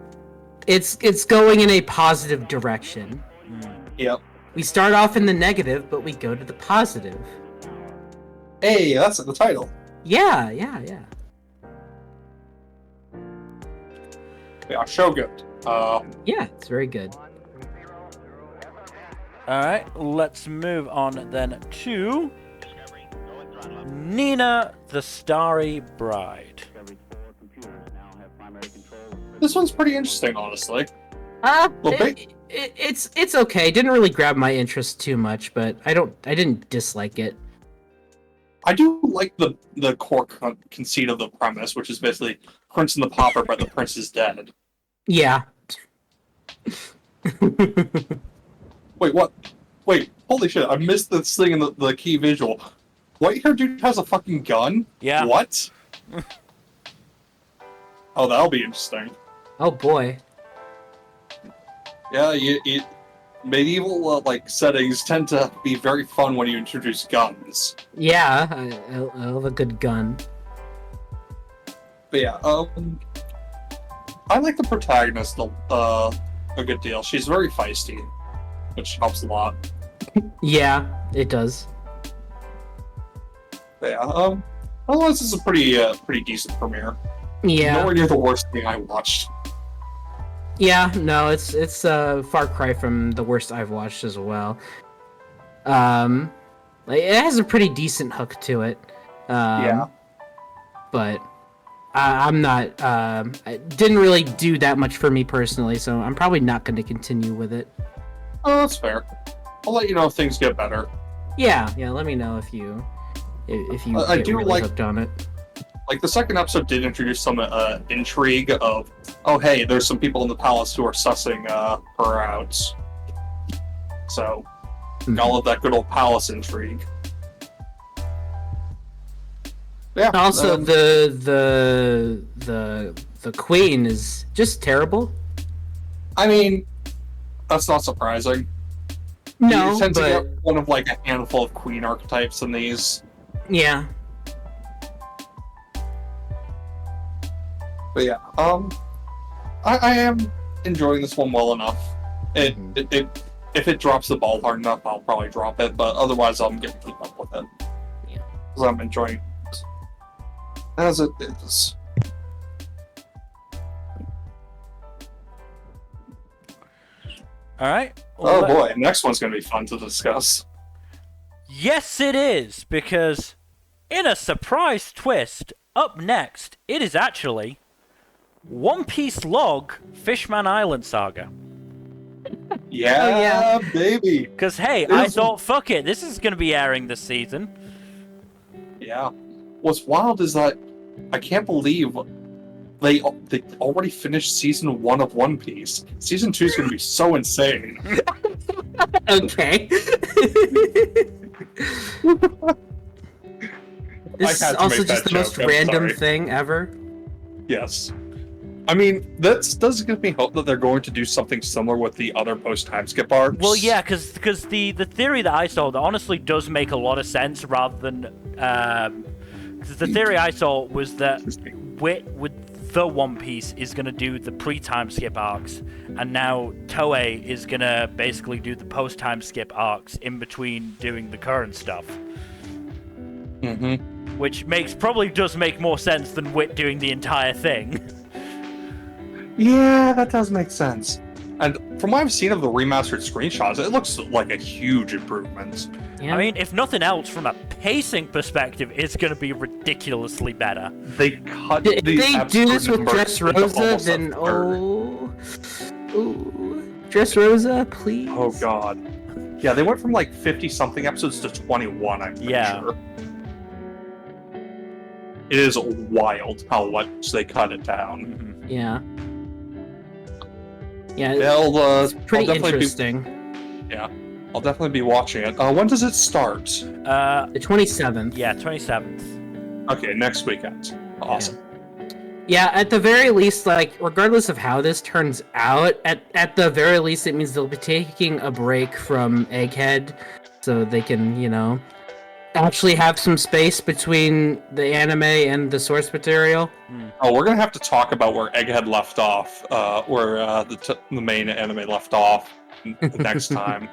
going in a positive direction. Yep. We start off in the negative, but we go to the positive. Hey, that's the title. Yeah. Yeah, show good. Yeah, it's very good. Alright, let's move on then to Nina, the Starry Bride. This one's pretty interesting, honestly. It's okay. It didn't really grab my interest too much, but I didn't dislike it. I do like the core conceit of the premise, which is basically Prince and the Pauper, but the prince is dead. Yeah. Wait, what? Wait, holy shit, I missed this thing in the key visual. White-haired dude has a fucking gun? Yeah. What? Oh, that'll be interesting. Oh boy. Yeah, medieval settings tend to be very fun when you introduce guns. Yeah, I love a good gun. But yeah, I like the protagonist a good deal. She's very feisty, which helps a lot. Yeah, it does. But yeah, otherwise this is a pretty decent premiere. Yeah. Nowhere near the worst thing I watched. Yeah, no, it's a far cry from the worst I've watched as well. It has a pretty decent hook to it. Yeah. But I'm not. It didn't really do that much for me personally, so I'm probably not going to continue with it. Oh, that's fair. I'll let you know if things get better. Yeah. Let me know if you I get do really like hooked on it. Like, the second episode did introduce some intrigue of, oh, hey, there's some people in the palace who are sussing her out. So, all of that good old palace intrigue. Yeah. Also, the queen is just terrible. I mean, that's not surprising. No, you tend to but get one of like a handful of queen archetypes in these. yeah. But yeah, I am enjoying this one well enough. If it drops the ball hard enough, I'll probably drop it. But otherwise, I'm gonna keep up with it. Yeah, because I'm enjoying it as it is. All right. Oh boy, next one's gonna be fun to discuss. Yes, it is, because in a surprise twist, up next, it is actually One Piece Log Fishman Island Saga. Yeah, baby. Because, hey, I thought, fuck it, this is going to be airing this season. Yeah. What's wild is that I can't believe they already finished season 1 of One Piece. Season 2 is going to be so insane. Okay. This is also just the most random thing ever. Yes. I mean, that does give me hope that they're going to do something similar with the other post-time skip arcs. Well, yeah, because the theory that I saw, that honestly does make a lot of sense, rather than... Because the theory I saw was that with the One Piece is going to do the pre-time skip arcs, and now Toei is going to basically do the post-time skip arcs in between doing the current stuff. Mm-hmm. Which probably does make more sense than Wit doing the entire thing. Yeah, that does make sense. And from what I've seen of the remastered screenshots, it looks like a huge improvement. Yeah. I mean, if nothing else, from a pacing perspective, it's going to be ridiculously better. They cut if the they do this with numbers Dressrosa, into almost then a third. Dressrosa, please. Oh god. Yeah, they went from like 50-something episodes to 21, I'm pretty sure. It is wild how much they cut it down. Mm-hmm. Yeah. Yeah, They'll, it's pretty I'll definitely interesting. Yeah, I'll definitely be watching it. When does it start? The 27th. Yeah, 27th. Okay, next weekend. Awesome. Yeah, at the very least, like, regardless of how this turns out, at the very least, it means they'll be taking a break from Egghead, so they can, you know, actually have some space between the anime and the source material. Oh, we're gonna have to talk about where Egghead left off, where the main anime left off next time.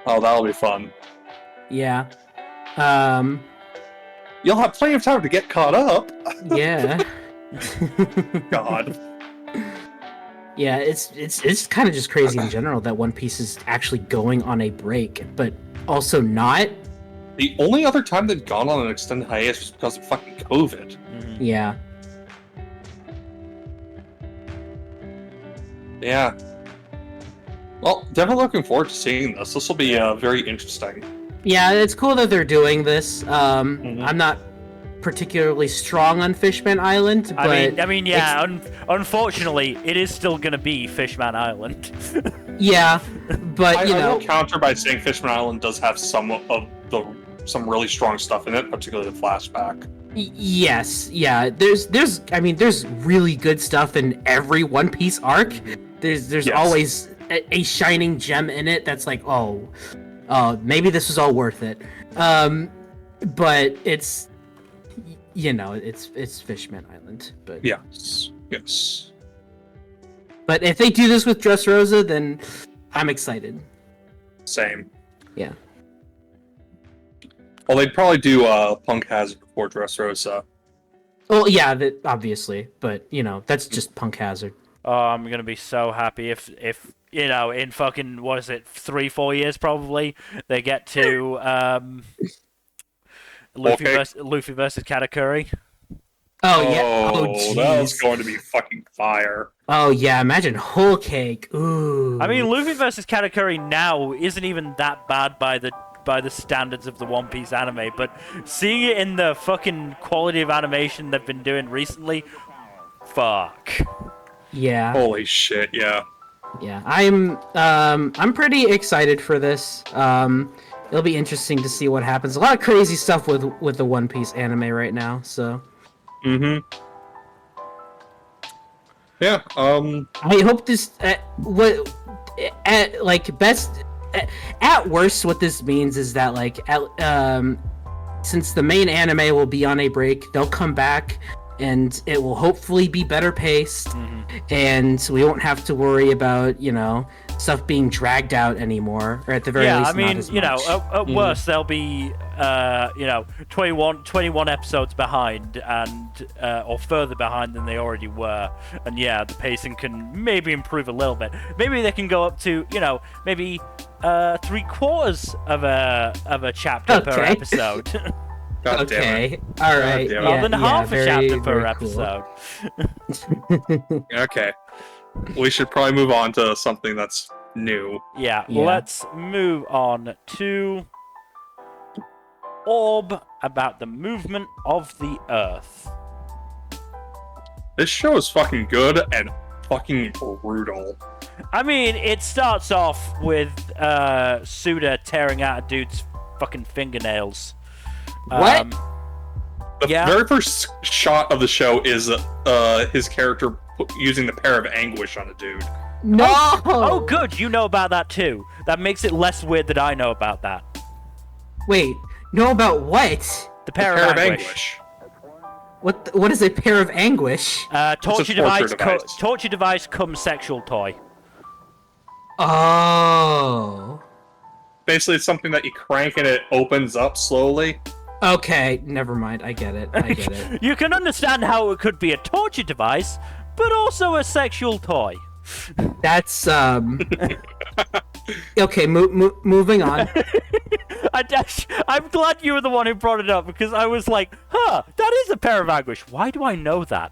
Oh, that'll be fun. Yeah. You'll have plenty of time to get caught up. Yeah. God. Yeah, it's kind of just crazy in general that One Piece is actually going on a break, but also not. The only other time they'd gone on an extended hiatus was because of fucking COVID. Mm-hmm. Yeah. Yeah. Well, definitely looking forward to seeing this. This will be very interesting. Yeah, it's cool that they're doing this. I'm not particularly strong on Fishman Island, but I mean, yeah. Unfortunately, it is still gonna be Fishman Island. yeah, but I know, will counter by saying Fishman Island does have some really strong stuff in it, particularly the flashback. Yes, yeah. There's really good stuff in every One Piece arc. There's Yes. always a shining gem in it that's like, oh, maybe this was all worth it. But it's, you know, it's Fishman Island. But Yes. But if they do this with Dressrosa, then I'm excited. Same. Yeah. Well, they'd probably do Punk Hazard before Dressrosa. Well, yeah, obviously, but you know, that's just Punk Hazard. Oh, I'm gonna be so happy if you know, in fucking, what is it, 3-4 years probably, they get to Luffy versus Katakuri. Oh yeah. Oh that was jeez. going to be fucking fire. Oh yeah. Imagine Whole Cake. Ooh. I mean, Luffy versus Katakuri now isn't even that bad by the standards of the One Piece anime, but seeing it in the fucking quality of animation they've been doing recently, fuck. Yeah. Holy shit! Yeah. Yeah. I'm pretty excited for this. it'll be interesting to see what happens. A lot of crazy stuff with the One Piece anime right now. So. Mm-hmm. Yeah. I hope this at worst, what this means is that since the main anime will be on a break, they'll come back and it will hopefully be better paced, and we won't have to worry about stuff being dragged out anymore, or at the very least, not as much. At worst they'll be 21 episodes behind, and or further behind than they already were, and the pacing can maybe improve a little bit. Maybe they can go up to maybe 3/4 of a chapter per episode. God damn it. All right. Rather than half a chapter per cool. episode. Okay. We should probably move on to something that's new. Yeah, let's move on to Orb, about the movement of the Earth. This show is fucking good and fucking brutal. I mean, it starts off with Suda tearing out a dude's fucking fingernails. What? The very first shot of the show is his character using the pair of anguish on a dude. No! Oh, good. You know about that too. That makes it less weird that I know about that. Wait, know about what? The pair of anguish. What is a pair of anguish? Torture device cum sexual toy. Oh. Basically, it's something that you crank and it opens up slowly. Okay, never mind. I get it. You can understand how it could be a torture device, but also a sexual toy. That's Okay, moving on. I'm glad you were the one who brought it up, because I was like, that is a pair of anguish. Why do I know that?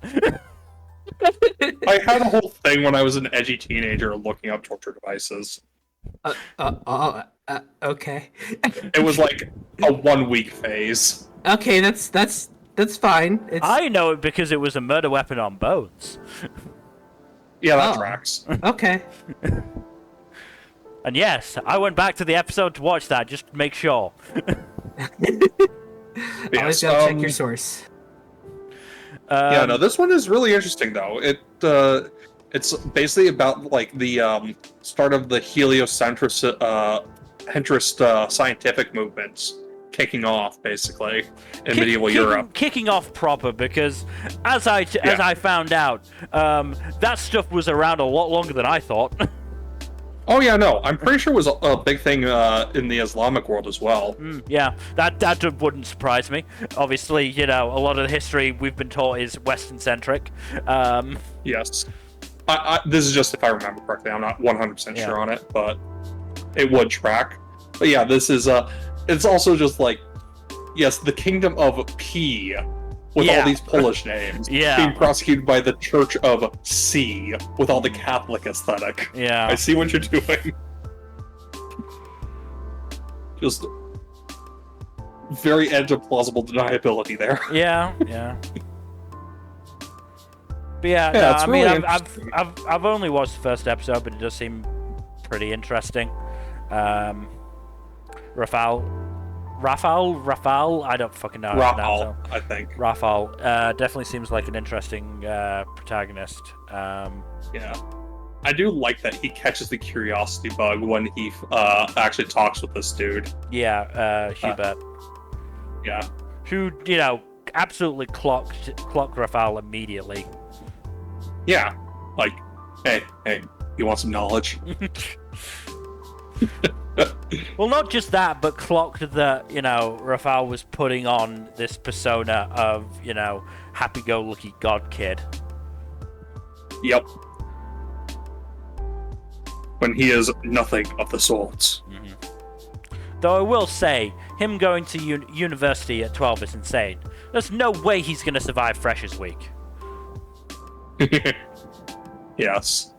I had a whole thing when I was an edgy teenager looking up torture devices. Okay. It was like a 1 week phase. Okay, that's fine. I know it because it was a murder weapon on bones. Yeah, that tracks. Okay. And yes, I went back to the episode to watch that, just to make sure. Always gotta check your source. No, this one is really interesting though. It's basically about like the start of the heliocentrist scientific movements kicking off, basically in medieval Europe. Kicking off proper, because as I found out, that stuff was around a lot longer than I thought. Oh yeah, no, I'm pretty sure it was a big thing in the Islamic world as well. Yeah, that wouldn't surprise me. Obviously, a lot of the history we've been taught is Western-centric. Yes. This is just if I remember correctly. I'm not 100% sure on it, but it would track. But yeah, this is it's also just like, yes, the Kingdom of P, with all these Polish names, being prosecuted by the Church of C, with all the Catholic aesthetic. Yeah. I see what you're doing. Just very edge of plausible deniability there. Yeah. But it's really I've only watched the first episode, but it does seem pretty interesting. Rafal, I don't fucking know. Rafal, I think. Rafal definitely seems like an interesting protagonist. Yeah. I do like that he catches the curiosity bug when he actually talks with this dude. Yeah, Hubert. Yeah. Who, absolutely clocked Rafal immediately. Yeah. Like, hey, you want some knowledge? Well, not just that, but clocked that, Rafal was putting on this persona of, happy-go-lucky god kid. Yep. When he is nothing of the sorts. Though I will say, him going to university at 12 is insane. There's no way he's going to survive Freshers Week. Yes.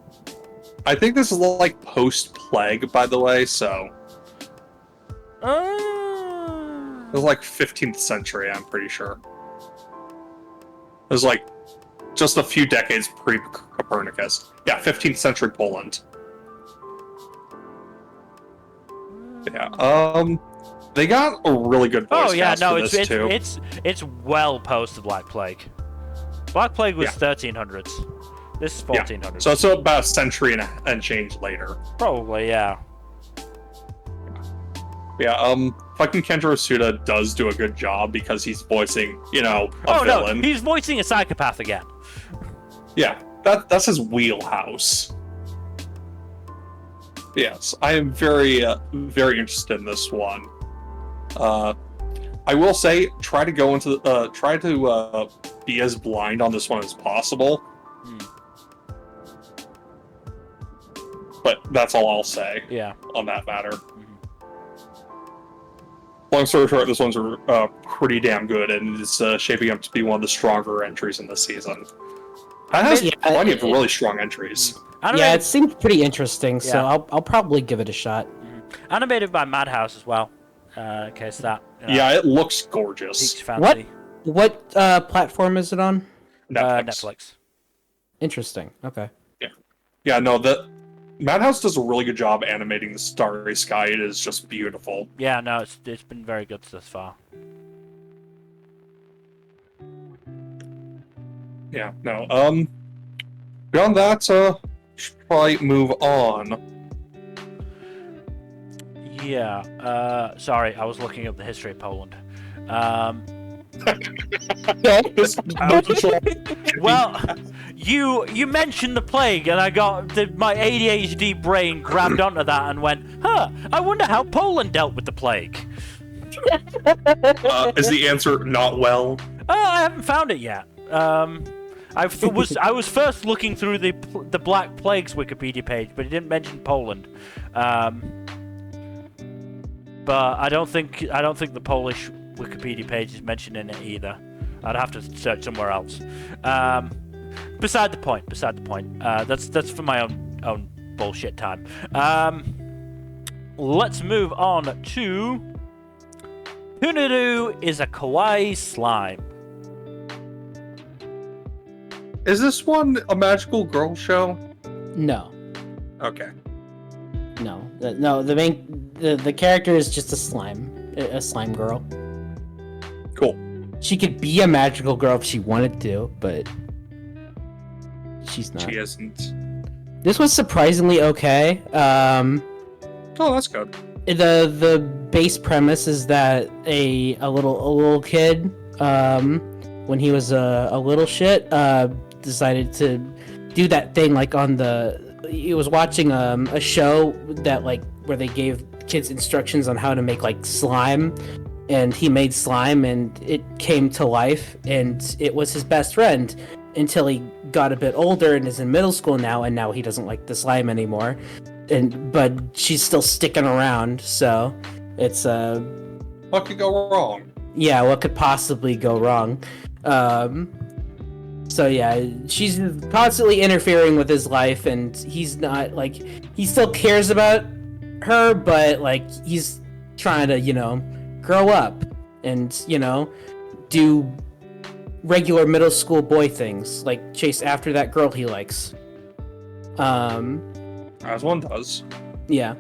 I think this is like post-plague, by the way, so... It was like 15th century, I'm pretty sure. It was like just a few decades pre-Copernicus. Yeah, 15th century Poland. Yeah, They got a really good voice cast for this too. It's well post the Black Plague. Black Plague was 1300s. This is 1400s. Yeah. So it's about a century and change later. Probably, yeah. Yeah, fucking Kenjiro Tsuda does do a good job because he's voicing, a villain. No, he's voicing a psychopath again. Yeah, that's his wheelhouse. Yes, I am very, very interested in this one. I will say, try to be as blind on this one as possible. But that's all I'll say. Yeah. On that matter. Long story short, this one's pretty damn good, and it's shaping up to be one of the stronger entries in this season. It has plenty of really strong entries. Yeah, it seemed pretty interesting, so I'll probably give it a shot. Animated by Madhouse as well. In case that. Yeah, it looks gorgeous. What platform is it on? Netflix. Interesting. Okay. Yeah. No, the Madhouse does a really good job animating the starry sky. It is just beautiful. Yeah, no, it's been very good thus far. Yeah, no. Beyond that, should probably move on. Yeah. Sorry, I was looking up the history of Poland. Well, you mentioned the plague, and I got my ADHD brain grabbed onto that and went, I wonder how Poland dealt with the plague. Is the answer not well? I haven't found it yet. I was first looking through the Black Plague's Wikipedia page, but it didn't mention Poland. But I don't think the Polish Wikipedia page is mentioning it either. I'd have to search somewhere else. Beside the point. That's for my own bullshit time. Let's move on to Puniru is a kawaii slime. Is this one a magical girl show? No. Okay. No. The character is just a slime girl. Cool. She could be a magical girl if she wanted to, but she's not. She isn't. This was surprisingly okay. Oh, that's good. The base premise is that a little kid, when he was a little shit, decided to do that thing he was watching a show that where they gave kids instructions on how to make slime, and he made slime and it came to life and it was his best friend until he got a bit older and is in middle school now, and now he doesn't like the slime anymore, but she's still sticking around, so it's what could go wrong? Yeah, what could possibly go wrong? So yeah, she's constantly interfering with his life, and he's not he still cares about her, but he's trying to grow up and do regular middle school boy things, like chase after that girl he likes. As one does. Yeah.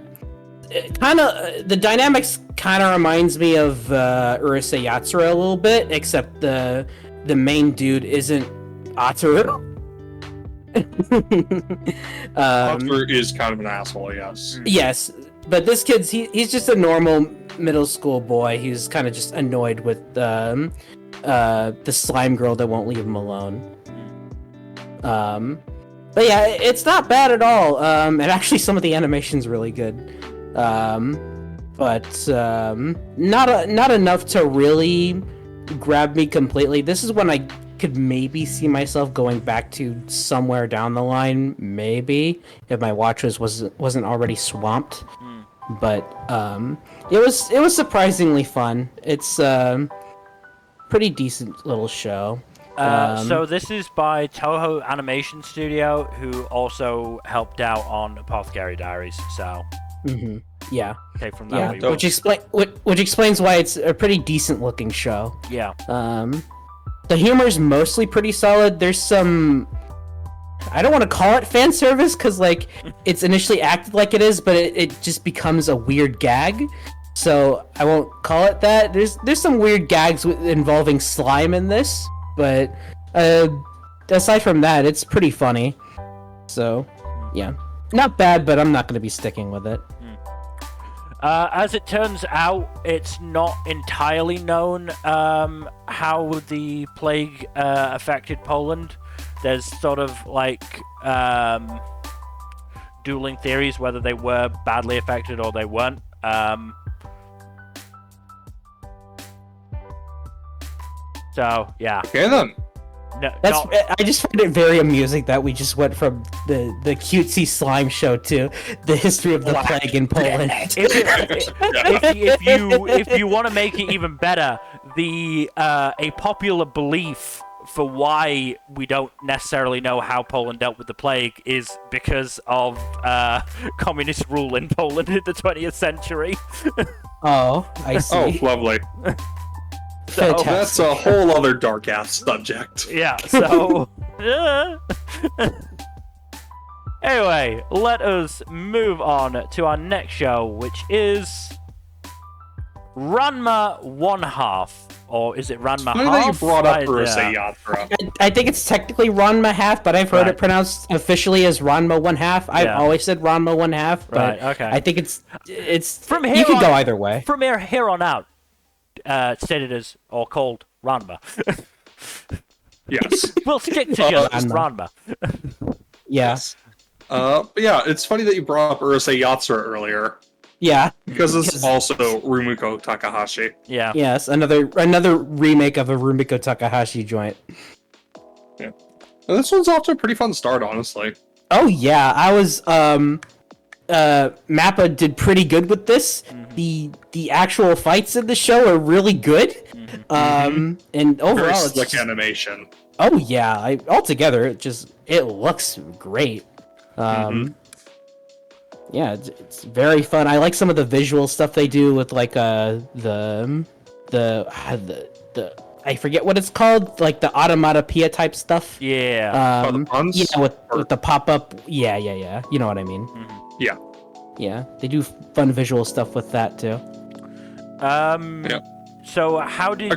The dynamics kind of reminds me of Urusei Yatsura a little bit, except the main dude isn't Ataru. Ataru is kind of an asshole, yes. Yes, but this kid's he's just a normal middle school boy who's kind of just annoyed with the slime girl that won't leave him alone. But yeah, it's not bad at all. And actually, some of the animation's really good. But not enough to really grab me completely. This is when I could maybe see myself going back to somewhere down the line, maybe if my watch wasn't already swamped. But it was surprisingly fun. It's pretty decent little show. So this is by Toho Animation Studio, who also helped out on Apothecary Diaries. So. Mm-hmm. Yeah. Okay, from that. Yeah. Which explains why it's a pretty decent looking show. Yeah. The humor's mostly pretty solid. There's some, I don't want to call it fan service because it's initially acted like it is, but it just becomes a weird gag. so I won't call it that. There's some weird gags involving slime in this, but aside from that, it's pretty funny. So, yeah, not bad, but I'm not going to be sticking with it. As it turns out, it's not entirely known how the plague affected Poland. There's sort of like dueling theories whether they were badly affected or they weren't. So yeah. Okay then. No, I just find it very amusing that we just went from the cutesy slime show to the history of the plague in Poland. If you want to make it even better, a popular belief for why we don't necessarily know how Poland dealt with the plague is because of communist rule in Poland in the 20th century. Oh, I see. Oh, lovely. Fantastic. That's a whole other dark ass subject. Yeah, so anyway, let us move on to our next show, which is Ranma 1/2. Or is it Ranma Funny half? that you brought up Urusei Yatsura. I think it's technically Ranma half, but I've heard Right. it pronounced officially as Ranma 1/2. I've Yeah. always said Ranma 1/2, but Right, okay. I think it's From here you can on- go either way. From here on out, stated as or called Ranma. Yes. We'll stick to just Ranma. Ranma. Yeah, But yeah, it's funny that you brought up Urusei Yatsura earlier, yeah, because this is also Rumiko Takahashi. Yeah. yes. Another remake of a Rumiko Takahashi joint. And this one's off to a pretty fun start, honestly. Oh yeah, I was Mappa did pretty good with this. The actual fights in the show are really good. And Very overall, slick it's just, animation. oh yeah, altogether it looks great. Yeah, it's very fun. I like some of the visual stuff they do with like the I forget what it's called, like the automatopoeia type stuff. Yeah. The puns? Yeah, with the pop up. Yeah. You know what I mean? Yeah. Yeah, they do fun visual stuff with that too. Yeah. So how did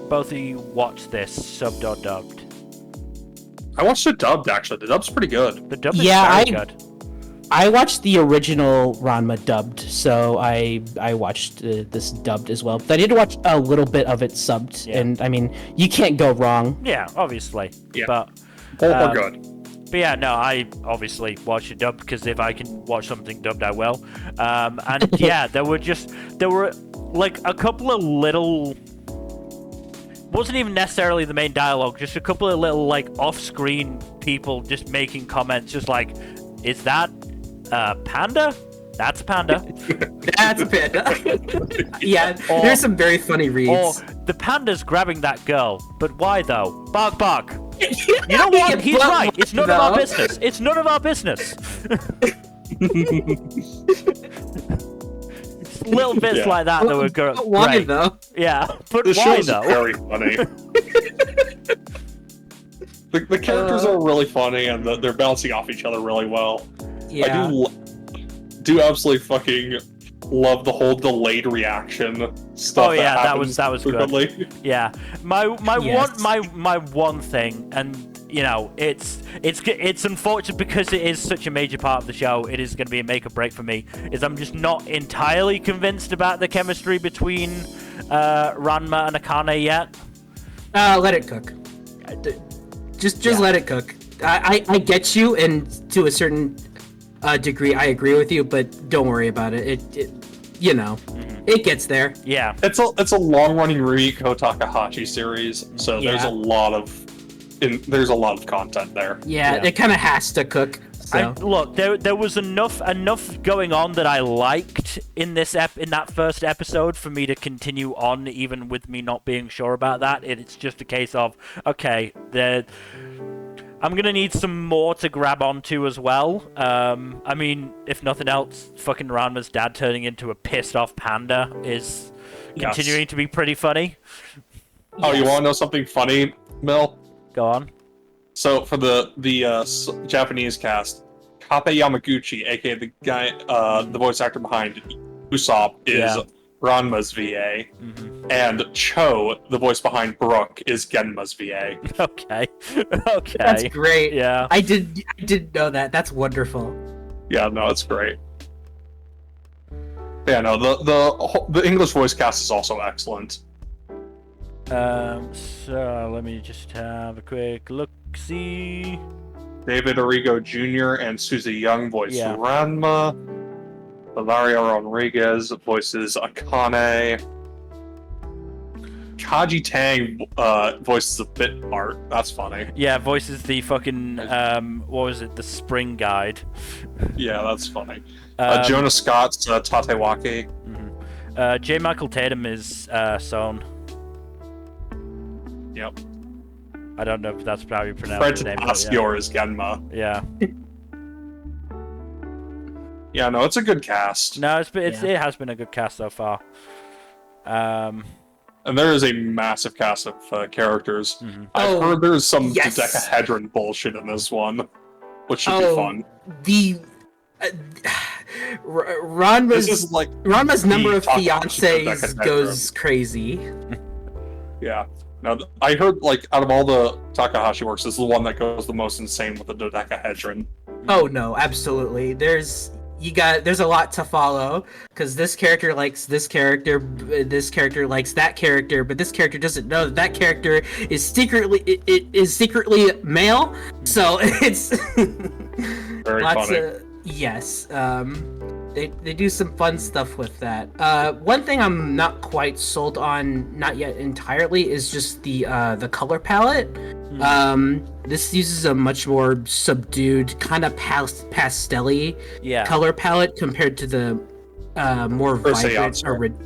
both of you watch this, subbed or dubbed? I watched it dubbed, actually. The dub's pretty good. The dub is Yeah, very good. I watched the original Ranma dubbed, so I watched this dubbed as well. But I did watch a little bit of it subbed, Yeah. and I mean, you can't go wrong. Yeah, obviously. Yeah. But Both are good. But yeah, no, I obviously watch it dubbed because if I can watch something dubbed, I will. And yeah, there were like a couple of little, wasn't even necessarily the main dialogue, just a couple of little like off-screen people just making comments, just like, is that panda? That's panda. That's a panda. Yeah, there's some very funny Or reads. the panda's grabbing that girl, but why though? Bark, bark. You know what? He's But right. It's none of our business. It's none of our business. Little bits like that that were great. Why though? Yeah, but The why show's though? very funny. The characters are really funny, and they're bouncing off each other really well. Yeah. I do absolutely fucking love the whole delayed reaction stuff. Oh yeah, that happens was good. frequently. Yeah, my Yes. one thing, and you know, it's unfortunate because it is such a major part of the show. It is going to be a make or break for me. Is I'm just not entirely convinced about the chemistry between Ranma and Akane yet. Let it cook. Just let it cook. I get you, and to a certain degree, I agree with you. But don't worry about it. It you know, it gets there. Yeah, It's a long running Rumiko Takahashi series, so there's Yeah. a lot of content there. Yeah, Yeah. it kind of has to cook. So. look, there was enough going on that I liked in that first episode for me to continue on, even with me not being sure about that. It's just a case of, okay, I'm gonna need some more to grab onto as well. I mean, if nothing else, fucking Ranma's dad turning into a pissed off panda is Yes. continuing to be pretty funny. Oh, you want to know something funny, Mel? Go on. So for the Japanese cast, Kape Yamaguchi, aka the guy, the voice actor behind Usopp is Yeah. Ranma's VA, and Cho, the voice behind Brook, is Genma's VA. Okay. Okay. That's great. Yeah. I didn't know that. That's wonderful. Yeah, no, it's great. Yeah, no, the English voice cast is also excellent. So let me just have a quick look-see. David Arrigo Jr. and Susie Young voice Yeah. Ranma. Valeria Rodriguez voices Akane. Kaji Tang voices a bit art. That's funny. Yeah, voices the fucking what was it? The Spring Guide. Yeah, that's funny. Um, Jonah Scott's Tatewaki. J. Michael Tatum is Son. Yep. I don't know if that's how you pronounce Fred his name. but Tapaskior is Genma. yeah. Yeah, no, it's a good cast. No, it has been a good cast so far. And there is a massive cast of characters. I've Oh, heard there's some yes. dodecahedron bullshit in this one, which should be Oh, fun. The This is like, Ranma's number of Takahashi fiancés dodecahedron. goes crazy. yeah. Now, I heard, like, out of all the Takahashi works, this is the one that goes the most insane with the dodecahedron. Oh no, absolutely. There's a lot to follow because this character likes this character likes that character, but this character doesn't know that character is secretly male. So it's Very lots funny. of yes. They do some fun stuff with that. One thing I'm not quite sold on, not yet entirely, is just the color palette. This uses a much more subdued, kind of pastel-y color palette compared to the more vibrant.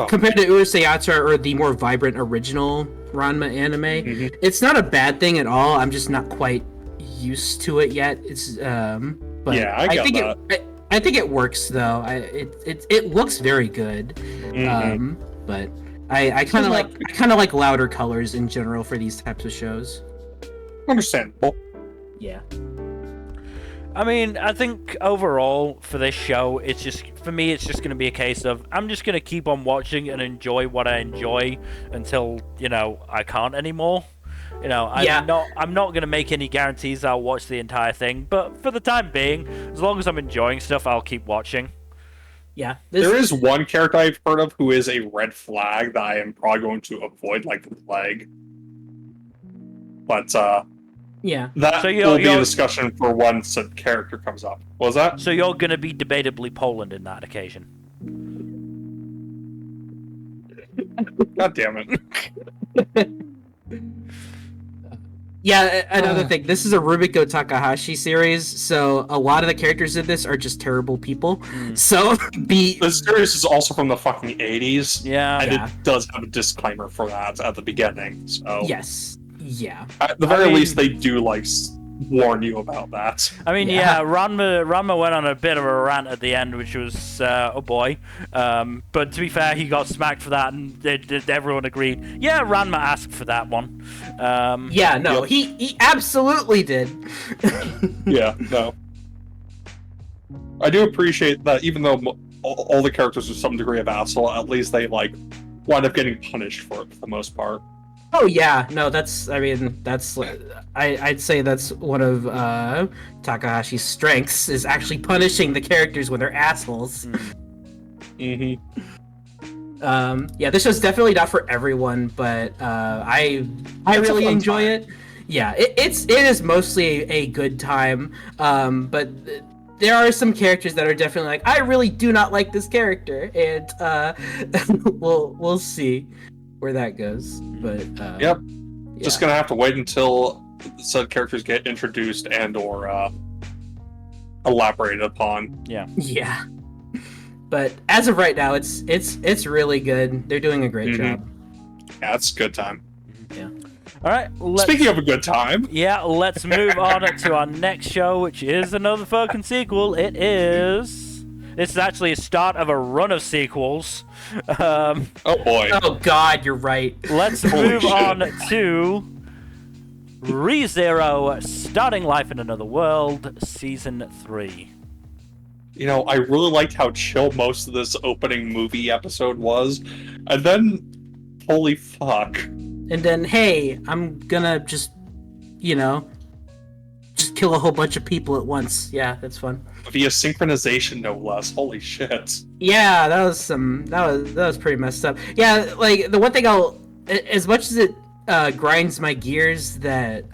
Compared to Urusei or the more vibrant original Ranma anime. It's not a bad thing at all. I'm just not quite used to it yet. It's but Yeah, I get that. I think it works though. It looks very good. But I kind of like louder colors in general for these types of shows. Understandable. Yeah. I mean, I think overall for this show, it's just going to be a case of I'm just going to keep on watching and enjoy what I enjoy until I can't anymore. I'm not going to make any guarantees I'll watch the entire thing, but for the time being, as long as I'm enjoying stuff, I'll keep watching. Yeah. There is one character I've heard of who is a red flag that I am probably going to avoid like the plague. But yeah, that will be a discussion for when said character comes up. What was that? So you're going to be debatably Poland in that occasion. God damn it. Yeah, another thing. This is a Rumiko Takahashi series, so a lot of the characters in this are just terrible people. So the series is also from the fucking 80s. Yeah. And it does have a disclaimer for that at the beginning. So yes. Yeah. At the very least, they do warn you about that. I mean, Ranma went on a bit of a rant at the end, which was oh boy. But to be fair, he got smacked for that, and everyone agreed. Yeah, Ranma asked for that one. He absolutely did. Yeah, no. I do appreciate that, even though all the characters are some degree of asshole, at least they wind up getting punished for it for the most part. Oh yeah, no, I'd say that's one of Takahashi's strengths is actually punishing the characters when they're assholes. Yeah, this show's definitely not for everyone, but I really enjoy it. Yeah, it is mostly a good time, but there are some characters that are definitely like, I really do not like this character, and we'll see where that goes. But just gonna have to wait until said characters get introduced and or elaborated upon. Yeah. But as of right now, it's really good. They're doing a great job. Yeah, it's a good time. Yeah. All right. Speaking of a good time, let's move on to our next show, which is another fucking sequel. This is actually a start of a run of sequels. Oh boy. Oh god, you're right. Let's move on to ReZero, Starting Life in Another World, Season 3. I really liked how chill most of this opening movie episode was, and then, holy fuck. And then, hey, I'm gonna just kill a whole bunch of people at once. Yeah, that's fun. Via synchronization, no less. Holy shit. Yeah, that was pretty messed up. Yeah, like the one thing as much as it grinds my gears that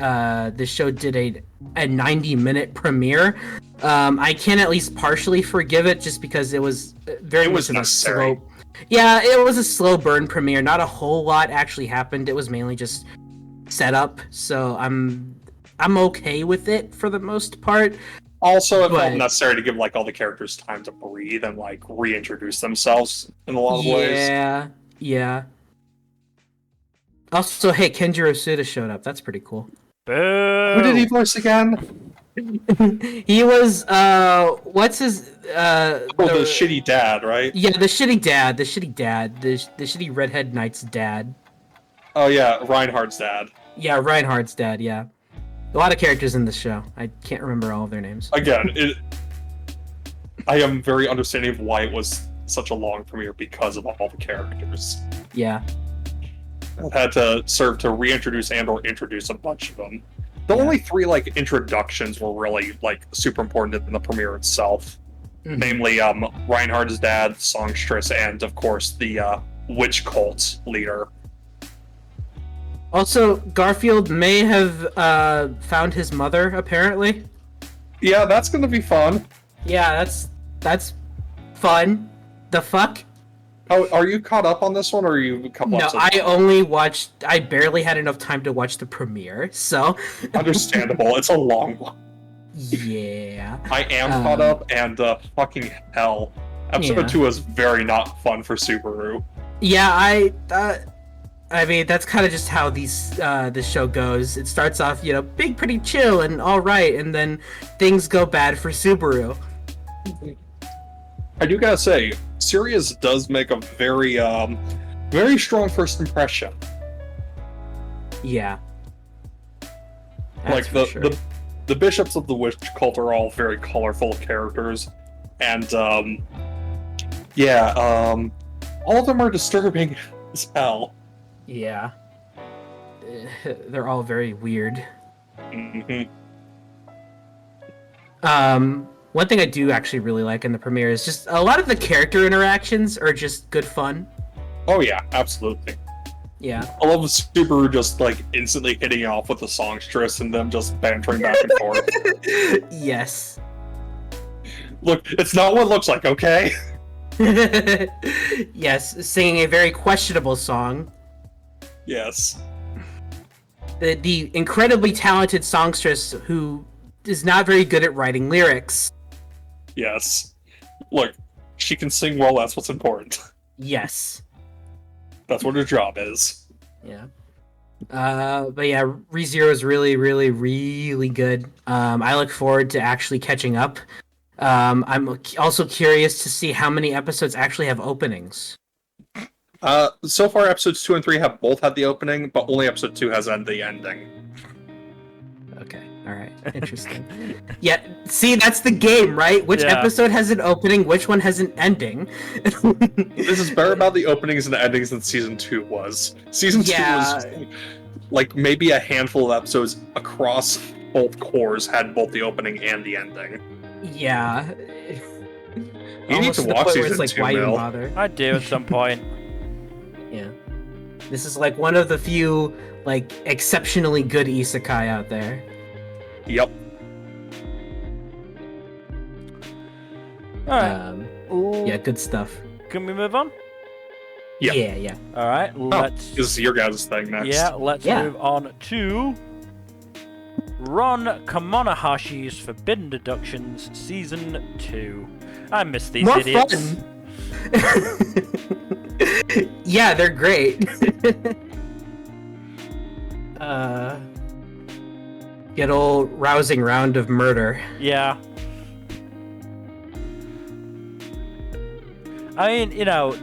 the show did a 90-minute premiere, I can at least partially forgive it just because it was very much of a slow. Yeah, it was a slow burn premiere. Not a whole lot actually happened. It was mainly just set up, so I'm okay with it for the most part. Also, it felt necessary to give all the characters time to breathe and reintroduce themselves in a lot of ways. Yeah. Also, hey, Kenjiro Tsuda showed up. That's pretty cool. Boo! Who did he voice again? He was what's his the shitty dad, right? Yeah, the shitty dad, the shitty redhead knight's dad. Oh yeah, Reinhardt's dad. Yeah, Reinhardt's dad, yeah. A lot of characters in this show. I can't remember all of their names. Again, I am very understanding of why it was such a long premiere because of all the characters. Yeah. It had to serve to reintroduce and or introduce a bunch of them. The only 3 introductions were really super important in the premiere itself. Mm-hmm. Namely, Reinhardt's dad, songstress, and of course the witch cult leader. Also, Garfield may have found his mother, apparently. Yeah, that's gonna be fun. Yeah, that's fun. The fuck? Oh, are you caught up on this one, or are you come up? No, I barely had enough time to watch the premiere, so... Understandable, it's a long one. Yeah. I am caught up, and fucking hell. Episode 2 was very not fun for Subaru. Yeah, I mean, that's kind of just how this show goes. It starts off, big, pretty chill and all right, and then things go bad for Subaru. I do gotta say, Sirius does make a very, very strong first impression. Yeah. That's the bishops of the witch cult are all very colorful characters, and all of them are disturbing as hell. Yeah. They're all very weird. Mm-hmm. One thing I do actually really like in the premiere is just a lot of the character interactions are just good fun. Oh yeah, absolutely. Yeah. I love Subaru just instantly hitting off with the songstress and them just bantering back and forth. Yes. Look, it's not what it looks like, okay? Yes, singing a very questionable song. Yes. The incredibly talented songstress who is not very good at writing lyrics. Yes. Look, she can sing well, that's what's important. Yes. That's what her job is. Yeah. But yeah, ReZero is really, really, really good. I look forward to actually catching up. I'm also curious to see how many episodes actually have openings. So far, episodes 2 and 3 have both had the opening, but only episode 2 has had the ending. Okay, alright. Interesting. Yeah, see, that's the game, right? Which episode has an opening, which one has an ending? This is better about the openings and the endings than Season 2 was. Season 2 was maybe a handful of episodes across both cores had both the opening and the ending. Yeah. You need to watch Season 2, why even Mil. bother? I do at some point. Yeah. This is one of the few exceptionally good isekai out there. Yep. Alright. Yeah, good stuff. Can we move on? Yeah. Yeah. Alright, let's... This is your guys' thing next. Yeah, let's move on to... Ron Kamonohashi's Forbidden Deductions Season 2. I miss these More idiots. Fun. Yeah, they're great. Good old rousing round of murder. Yeah. I mean,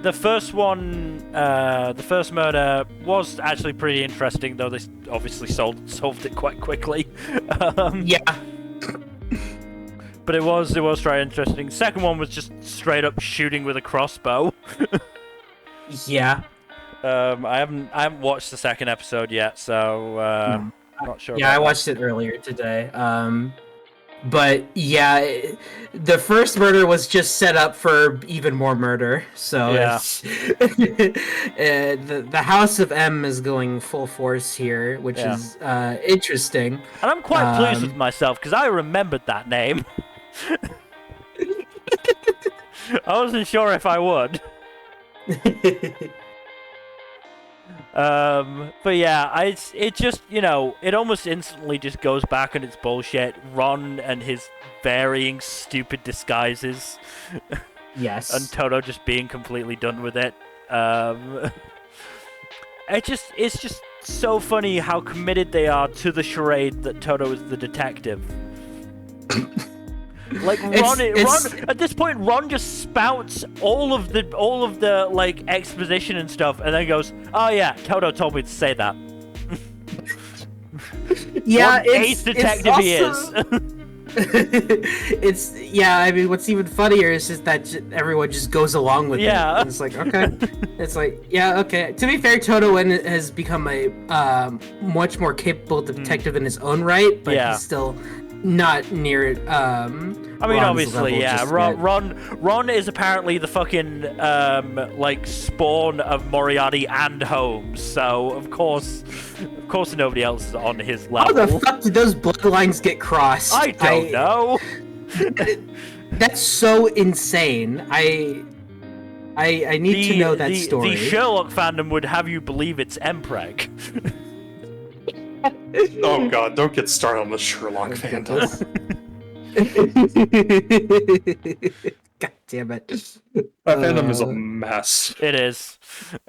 the first one, the first murder was actually pretty interesting, though they obviously solved it quite quickly. Yeah. But it was very interesting. Second one was just straight up shooting with a crossbow. Yeah. I haven't watched the second episode yet, so I'm not sure. Yeah, about I that. watched it earlier today. But yeah, the first murder was just set up for even more murder. So Yeah. it's, the House of M is going full force here, which Yeah. is interesting. And I'm quite pleased with myself because I remembered that name. I wasn't sure if I would. But yeah, it just, it almost instantly just goes back on its bullshit. Ron and his varying stupid disguises. Yes. And Toto just being completely done with it. It's just so funny how committed they are to the charade that Toto is the detective. Like Ron at this point, Ron just spouts all of the like exposition and stuff, and then goes, "Oh yeah, Toto told me to say that." Yeah, what ace detective he is. I mean, what's even funnier is just that everyone just goes along with it. And it's like, okay. It's like, yeah, okay. To be fair, Toto has become a much more capable detective in his own right, but he's still not near I mean, Ron's obviously, yeah. level Ron is apparently the fucking like spawn of Moriarty and Holmes, so of course nobody else is on his level. How the fuck did those bloodlines get crossed? I don't know. That's so insane. I need to know that story. The Sherlock fandom would have you believe it's Mpreg. Oh god, don't get started on the Sherlock fandom. God damn it. That fandom is a mess. It is.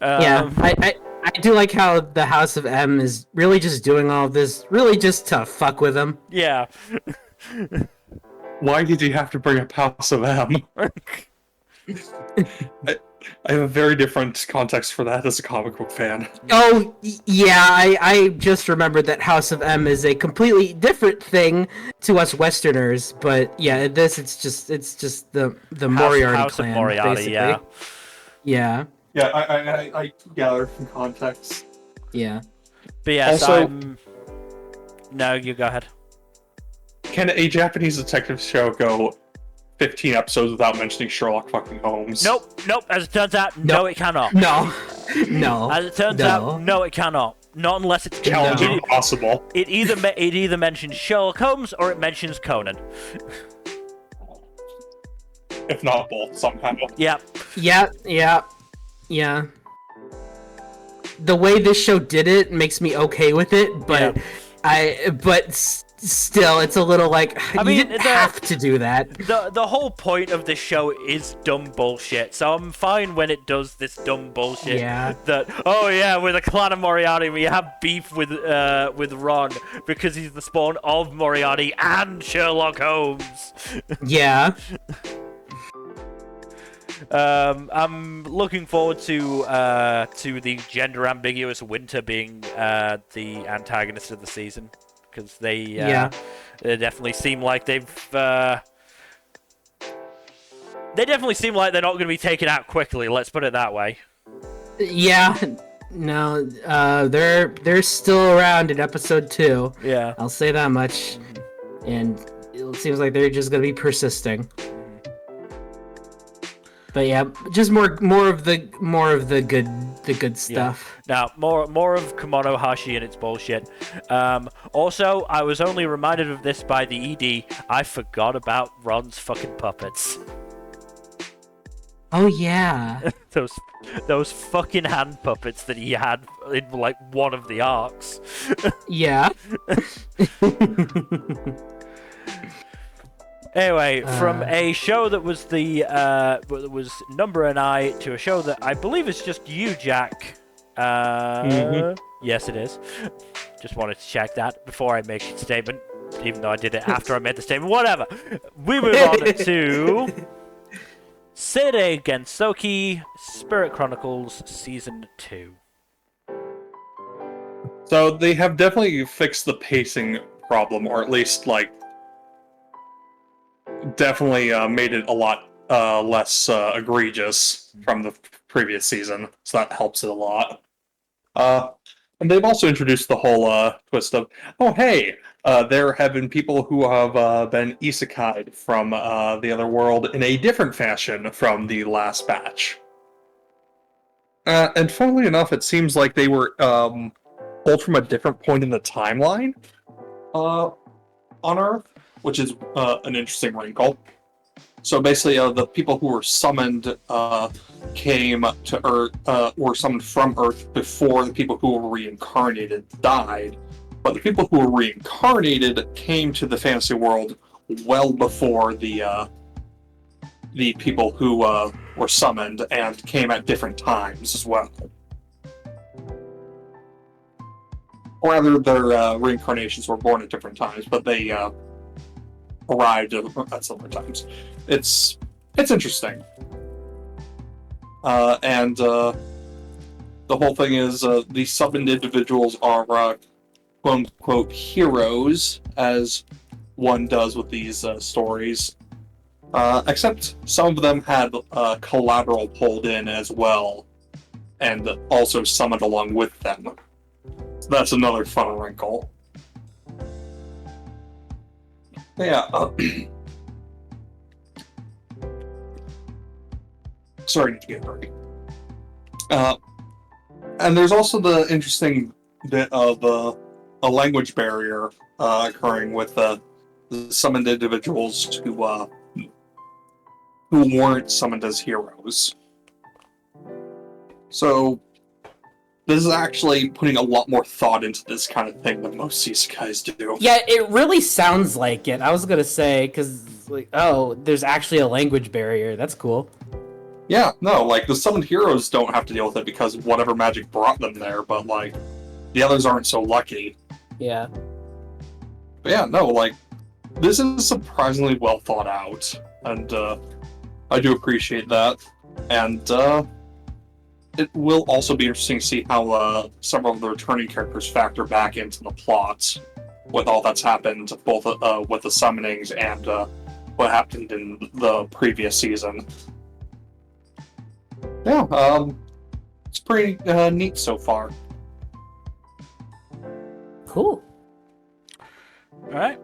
Yeah, I do like how the House of M is really just doing all of this, really just to fuck with him. Yeah. Why did you have to bring up House of M? I have a very different context for that as a comic book fan. Oh, yeah, I just remembered that House of M is a completely different thing to us Westerners, but yeah, it's just the Moriarty House clan, of Moriarty, basically. yeah. Yeah. Yeah, I gathered from context. Yeah. But yes, Also- No, you go ahead. Can a Japanese detective show go 15 episodes without mentioning Sherlock fucking Holmes? Nope. As it turns out, no, it cannot. No. As it turns out, no, it cannot. Not unless it's Challenge impossible. It either mentions Sherlock Holmes or it mentions Conan. If not both, somehow. Yep. Yeah. The way this show did it makes me okay with it, but still, it's a little like, you didn't have to do that. The whole point of this show is dumb bullshit, so I'm fine when it does this dumb bullshit. Yeah. That, oh yeah, we're the clan of Moriarty, we have beef with Ron because he's the spawn of Moriarty and Sherlock Holmes. Yeah. I'm looking forward to the gender ambiguous Winter being the antagonist of the season, because they definitely seem like they're not going to be taken out quickly. Let's put it that way. Yeah. No, they're still around in episode 2. Yeah. I'll say that much. And it seems like they're just gonna be persisting. But yeah, just more of the good stuff. Now, more of Kamonohashi and its bullshit. Also, I was only reminded of this by the ED. I forgot about Ron's fucking puppets. Oh yeah. those fucking hand puppets that he had in like one of the arcs. Yeah. Anyway, from a show that was Nmbr and I to a show that I believe is just you, Jack. Yes, it is. Just wanted to check that before I make a statement, even though I did it after I made the statement. Whatever. We move on to Seirei Gensoki Spirit Chronicles Season 2. So they have definitely fixed the pacing problem, or at least, like, definitely made it a lot less egregious from the previous season, so that helps it a lot. And they've also introduced the whole twist of, oh hey, there have been people who have been isekai'd from the other world in a different fashion from the last batch. And funnily enough, it seems like they were pulled from a different point in the timeline on Earth, which is an interesting wrinkle. So basically, the people who were summoned came to Earth, were summoned from Earth before the people who were reincarnated died. But the people who were reincarnated came to the fantasy world well before the people who were summoned, and came at different times as well. Or rather, their reincarnations were born at different times, but they arrived at similar times. It's interesting. And the whole thing is these summoned individuals are quote-unquote heroes, as one does with these stories. Except some of them had collateral pulled in as well, and also summoned along with them. So that's another fun wrinkle. Yeah. Sorry to get dirty. And there's also the interesting bit of a language barrier occurring with the summoned individuals who weren't summoned as heroes. So this is actually putting a lot more thought into this kind of thing than most isekais do. Yeah, it really sounds like it. I was gonna say, because, like, oh, there's actually a language barrier. That's cool. Yeah, no, like, the summoned heroes don't have to deal with it because whatever magic brought them there, but, like, the others aren't so lucky. Yeah. But yeah, no, like, this is surprisingly well thought out, and I do appreciate that. And it will also be interesting to see how several of the returning characters factor back into the plot with all that's happened, both with the summonings and what happened in the previous season. Yeah, it's pretty neat so far. Cool. Alright.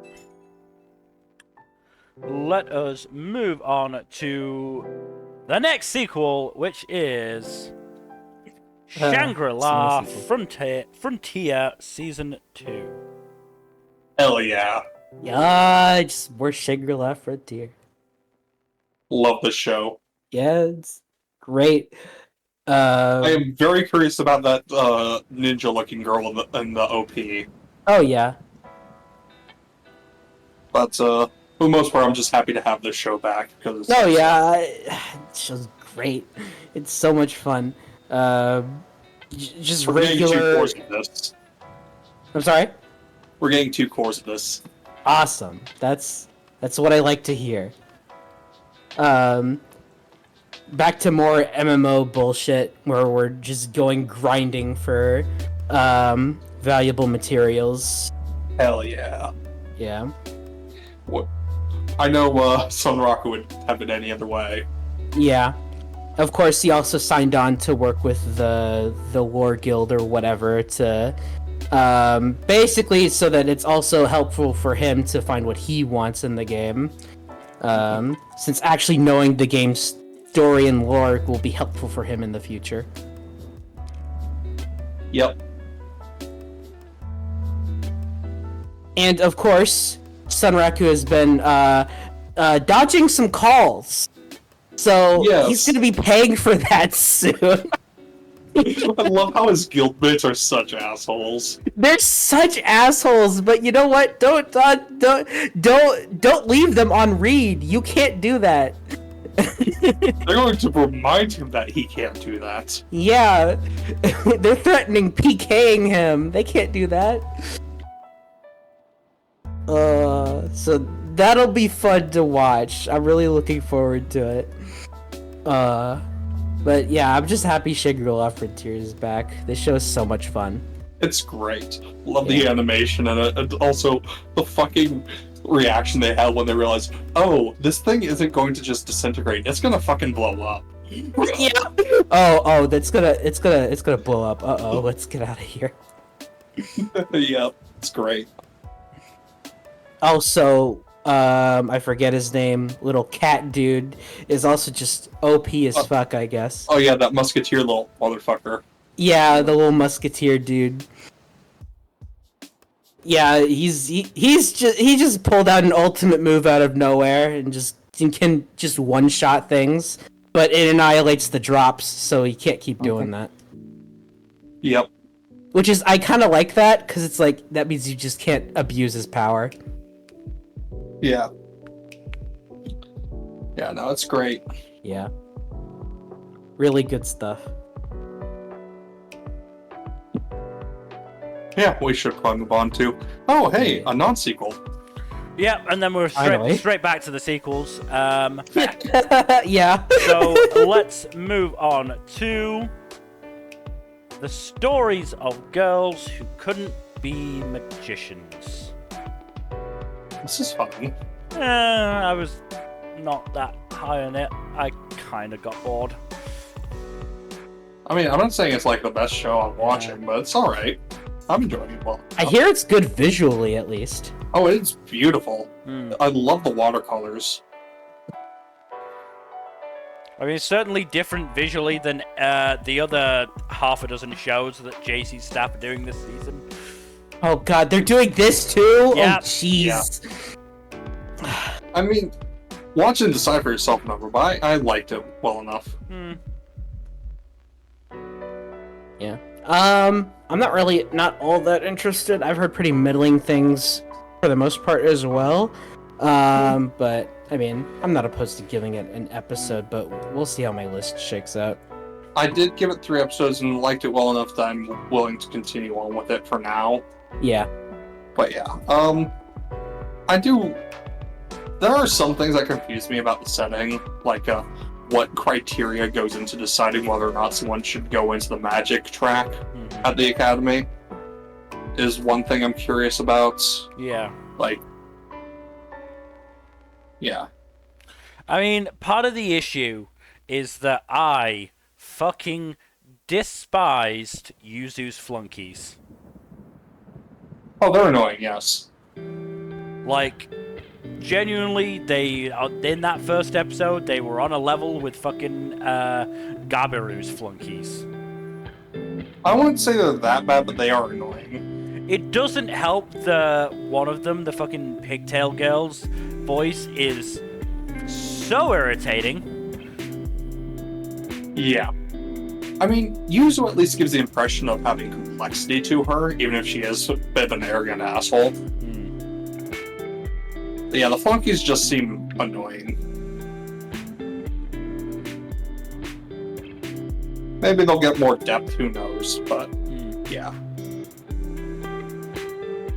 Let us move on to the next sequel, which is Shangri-La Frontier Season 2. Hell yeah. Yeah, just more Shangri-La Frontier. Love the show. Yeah, it's great. I am very curious about that ninja-looking girl in the OP. Oh, yeah. But, for the most part, I'm just happy to have this show back. Cause Oh, yeah. It show's great. It's so much fun. Just we're regular... getting 2 cores of this. I'm sorry? We're getting 2 cores of this. Awesome. That's what I like to hear. Back to more MMO bullshit where we're just going grinding for valuable materials. Hell yeah. Yeah. What? I know Sunraku would have it any other way. Yeah. Of course, he also signed on to work with the Lore Guild or whatever to basically so that it's also helpful for him to find what he wants in the game. Since actually knowing the game's story and lore will be helpful for him in the future. Yep. And of course, Sunraku has been dodging some calls. So Yes. he's going to be paying for that soon. I love how his guildmates are such assholes. They're such assholes, but you know what? Don't leave them on read. You can't do that. They're going to remind him that he can't do that. Yeah. They're threatening PKing him. They can't do that. So that'll be fun to watch. I'm really looking forward to it. But yeah, I'm just happy Shangri-La Frontier is back. This show is so much fun. It's great. Love the animation and also the fucking reaction they had when they realized, oh, this thing isn't going to just disintegrate, it's gonna fucking blow up. Yeah. Oh, it's gonna blow up. Let's get out of here. Yep, it's great. Also, I forget his name. Little cat dude is also just OP as fuck, I guess. Oh yeah, that musketeer little motherfucker. Yeah, the little musketeer dude. Yeah, he just pulled out an ultimate move out of nowhere and can just one shot things, but it annihilates the drops, so he can't keep doing that. Yep. Which is, I kind of like that, because it's like, that means you just can't abuse his power. Yeah. Yeah, no, it's great. Yeah. Really good stuff. Yeah, we should probably move on to... Oh, hey, a non-sequel. Yeah, and then we're straight back to the sequels. Yeah. So let's move on to the stories of girls who couldn't be magicians. This is fun. I was not that high on it. I kind of got bored. I mean, I'm not saying it's like the best show I'm watching, but it's alright. I'm enjoying it well. I hear it's good visually, at least. Oh, it's beautiful. I love the watercolors. I mean, it's certainly different visually than the other half a dozen shows that JC's staff are doing this season. Oh god, they're doing this too? Yeah. Oh jeez. Yeah. I mean, watch and decide for yourself, Nmbr, but I liked it well enough. Yeah. I'm not all that interested. I've heard pretty middling things for the most part as well. But I mean, I'm not opposed to giving it an episode, but we'll see how my list shakes out. I did give it 3 episodes and liked it well enough that I'm willing to continue on with it for now. Yeah. But yeah, there are some things that confuse me about the setting, like what criteria goes into deciding whether or not someone should go into the magic track at the academy is one thing I'm curious about. Yeah. Like, yeah. I mean, part of the issue is that I fucking despised Yuzu's flunkies. Oh, they're annoying, yes. Like, genuinely, they in that first episode, they were on a level with fucking Gabiru's flunkies. I wouldn't say they're that bad, but they are annoying. It doesn't help that one of them, the fucking pigtail girl's voice is so irritating. Yeah. I mean, Yuzu at least gives the impression of having complexity to her, even if she is a bit of an arrogant asshole. But yeah, the flunkies just seem annoying. Maybe they'll get more depth, who knows, but yeah.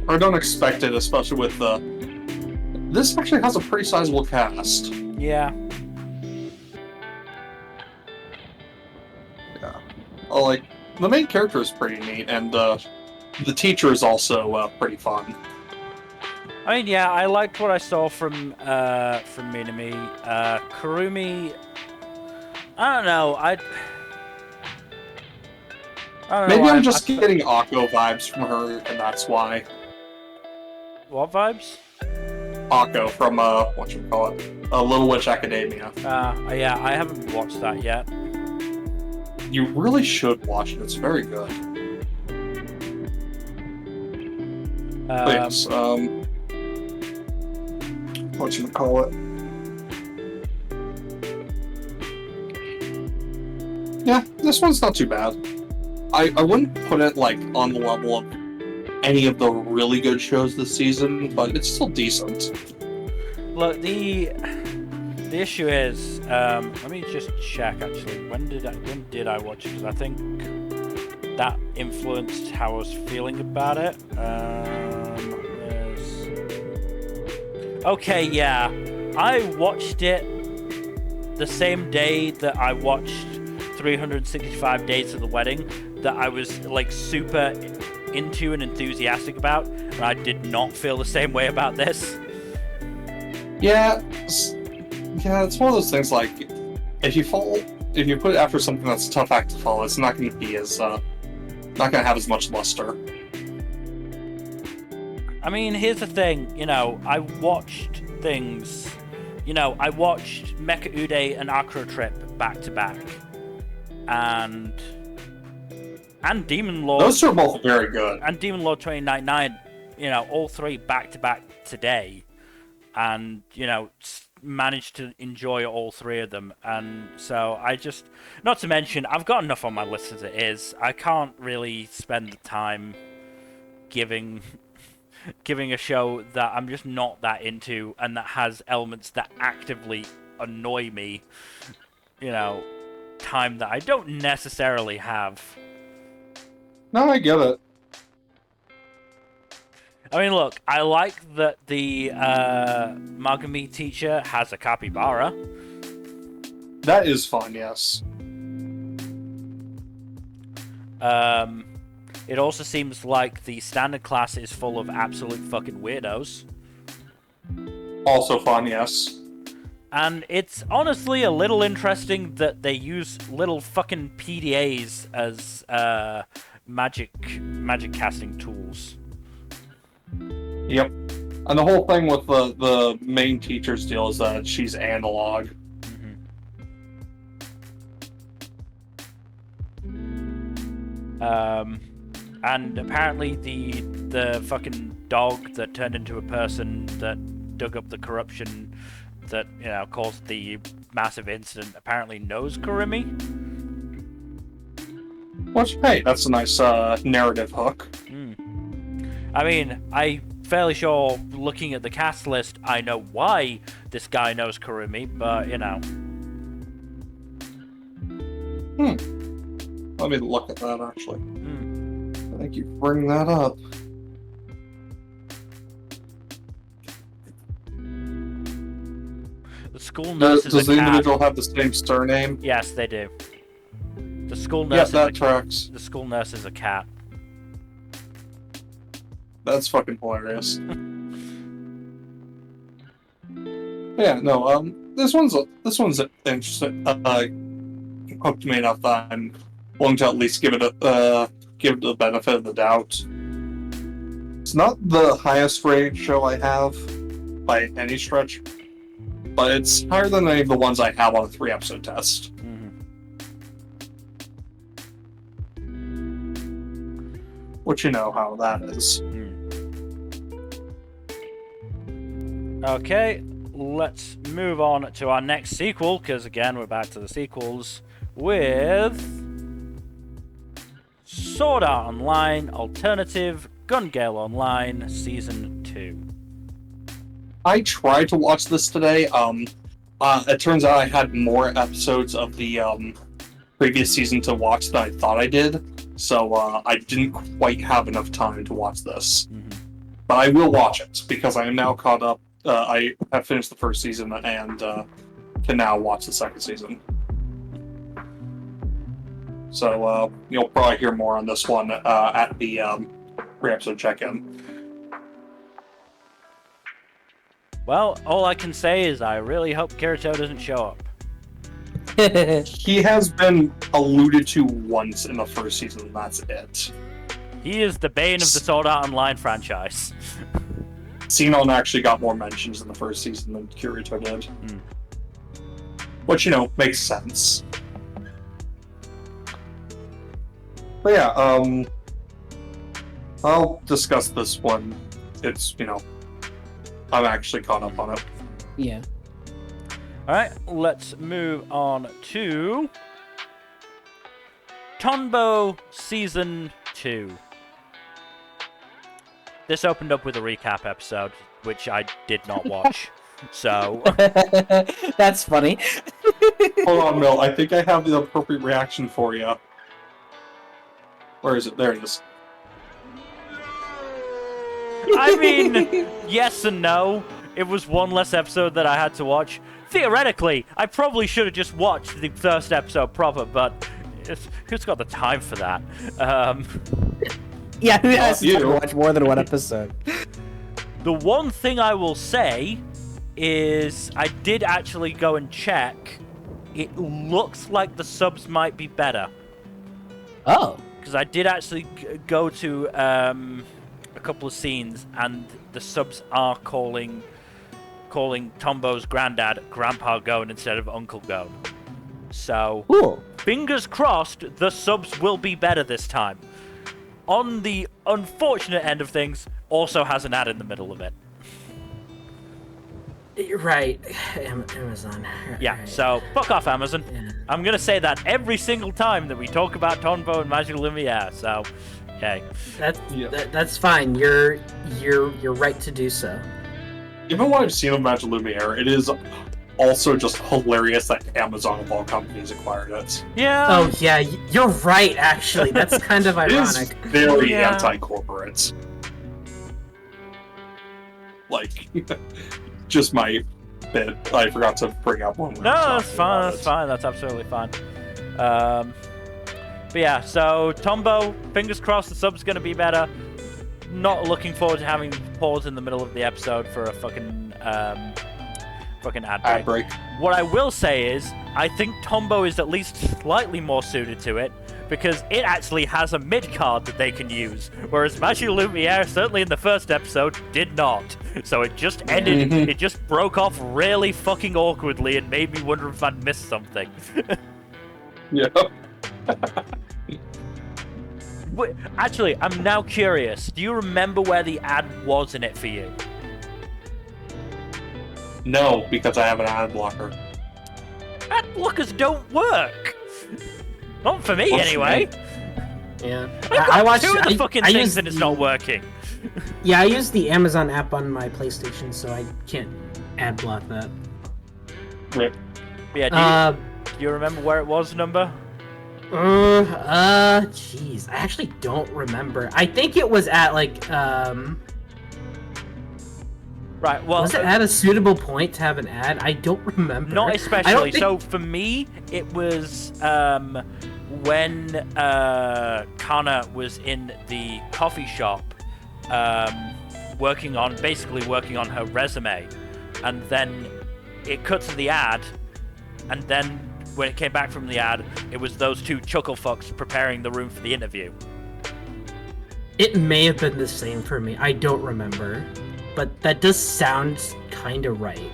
I don't expect it, especially with the... This actually has a pretty sizable cast. Yeah. Yeah. Oh, like, the main character is pretty neat, and the teacher is also pretty fun. I mean, yeah, I liked what I saw from Minami. Kurumi, I don't know. I don't know. Maybe I'm just getting Akko vibes from her, and that's why. What vibes? Akko from Little Witch Academia. Yeah, I haven't watched that yet. You really should watch it. It's very good. Please, Yeah, this one's not too bad. I wouldn't put it like on the level of any of the really good shows this season, but it's still decent. Look, the issue is, let me just check actually. When did I watch it? Because I think that influenced how I was feeling about it. Okay, yeah. I watched it the same day that I watched 365 Days of the Wedding, that I was like super into and enthusiastic about, and I did not feel the same way about this. Yeah, it's one of those things like, if you put it after something that's a tough act to follow, it's not going to be as, not going to have as much luster. I mean, here's the thing, you know, I watched things, you know, I watched Mecha-Ude and Acro Trip back to back, and Demon Lord. Those are both very good. And Demon Lord 2099, you know, all three back to back today, and, you know, managed to enjoy all three of them. And so I just, not to mention, I've got enough on my list as it is. I can't really spend the time giving a show that I'm just not that into and that has elements that actively annoy me, you know, time that I don't necessarily have. No, I get it. I mean, look, I like that the Magami teacher has a capybara. That is fun, yes. It also seems like the standard class is full of absolute fucking weirdos. Also fun, yes. And it's honestly a little interesting that they use little fucking PDAs as magic casting tools. Yep. And the whole thing with the main teacher's deal is that she's analog. And apparently the fucking dog that turned into a person that dug up the corruption that, you know, caused the massive incident apparently knows Kurumi. Which, hey, that's a nice narrative hook. I mean, I'm fairly sure looking at the cast list, I know why this guy knows Kurumi, but, you know. Let me look at that, actually. Thank you for bringing that up. The school nurse is a Does the cat. individual have the same surname? Yes, they do. The school Yeah, nurse that tracks. The school nurse is a cat. That's fucking hilarious. Yeah, no, this one's interesting. Hooked me enough that I'm willing to at least give it the benefit of the doubt. It's not the highest rated show I have by any stretch, but it's higher than any of the ones I have on a 3-episode test. Which you know how that is. Okay, let's move on to our next sequel, because again, we're back to the sequels, with Sword Art Online Alternative Gun Gale Online Season 2. I tried to watch this today. It turns out I had more episodes of the previous season to watch than I thought I did, so I didn't quite have enough time to watch this. But I will watch it, because I am now caught up. I have finished the first season and can now watch the second season. So you'll probably hear more on this one at the pre-episode check-in. Well, all I can say is I really hope Kirito doesn't show up. He has been alluded to once in the first season, and that's it. He is the bane of the Sword Art Online franchise. Xenon actually got more mentions in the first season than Kirito did. Which, you know, makes sense. But yeah, I'll discuss this one. It's, you know, I'm actually caught up on it. Yeah. Alright, let's move on to Tonbo Season 2. This opened up with a recap episode, which I did not watch. So That's funny. Hold on, Mill. I think I have the appropriate reaction for you. Where is it? There it is. I mean, yes and no. It was one less episode that I had to watch. Theoretically, I probably should have just watched the first episode proper, but who's got the time for that? Yeah, who has you. to watch more than one episode? The one thing I will say is I did actually go and check. It looks like the subs might be better. Oh. Because I did actually go to a couple of scenes, and the subs are calling Tombo's granddad Grandpa Gon instead of Uncle Gon. So, Cool. fingers crossed, the subs will be better this time. On the unfortunate end of things, also has an ad in the middle of it. Right, Amazon. Yeah, Right. so fuck off, Amazon. Yeah. I'm gonna say that every single time that we talk about Tombo and Magilumiere. So, okay. That's fine. You're right to do so. Even what I've seen of Magilumiere, it is also just hilarious that Amazon of all companies acquired it. Yeah. Oh yeah, you're right. Actually, that's kind of It is ironic. very Yeah. anti-corporate. Like, just my bit. I forgot to bring up one. No, that's fine. That's fine. That's absolutely fine. But yeah, so Tombo, fingers crossed the sub's gonna be better. Not looking forward to having pause in the middle of the episode for a fucking ad Ad break. break. What I will say is, I think Tombo is at least slightly more suited to it, because it actually has a mid card that they can use, whereas Magilumiere, certainly in the first episode, did not. So it just ended, it just broke off really fucking awkwardly and made me wonder if I'd missed something. Yeah. Wait, actually, I'm now curious. Do you remember where the ad was in it for you? No, because I have an ad blocker. Ad blockers don't work. Not for me, What's anyway. Yeah, I watched watched two of the fucking I things used and it's the- not working. Yeah, I use the Amazon app on my PlayStation, so I can't ad block that. Rip. Yeah, do you remember where it was, number? Jeez, I actually don't remember. I think it was at like, Right, well, was it at a suitable point to have an ad? I don't remember. not I especially. don't think- So for me, it was when Kana was in the coffee shop, working on her resume, and then it cut to the ad, and then when it came back from the ad, it was those two chuckle fucks preparing the room for the interview. It may have been the same for me. I don't remember, but that does sound kind of right.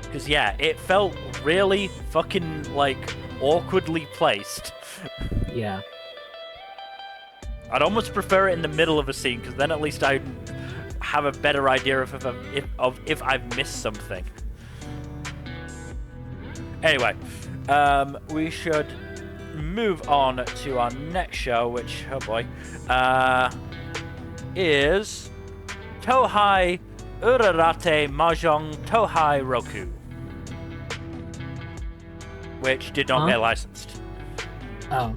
Because yeah, it felt really fucking like awkwardly placed. Yeah. I'd almost prefer it in the middle of a scene, because then at least I have a better idea if I've missed something. Anyway, we should move on to our next show, which, oh boy, is Tohai Urarate Mahjong Tohai Roku, which did not get licensed. Oh,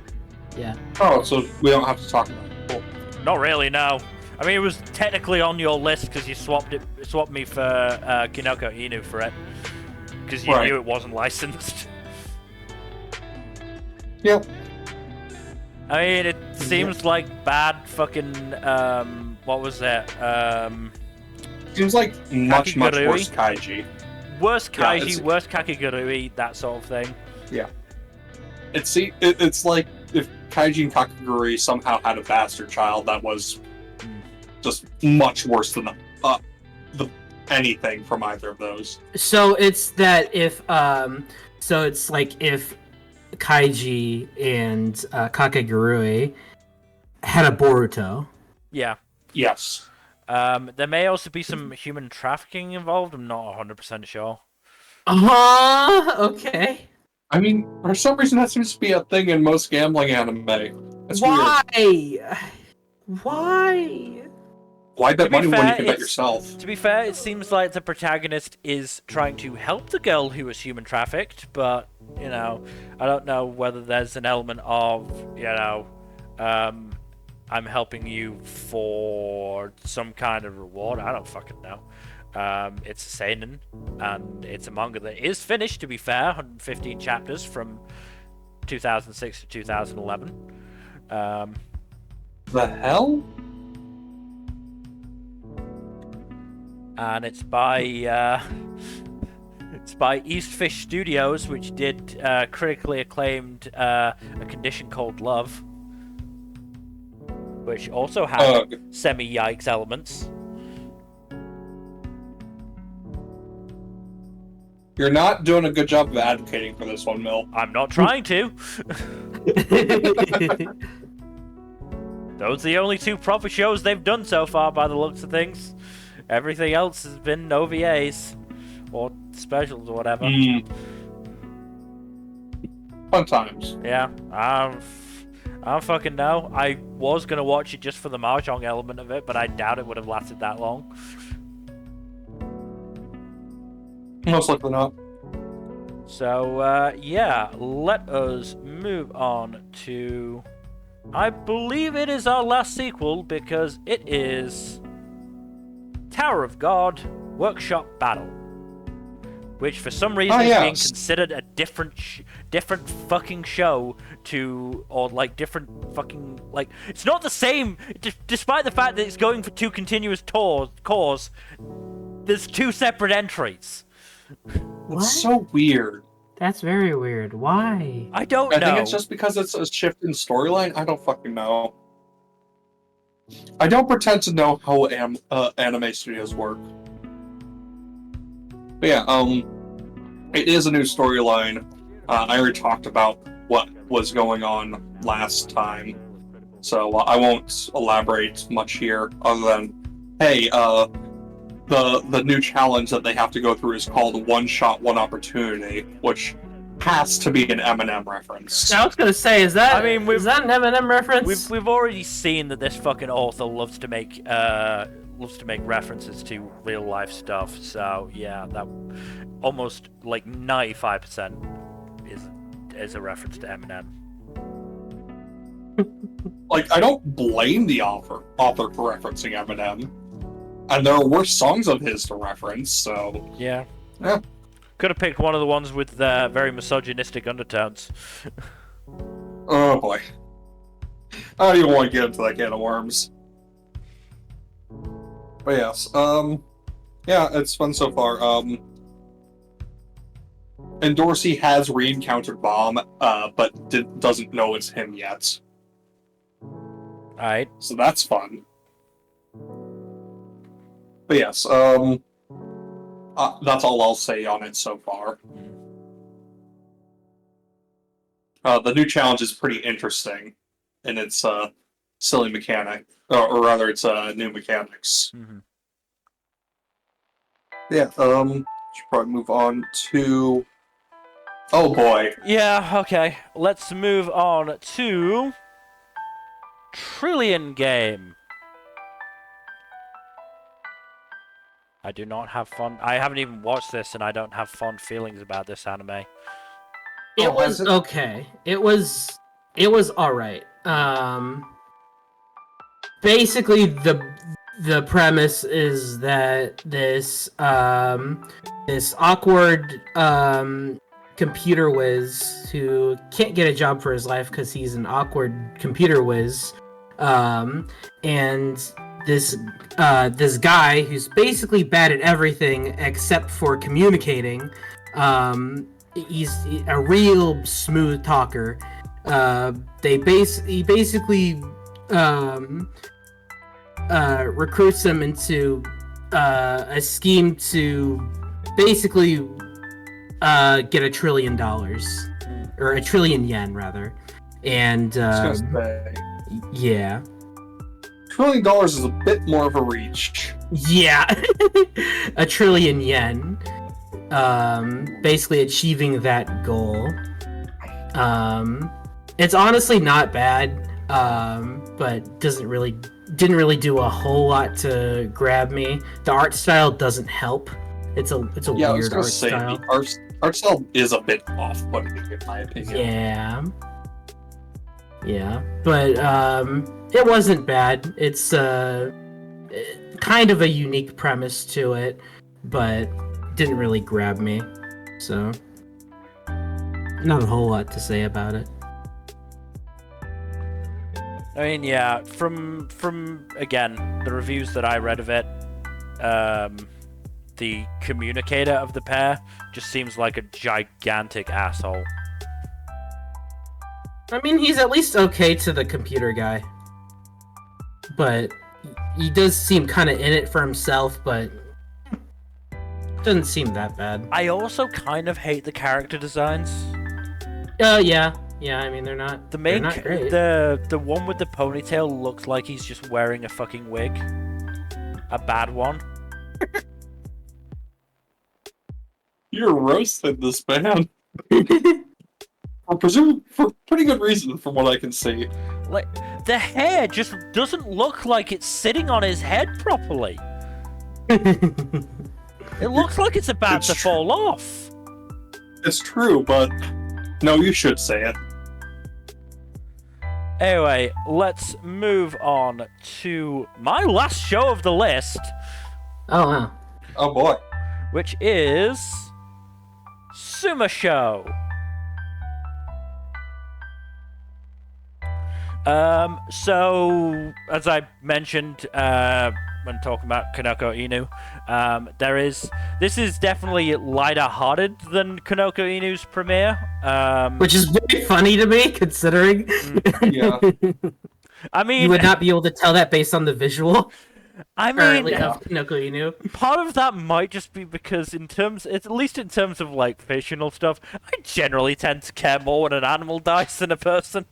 yeah. Oh, so we don't have to talk about it. Cool. Not really, no. I mean, it was technically on your list because you swapped me for Kinokoinu for it, because you Right. knew it wasn't licensed. Yep. I mean, it seems like bad fucking what was it? Seems like much Kakigurui? worse kaiji. Worst Yeah, kaiji, it's- worst kakigurui, that sort of thing. It's like if Kaiji and Kakaguri somehow had a bastard child that was just much worse than anything from either of those. So it's that if so it's like if Kaiji and Kakegurui had a Boruto. Yeah. Yes. There may also be some human trafficking involved. I'm not 100% sure. Okay. I mean, for some reason that seems to be a thing in most gambling anime. That's weird. Why? Why? Why bet To be money when fair, you can bet it's- yourself? To be fair, it seems like the protagonist is trying to help the girl who was human trafficked, but, you know, I don't know whether there's an element of, you know, I'm helping you for some kind of reward. I don't fucking know. It's a seinen, and it's a manga that is finished, to be fair, 115 chapters from 2006 to 2011. The hell? And it's by It's by Eastfish Studios, which did critically acclaimed A Condition Called Love, which also had semi-yikes elements. You're not doing a good job of advocating for this one, Mill. I'm not trying to. Those are the only two proper shows they've done so far, by the looks of things. Everything else has been OVAs or specials or whatever. Fun times. Yeah, I don't fucking know. I was gonna watch it just for the mahjong element of it, but I doubt it would have lasted that long. Most likely not. So, yeah, let us move on to... I believe it is our last sequel, because it is... Tower of God Workshop Battle. Which, for some reason, is being considered a different fucking show to... Or, like, different fucking... Like, it's not the same... Despite the fact that it's going for two continuous cores, there's two separate entries. What? It's so weird. That's very weird. Why? I don't know. I think it's just because it's a shift in storyline. I don't fucking know. I don't pretend to know how anime studios work. But yeah, it is a new storyline. I already talked about what was going on last time, so I won't elaborate much here other than, hey, the new challenge that they have to go through is called One Shot, One Opportunity, which has to be an Eminem reference. I was gonna say, is that an Eminem reference? We've already seen that this fucking author loves to make references to real life stuff. So yeah, that almost like 95% is a reference to Eminem. Like, I don't blame the author for referencing Eminem. And there are worse songs of his to reference, so... Yeah. Yeah. Could have picked one of the ones with very misogynistic undertones. Oh boy. I don't even want to get into that can of worms. But yes, yeah, it's fun so far. And Dorsey has re-encountered Bomb, but doesn't know it's him yet. Alright. So that's fun. But yes, that's all I'll say on it so far. The new challenge is pretty interesting, and it's silly mechanic, or rather, it's new mechanics. Mm-hmm. Yeah, should probably move on to... Oh boy. Yeah, okay. Let's move on to... Trillion Game. I do not have fun... I haven't even watched this, and I don't have fond feelings about this anime. It was okay. It was alright. Basically, the premise is that this awkward computer whiz who can't get a job for his life because he's an awkward computer whiz, and this guy who's basically bad at everything except for communicating. He's a real smooth talker. He basically recruits him into a scheme to basically get $1 trillion, or 1 trillion yen rather, and yeah. $1 trillion is a bit more of a reach. Yeah, 1 trillion yen. Basically achieving that goal. It's honestly not bad, but didn't really do a whole lot to grab me. The art style doesn't help. It's a weird art style. The art style is a bit off-putting, in my opinion. Yeah, but it wasn't bad. It's kind of a unique premise to it, but didn't really grab me, so not a whole lot to say about it. I mean, yeah, from again the reviews that I read of it, the communicator of the pair, just seems like a gigantic asshole. I mean, he's at least okay to the computer guy. But he does seem kind of in it for himself, but doesn't seem that bad. I also kind of hate the character designs. Yeah. I mean, they're not. They're not great. The one with the ponytail looks like he's just wearing a fucking wig. A bad one. You're roasting this man. For pretty good reason, from what I can see. Like, the hair just doesn't look like it's sitting on his head properly. It looks like it's about to fall off. It's true, but no, you should say it. Anyway, let's move on to my last show of the list. Oh, wow. Oh boy. Which is Sumo Show. So, as I mentioned when talking about Kinokoinu, this is definitely lighter-hearted than Kinokoinu's premiere. Which is very funny to me, considering. Yeah. I mean, you would not be able to tell that based on the visual. I mean, of Kinokoinu. Part of that might just be because at least in terms of like fictional stuff, I generally tend to care more when an animal dies than a person.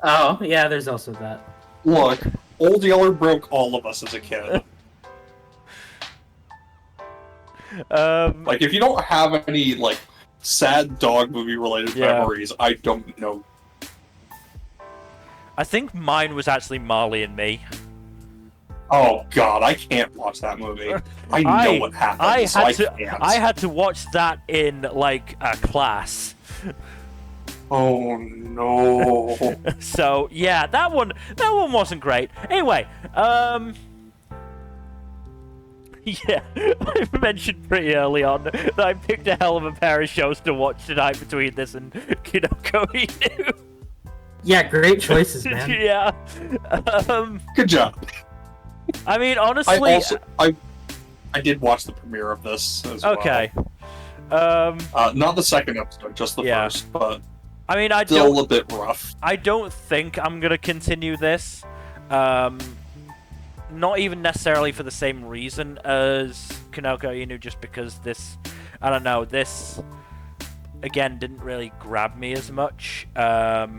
Oh, yeah, there's also that. Look, Old Yeller broke all of us as a kid. Like, if you don't have any, like, sad dog movie-related memories, I don't know. I think mine was actually Marley and Me. Oh god, I can't watch that movie. I know what happens, I can't. I had to watch that in, like, a class. Oh no. So yeah, that one wasn't great. Anyway, yeah, I mentioned pretty early on that I picked a hell of a pair of shows to watch tonight between this and Kinokoinu. Yeah, great choices, man. Yeah. Good job. I mean, honestly, I did watch the premiere of this as well. Okay. Not the second episode, just the first, but I mean, still a bit rough. I don't think I'm gonna continue this. Not even necessarily for the same reason as Kinokoinu, just because this, I don't know, this again didn't really grab me as much. Part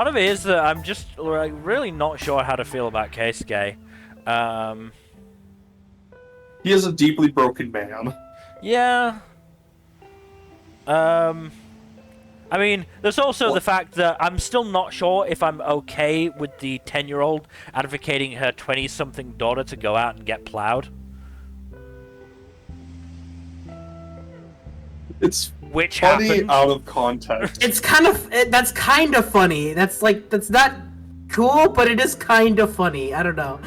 of it is that I'm just like really not sure how to feel about Keisuke. He is a deeply broken man. Yeah. I mean, there's also the fact that I'm still not sure if I'm okay with the 10-year-old advocating her 20-something daughter to go out and get plowed. It's Which funny happened. out of context. It's that's kind of funny. That's not cool, but it is kind of funny. I don't know.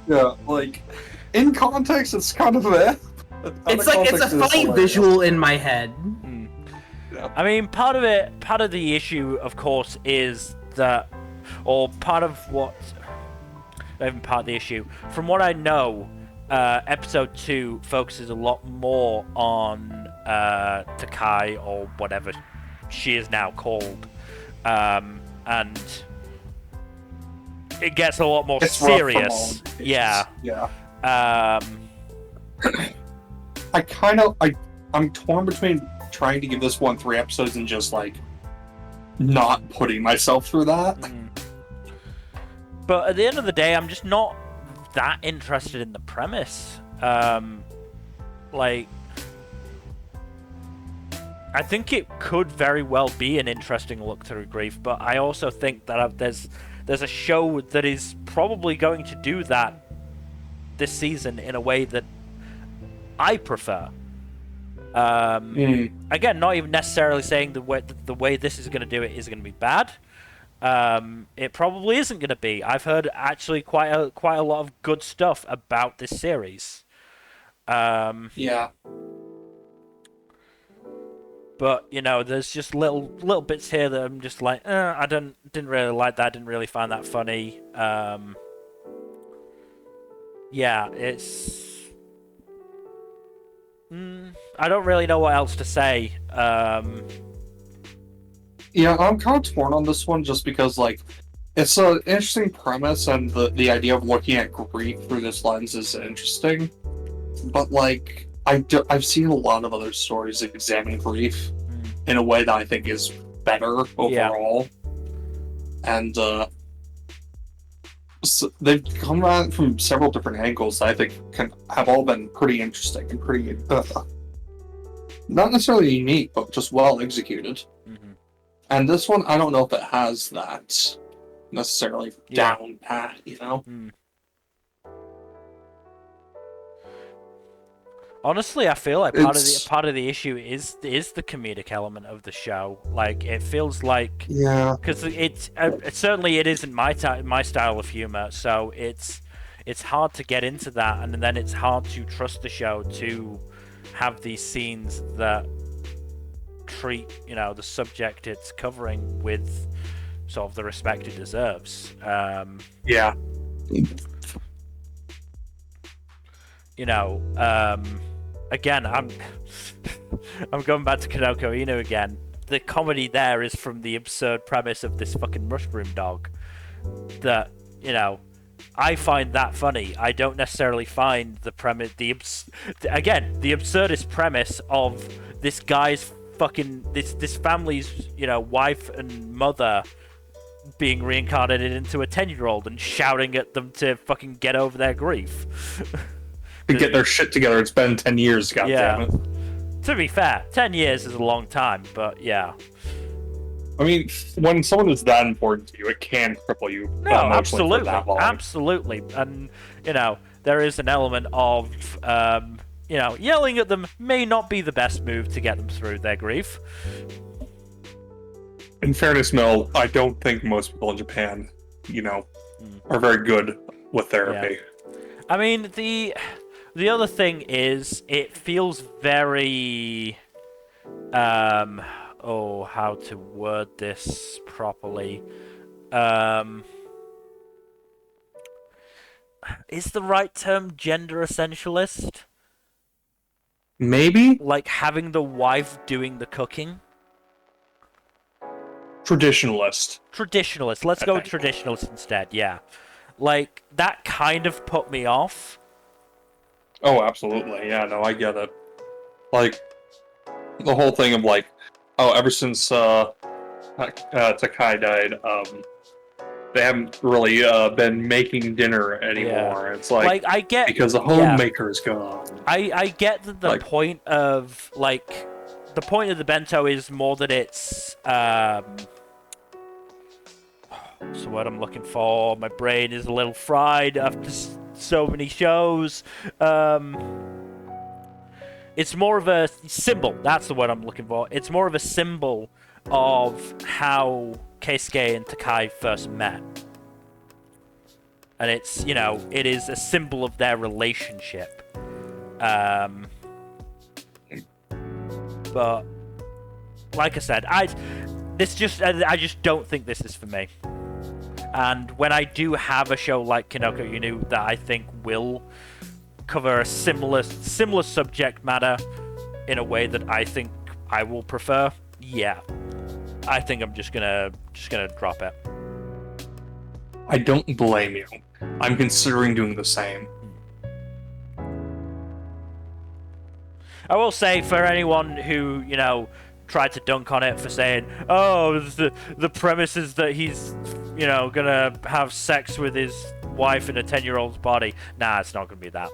Yeah, like, in context, it's kind of It's a funny visual in my head. I mean, part of the issue, of course, is that, or part of what, not even part of the issue, from what I know, episode 2 focuses a lot more on Takai, or whatever she is now called, and it gets a lot more serious. Yeah. I'm torn between trying to give this one 3 episodes and just, like, not putting myself through that. But at the end of the day, I'm just not that interested in the premise. Like, I think it could very well be an interesting look through grief, but I also think that there's a show that is probably going to do that this season in a way that I prefer. Again, not even necessarily saying the way this is going to do it is going to be bad. It probably isn't going to be. I've heard actually quite a lot of good stuff about this series. Yeah. But you know, there's just little bits here that I'm just like, I didn't really like that. Didn't really find that funny. yeah, it's. I don't really know what else to say. Yeah, I'm kind of torn on this one just because, like, it's an interesting premise, and the idea of looking at grief through this lens is interesting. But, like, I've seen a lot of other stories that examine grief in a way that I think is better overall. And, so they've come at it from several different angles that I think have all been pretty interesting and pretty, not necessarily unique, but just well executed. And this one, I don't know if it has that necessarily down pat, you know? Honestly, I feel like part of the issue is the comedic element of the show. Like, it feels like because it's certainly it isn't my style of humor, so it's hard to get into that, and then it's hard to trust the show to have these scenes that treat the subject it's covering with sort of the respect it deserves. Again, I'm going back to Kinokoinu again. The comedy there is from the absurd premise of this fucking mushroom dog. That I find that funny. I don't necessarily find the premise the absurdist premise of this guy's fucking this family's wife and mother being reincarnated into a 10-year-old and shouting at them to fucking get over their grief. To get their shit together. It's been 10 years, goddammit. To be fair, 10 years is a long time, but yeah. I mean, when someone is that important to you, it can cripple you. No, absolutely. And, there is an element of, yelling at them may not be the best move to get them through their grief. In fairness, Mel, I don't think most people in Japan, are very good with therapy. Yeah. I mean, the other thing is, it feels very, how to word this properly? Is the right term gender essentialist? Maybe? Like having the wife doing the cooking? Traditionalist. Let's go with traditionalist instead, yeah. Like, that kind of put me off. Oh, absolutely. Yeah, no, I get it. Like, the whole thing of, like, ever since Takai died, they haven't really been making dinner anymore. Yeah. It's like I get because the homemaker is gone. I get that the point of the point of the bento is more that it's what's the word I'm looking for? My brain is a little fried after so many shows. It's more of a symbol. That's the word I'm looking for. It's more of a symbol of how Keisuke and Takai first met. And it's, it is a symbol of their relationship. But, like I said, I just don't think this is for me. And when I do have a show like Kinokoinu that I think will cover a similar subject matter in a way that I think I will prefer, I think I'm just gonna drop it. I don't blame you. I'm considering doing the same. I will say, for anyone who, tried to dunk on it for saying, the premise is that he's, gonna have sex with his wife in a 10-year-old's body. Nah, it's not gonna be that.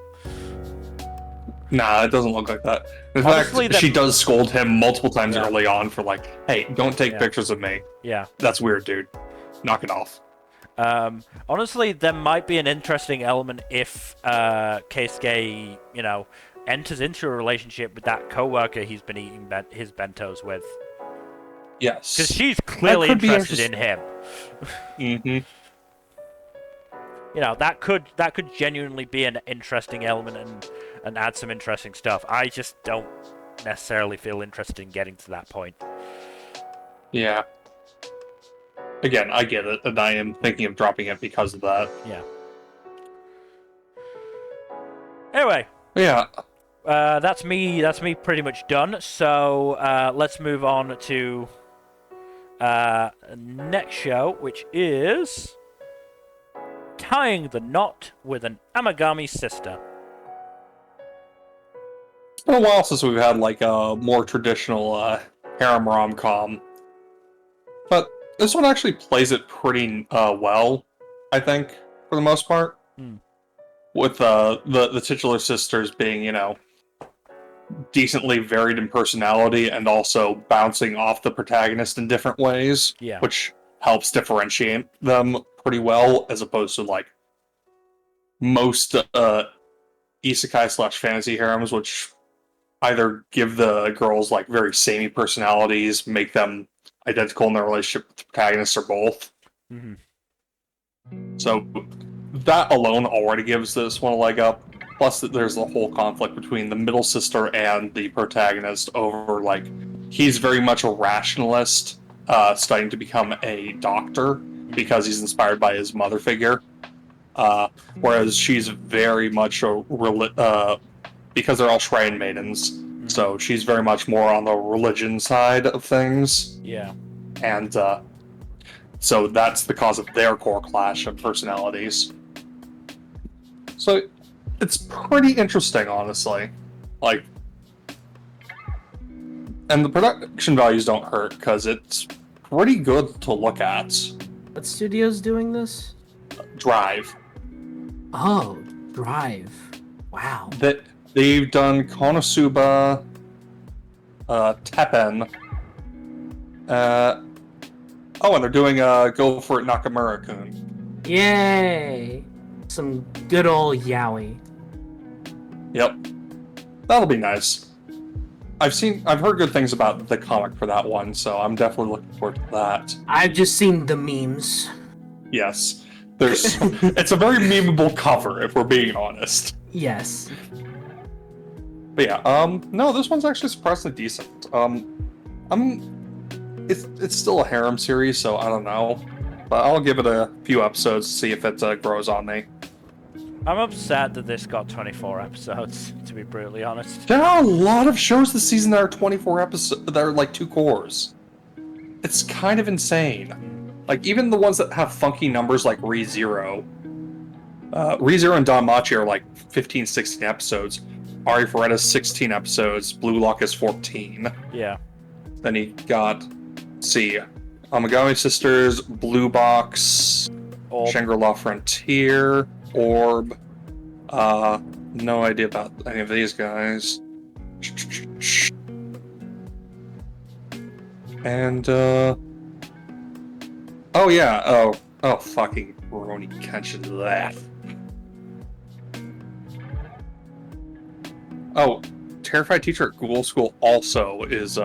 Nah, it doesn't look like that. In fact, she does scold him multiple times early on for hey, don't take pictures of me. Yeah. That's weird, dude. Knock it off. Honestly, there might be an interesting element if Keisuke, enters into a relationship with that co-worker he's been eating his bentos with. Yes. Because she's clearly interested in him. Mm-hmm. That could genuinely be an interesting element and add some interesting stuff. I just don't necessarily feel interested in getting to that point. Yeah. Again, I get it, and I am thinking of dropping it because of that. Yeah. Anyway, Yeah. that's me. That's me pretty much done. So let's move on to next show, which is Tying the Knot with an Amagami Sister. It's been a while since we've had like a more traditional harem rom-com, but this one actually plays it pretty well, I think, for the most part. With the titular sisters being, you know, decently varied in personality and also bouncing off the protagonist in different ways, Yeah. which helps differentiate them pretty well, as opposed to like most isekai/fantasy harems, which either give the girls like very samey personalities, make them identical in their relationship with the protagonist, or both. So that alone already gives this one a leg up. Plus, there's the whole conflict between the middle sister and the protagonist over, like, he's very much a rationalist, starting to become a doctor because he's inspired by his mother figure. Whereas she's very much because they're all shrine maidens, so she's very much more on the religion side of things. Yeah. And so that's the cause of their core clash of personalities. So it's pretty interesting, honestly. Like, and the production values don't hurt because it's pretty good to look at. What studio's doing this? Drive. Oh, Drive. Wow. That they've done Konosuba, Teppen. And they're doing Go For It Nakamura-kun. Yay! Some good old yaoi. Yep. That'll be nice. I've heard good things about the comic for that one, so I'm definitely looking forward to that. I've just seen the memes. Yes. It's a very memeable cover, if we're being honest. Yes. But yeah, no, this one's actually surprisingly decent. It's still a harem series, so I don't know. But I'll give it a few episodes to see if it grows on me. I'm upset that this got 24 episodes, to be brutally honest. There are a lot of shows this season that are 24 episodes, that are like 2 cores. It's kind of insane. Like, even the ones that have funky numbers like ReZero. ReZero and Danmachi are like 15, 16 episodes. Ari Ferretta's 16 episodes. Blue Lock is 14. Yeah. Then you got, let's see, Amagami Sisters, Blue Box, Orb. Shangri-La Frontier, Orb. No idea about any of these guys. And, oh yeah, oh, fucking Rurouni Kenshin, that. Oh, Terrified Teacher at Ghoul School also is,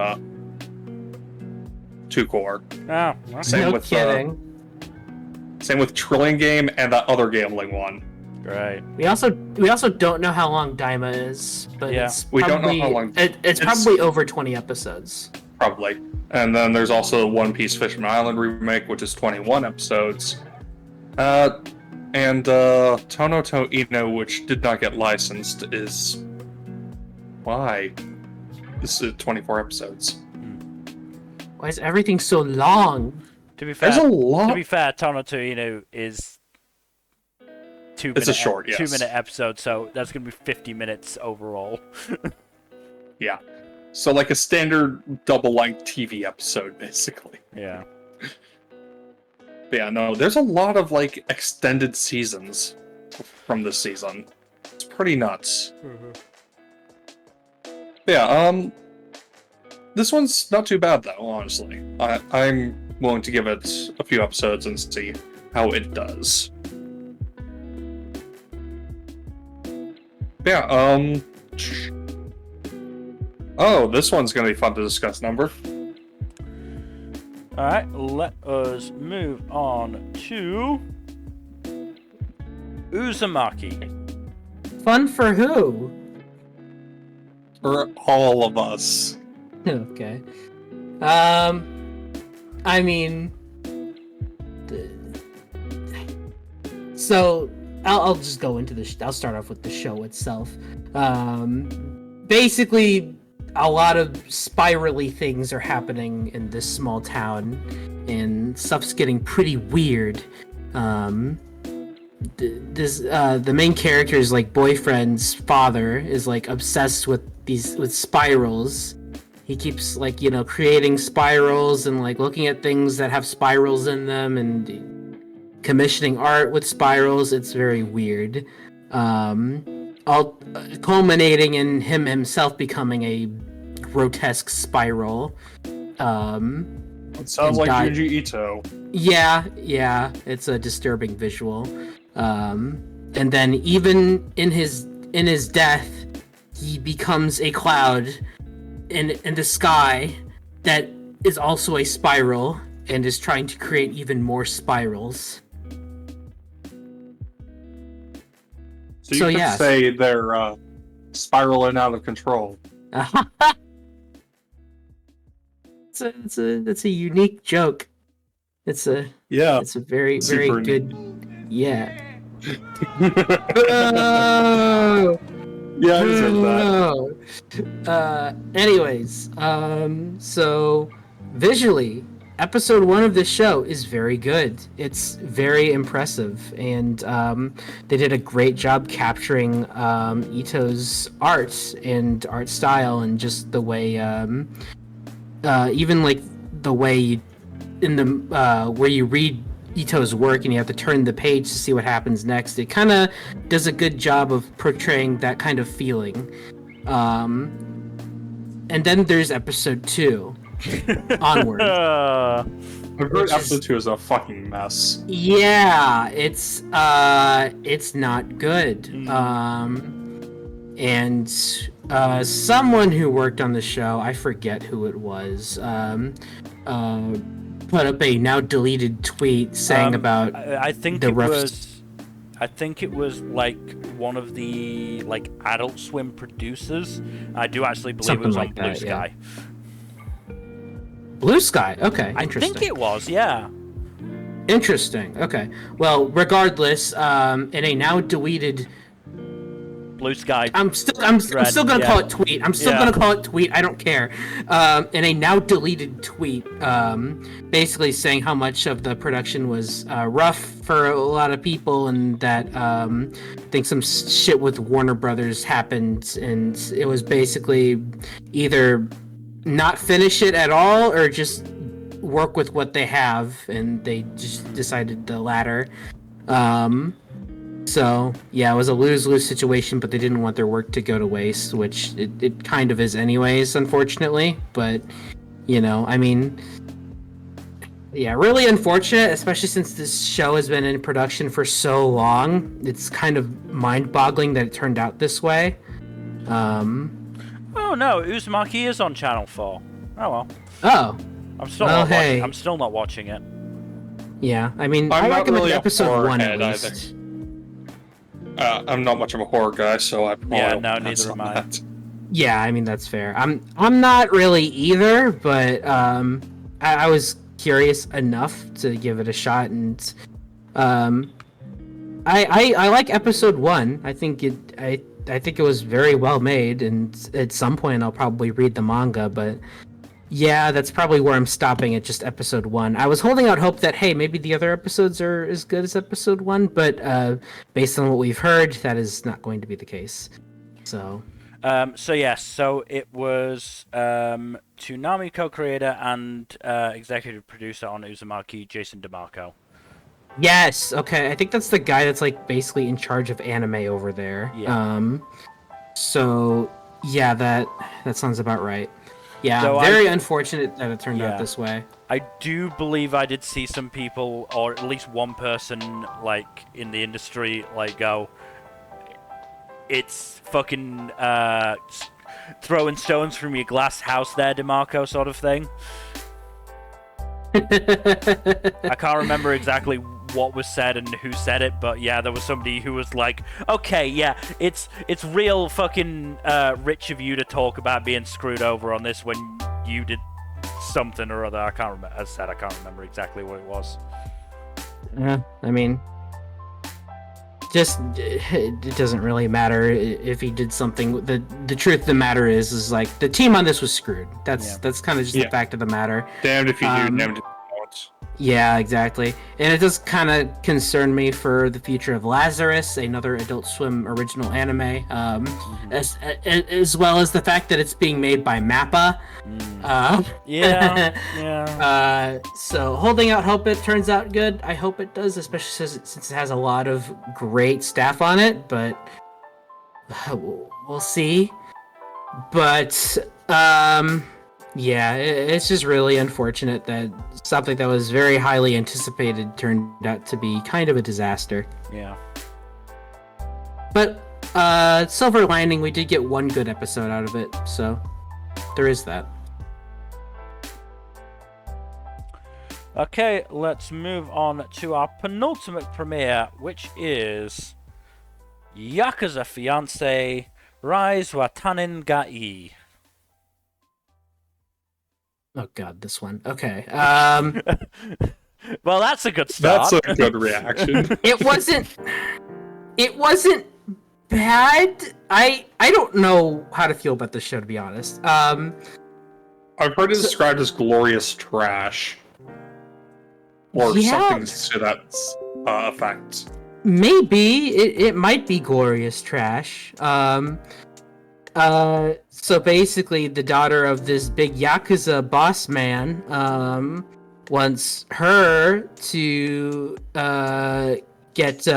2 core. Oh, okay. Same No kidding. Same with Trillion Game and that other gambling one. Great. We also don't know how long Daima is, but Yeah. it's We probably, don't know how long- it's probably over 20 episodes. Probably. And then there's also One Piece Fisherman Island remake, which is 21 episodes. And Tono to Ino, which did not get licensed, is... Why? This is 24 episodes. Why is everything so long? To be fair, There's a lot... to be fair, Tono to Inu is 2 It's a short, yes. 2-minute episode, so that's going to be 50 minutes overall. Yeah. So like a standard double-length TV episode, basically. Yeah. But yeah, no, there's a lot of like extended seasons from this season. It's pretty nuts. But yeah, this one's not too bad though, honestly. I'm willing to give it a few episodes and see how it does. But yeah, oh, this one's gonna be fun to discuss, Nmbr. Alright, let us move on to Uzumaki. Fun for who? For all of us. Okay. I mean, so I'll just go into I'll start off with the show itself. Basically, a lot of spirally things are happening in this small town, and stuff's getting pretty weird. The main character's like boyfriend's father is like obsessed with spirals. He keeps like creating spirals and like looking at things that have spirals in them and commissioning art with spirals. It's very weird. All culminating in him himself becoming a grotesque spiral. It sounds like Junji Ito. Yeah, it's a disturbing visual. And then even in his death, he becomes a cloud in the sky that is also a spiral and is trying to create even more spirals. So you could say they're spiraling out of control. It's a unique joke. It's a very very good. Yeah. Yeah, I deserve that. Anyways, so visually, episode 1 of this show is very good. It's very impressive, and they did a great job capturing Ito's art and art style, and just the way, even like the way where you read Ito's work and you have to turn the page to see what happens next. It kind of does a good job of portraying that kind of feeling. And then there's episode 2 onward. I've heard episode 2 is a fucking mess. Yeah, it's not good. And someone who worked on the show, I forget who it was, put up a now deleted tweet saying about I think it was like one of the like Adult Swim producers. I do actually believe Something it was like on Blue that, Sky. Blue Sky. Okay, I interesting. think it was, yeah. Interesting. Okay. Well, regardless, in a now deleted Blue Sky. I'm still gonna call it tweet. I'm still gonna call it tweet. I don't care. In a now deleted tweet, basically saying how much of the production was rough for a lot of people, and that I think some shit with Warner Brothers happened, and it was basically either not finish it at all or just work with what they have, and they just decided the latter. So, yeah, it was a lose-lose situation, but they didn't want their work to go to waste, which it kind of is anyways, unfortunately. But, I mean, yeah, really unfortunate, especially since this show has been in production for so long. It's kind of mind-boggling that it turned out this way. Oh no, Uzumaki is on Channel 4. Oh well. Oh. I'm still not watching it. Yeah, I mean, I'm I not recommend really episode 1 at either. least. I'm not much of a horror guy, so I probably Yeah, don't no, pass neither on am I. that. Yeah, I mean that's fair. I'm not really either, but I was curious enough to give it a shot, and I like episode 1. I think it was very well made, and at some point I'll probably read the manga, but yeah, that's probably where I'm stopping at, just episode 1. I was holding out hope that, hey, maybe the other episodes are as good as episode 1, but based on what we've heard, that is not going to be the case. So So it was Toonami co-creator and executive producer on Uzumaki, Jason DeMarco. yes, okay, I think that's the guy that's like basically in charge of anime over there. Yeah. So yeah, that sounds about right. Yeah, So very unfortunate that it turned Yeah. out this way. I do believe I did see some people, or at least one person, like, in the industry, like, go, it's fucking, throwing stones from your glass house there, DeMarco, sort of thing. I can't remember exactly what was said and who said it, but yeah, there was somebody who was like, okay, yeah, it's real fucking rich of you to talk about being screwed over on this when you did something or other. I can't remember. As I said, I can't remember exactly what it was. Yeah, I mean, just it doesn't really matter if he did something. The truth of the matter is like the team on this was screwed. That's kind of just the fact of the matter. Damned if you do, damned if you don't. Yeah, exactly. And it does kind of concern me for the future of Lazarus, another Adult Swim original anime, as well as the fact that it's being made by Mappa. So holding out hope it turns out good. I hope it does, especially since it has a lot of great staff on it, but we'll see. But yeah, it's just really unfortunate that something that was very highly anticipated turned out to be kind of a disaster. Yeah. But silver lining, we did get one good episode out of it, so there is that. Okay, let's move on to our penultimate premiere, which is Yakuza Fiancé Rise wa Tanin ga Ii. Oh god, this one. Okay. Well, that's a good start. That's a good reaction. It wasn't bad. I don't know how to feel about this show, to be honest. I've heard it described as glorious trash. Or something to that effect. Maybe it might be glorious trash. So basically, the daughter of this big Yakuza boss man wants her to get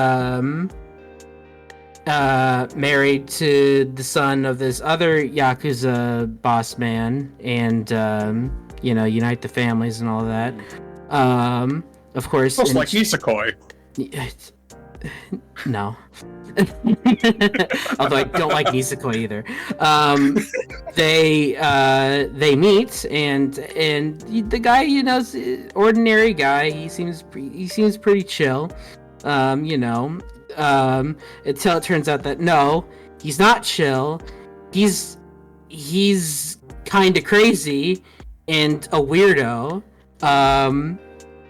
married to the son of this other Yakuza boss man, and unite the families and all that. Of course, almost like Nisekoi. No. Although I don't like Nisekoi either. They meet, and the guy, is ordinary guy. He seems pretty chill. Until it turns out that no, he's not chill. He's kind of crazy and a weirdo.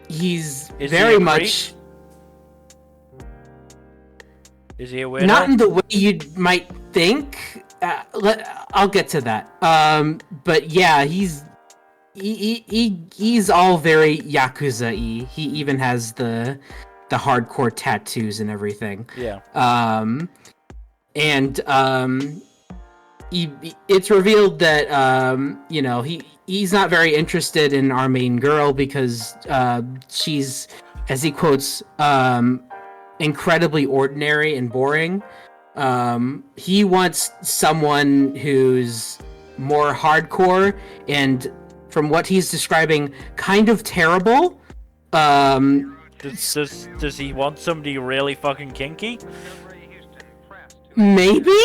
He's very much. Is he a weirdo? Not in the way you might think. I'll get to that. But yeah, he's all very Yakuza-y. He even has the hardcore tattoos and everything. Yeah. It's revealed that he's not very interested in our main girl because she's, as he quotes, incredibly ordinary and boring. He wants someone who's more hardcore and, from what he's describing, kind of terrible. Does he want somebody really fucking kinky? Maybe?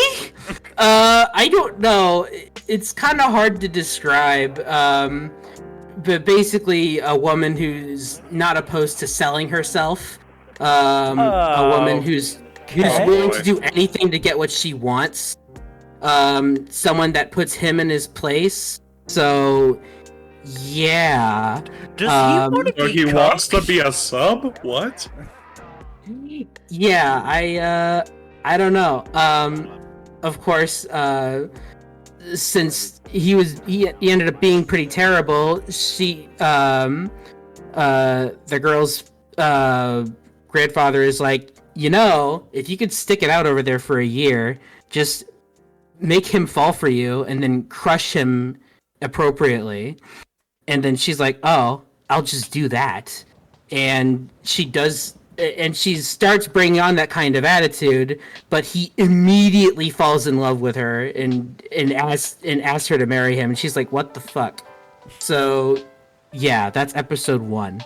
I don't know. It's kind of hard to describe. But basically, a woman who's not opposed to selling herself. A woman who's willing to do anything to get what she wants. Someone that puts him in his place. So, yeah. Does he want to be he wants to be a sub? What? Yeah, I don't know. Of course, since he ended up being pretty terrible, the girl's grandfather is like, if you could stick it out over there for a year, just make him fall for you and then crush him appropriately. And then she's like, oh, I'll just do that. And she does, and she starts bringing on that kind of attitude, but he immediately falls in love with her and asks her to marry him. And she's like, what the fuck? So yeah, that's episode 1.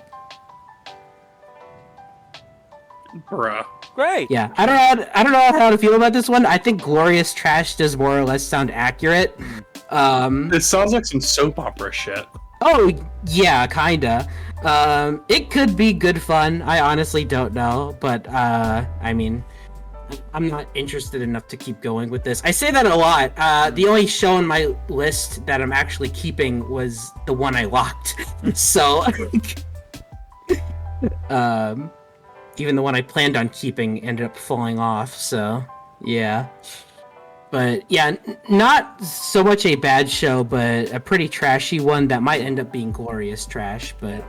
Bruh. Great. Yeah, I don't know how to feel about this one. I think glorious trash does more or less sound accurate. It sounds like some soap opera shit. Oh yeah, kinda. It could be good fun. I honestly don't know, but I'm not interested enough to keep going with this. I say that a lot. The only show on my list that I'm actually keeping was the one I locked. So, even the one I planned on keeping ended up falling off. So yeah, but yeah, not so much a bad show, but a pretty trashy one that might end up being glorious trash. But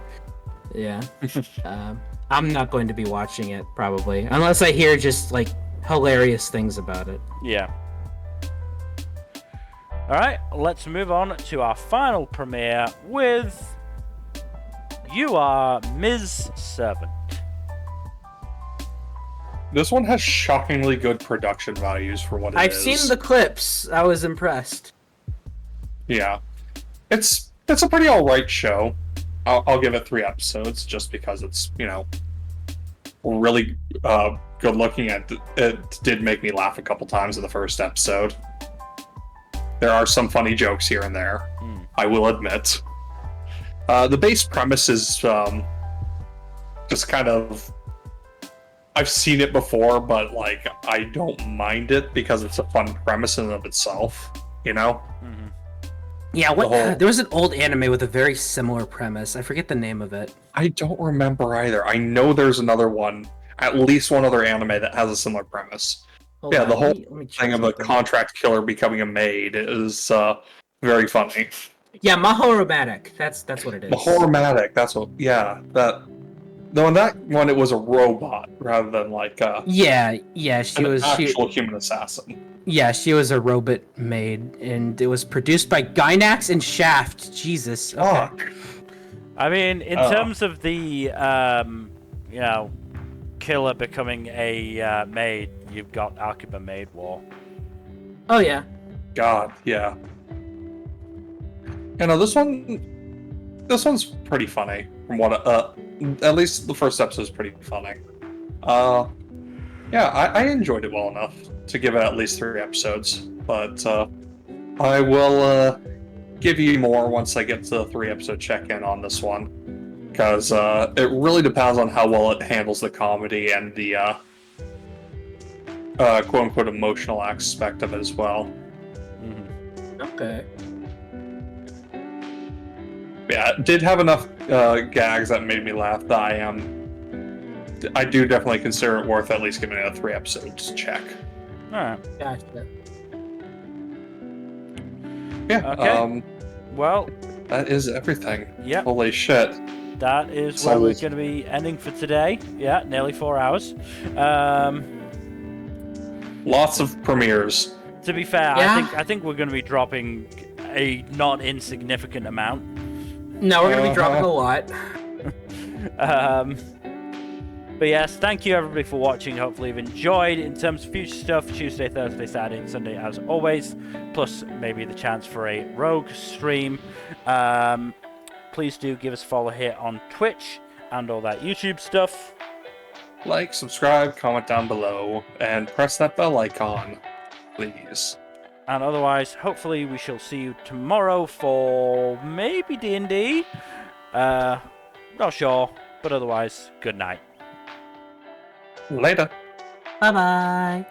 yeah, I'm not going to be watching it probably unless I hear just like hilarious things about it. Yeah. Alright, let's move on to our final premiere with You Are Ms. Servant. This one has shockingly good production values for what it is. I've seen the clips. I was impressed. Yeah. It's a pretty alright show. I'll give it 3 episodes just because it's, really good looking. It did make me laugh a couple times in the first episode. There are some funny jokes here and there, I will admit. The base premise is just kind of... I've seen it before, but like I don't mind it because it's a fun premise in and of itself, Mm-hmm. Yeah, there was an old anime with a very similar premise. I forget the name of it. I don't remember either. I know there's another one, at least one other anime that has a similar premise. Hold Yeah, on, the whole let me check thing of a something. contract killer becoming a maid is very funny. Yeah, Mahoromatic. That's what it is. The Horrormatic, that's what. Yeah, that. Though in that one, it was a robot rather than like Yeah, she an was actual human assassin. she was a robot maid, and it was produced by Gainax and Shaft. Jesus. Okay. Fuck. I mean, in terms of the, killer becoming a maid, you've got Akiba Maid War. Oh yeah. God, yeah. This one's pretty funny from what at least the first episode is pretty funny. Yeah, I enjoyed it well enough to give it at least 3 episodes, but I will give you more once I get to the 3-episode check-in on this one, because it really depends on how well it handles the comedy and the quote-unquote emotional aspect of it as well. Okay. Yeah, it did have enough gags that made me laugh that I do definitely consider it worth at least giving it a 3 episodes check. Alright. Gotcha. Yeah. Okay. Well, that is everything. Yep. Holy shit. That is So where we're is- going to be ending for today. Yeah, nearly 4 hours. Lots of premieres. To be fair, Yeah. I think we're going to be dropping a not insignificant amount. No, we're gonna be dropping a lot. But yes, thank you everybody for watching. Hopefully you've enjoyed. In terms of future stuff, Tuesday, Thursday, Saturday, and Sunday as always. Plus maybe the chance for a rogue stream. Please do give us a follow here on Twitch and all that YouTube stuff. Like, subscribe, comment down below, and press that bell icon, please. And otherwise, hopefully we shall see you tomorrow for maybe D&D. Not sure, but otherwise, good night. Later. Bye bye.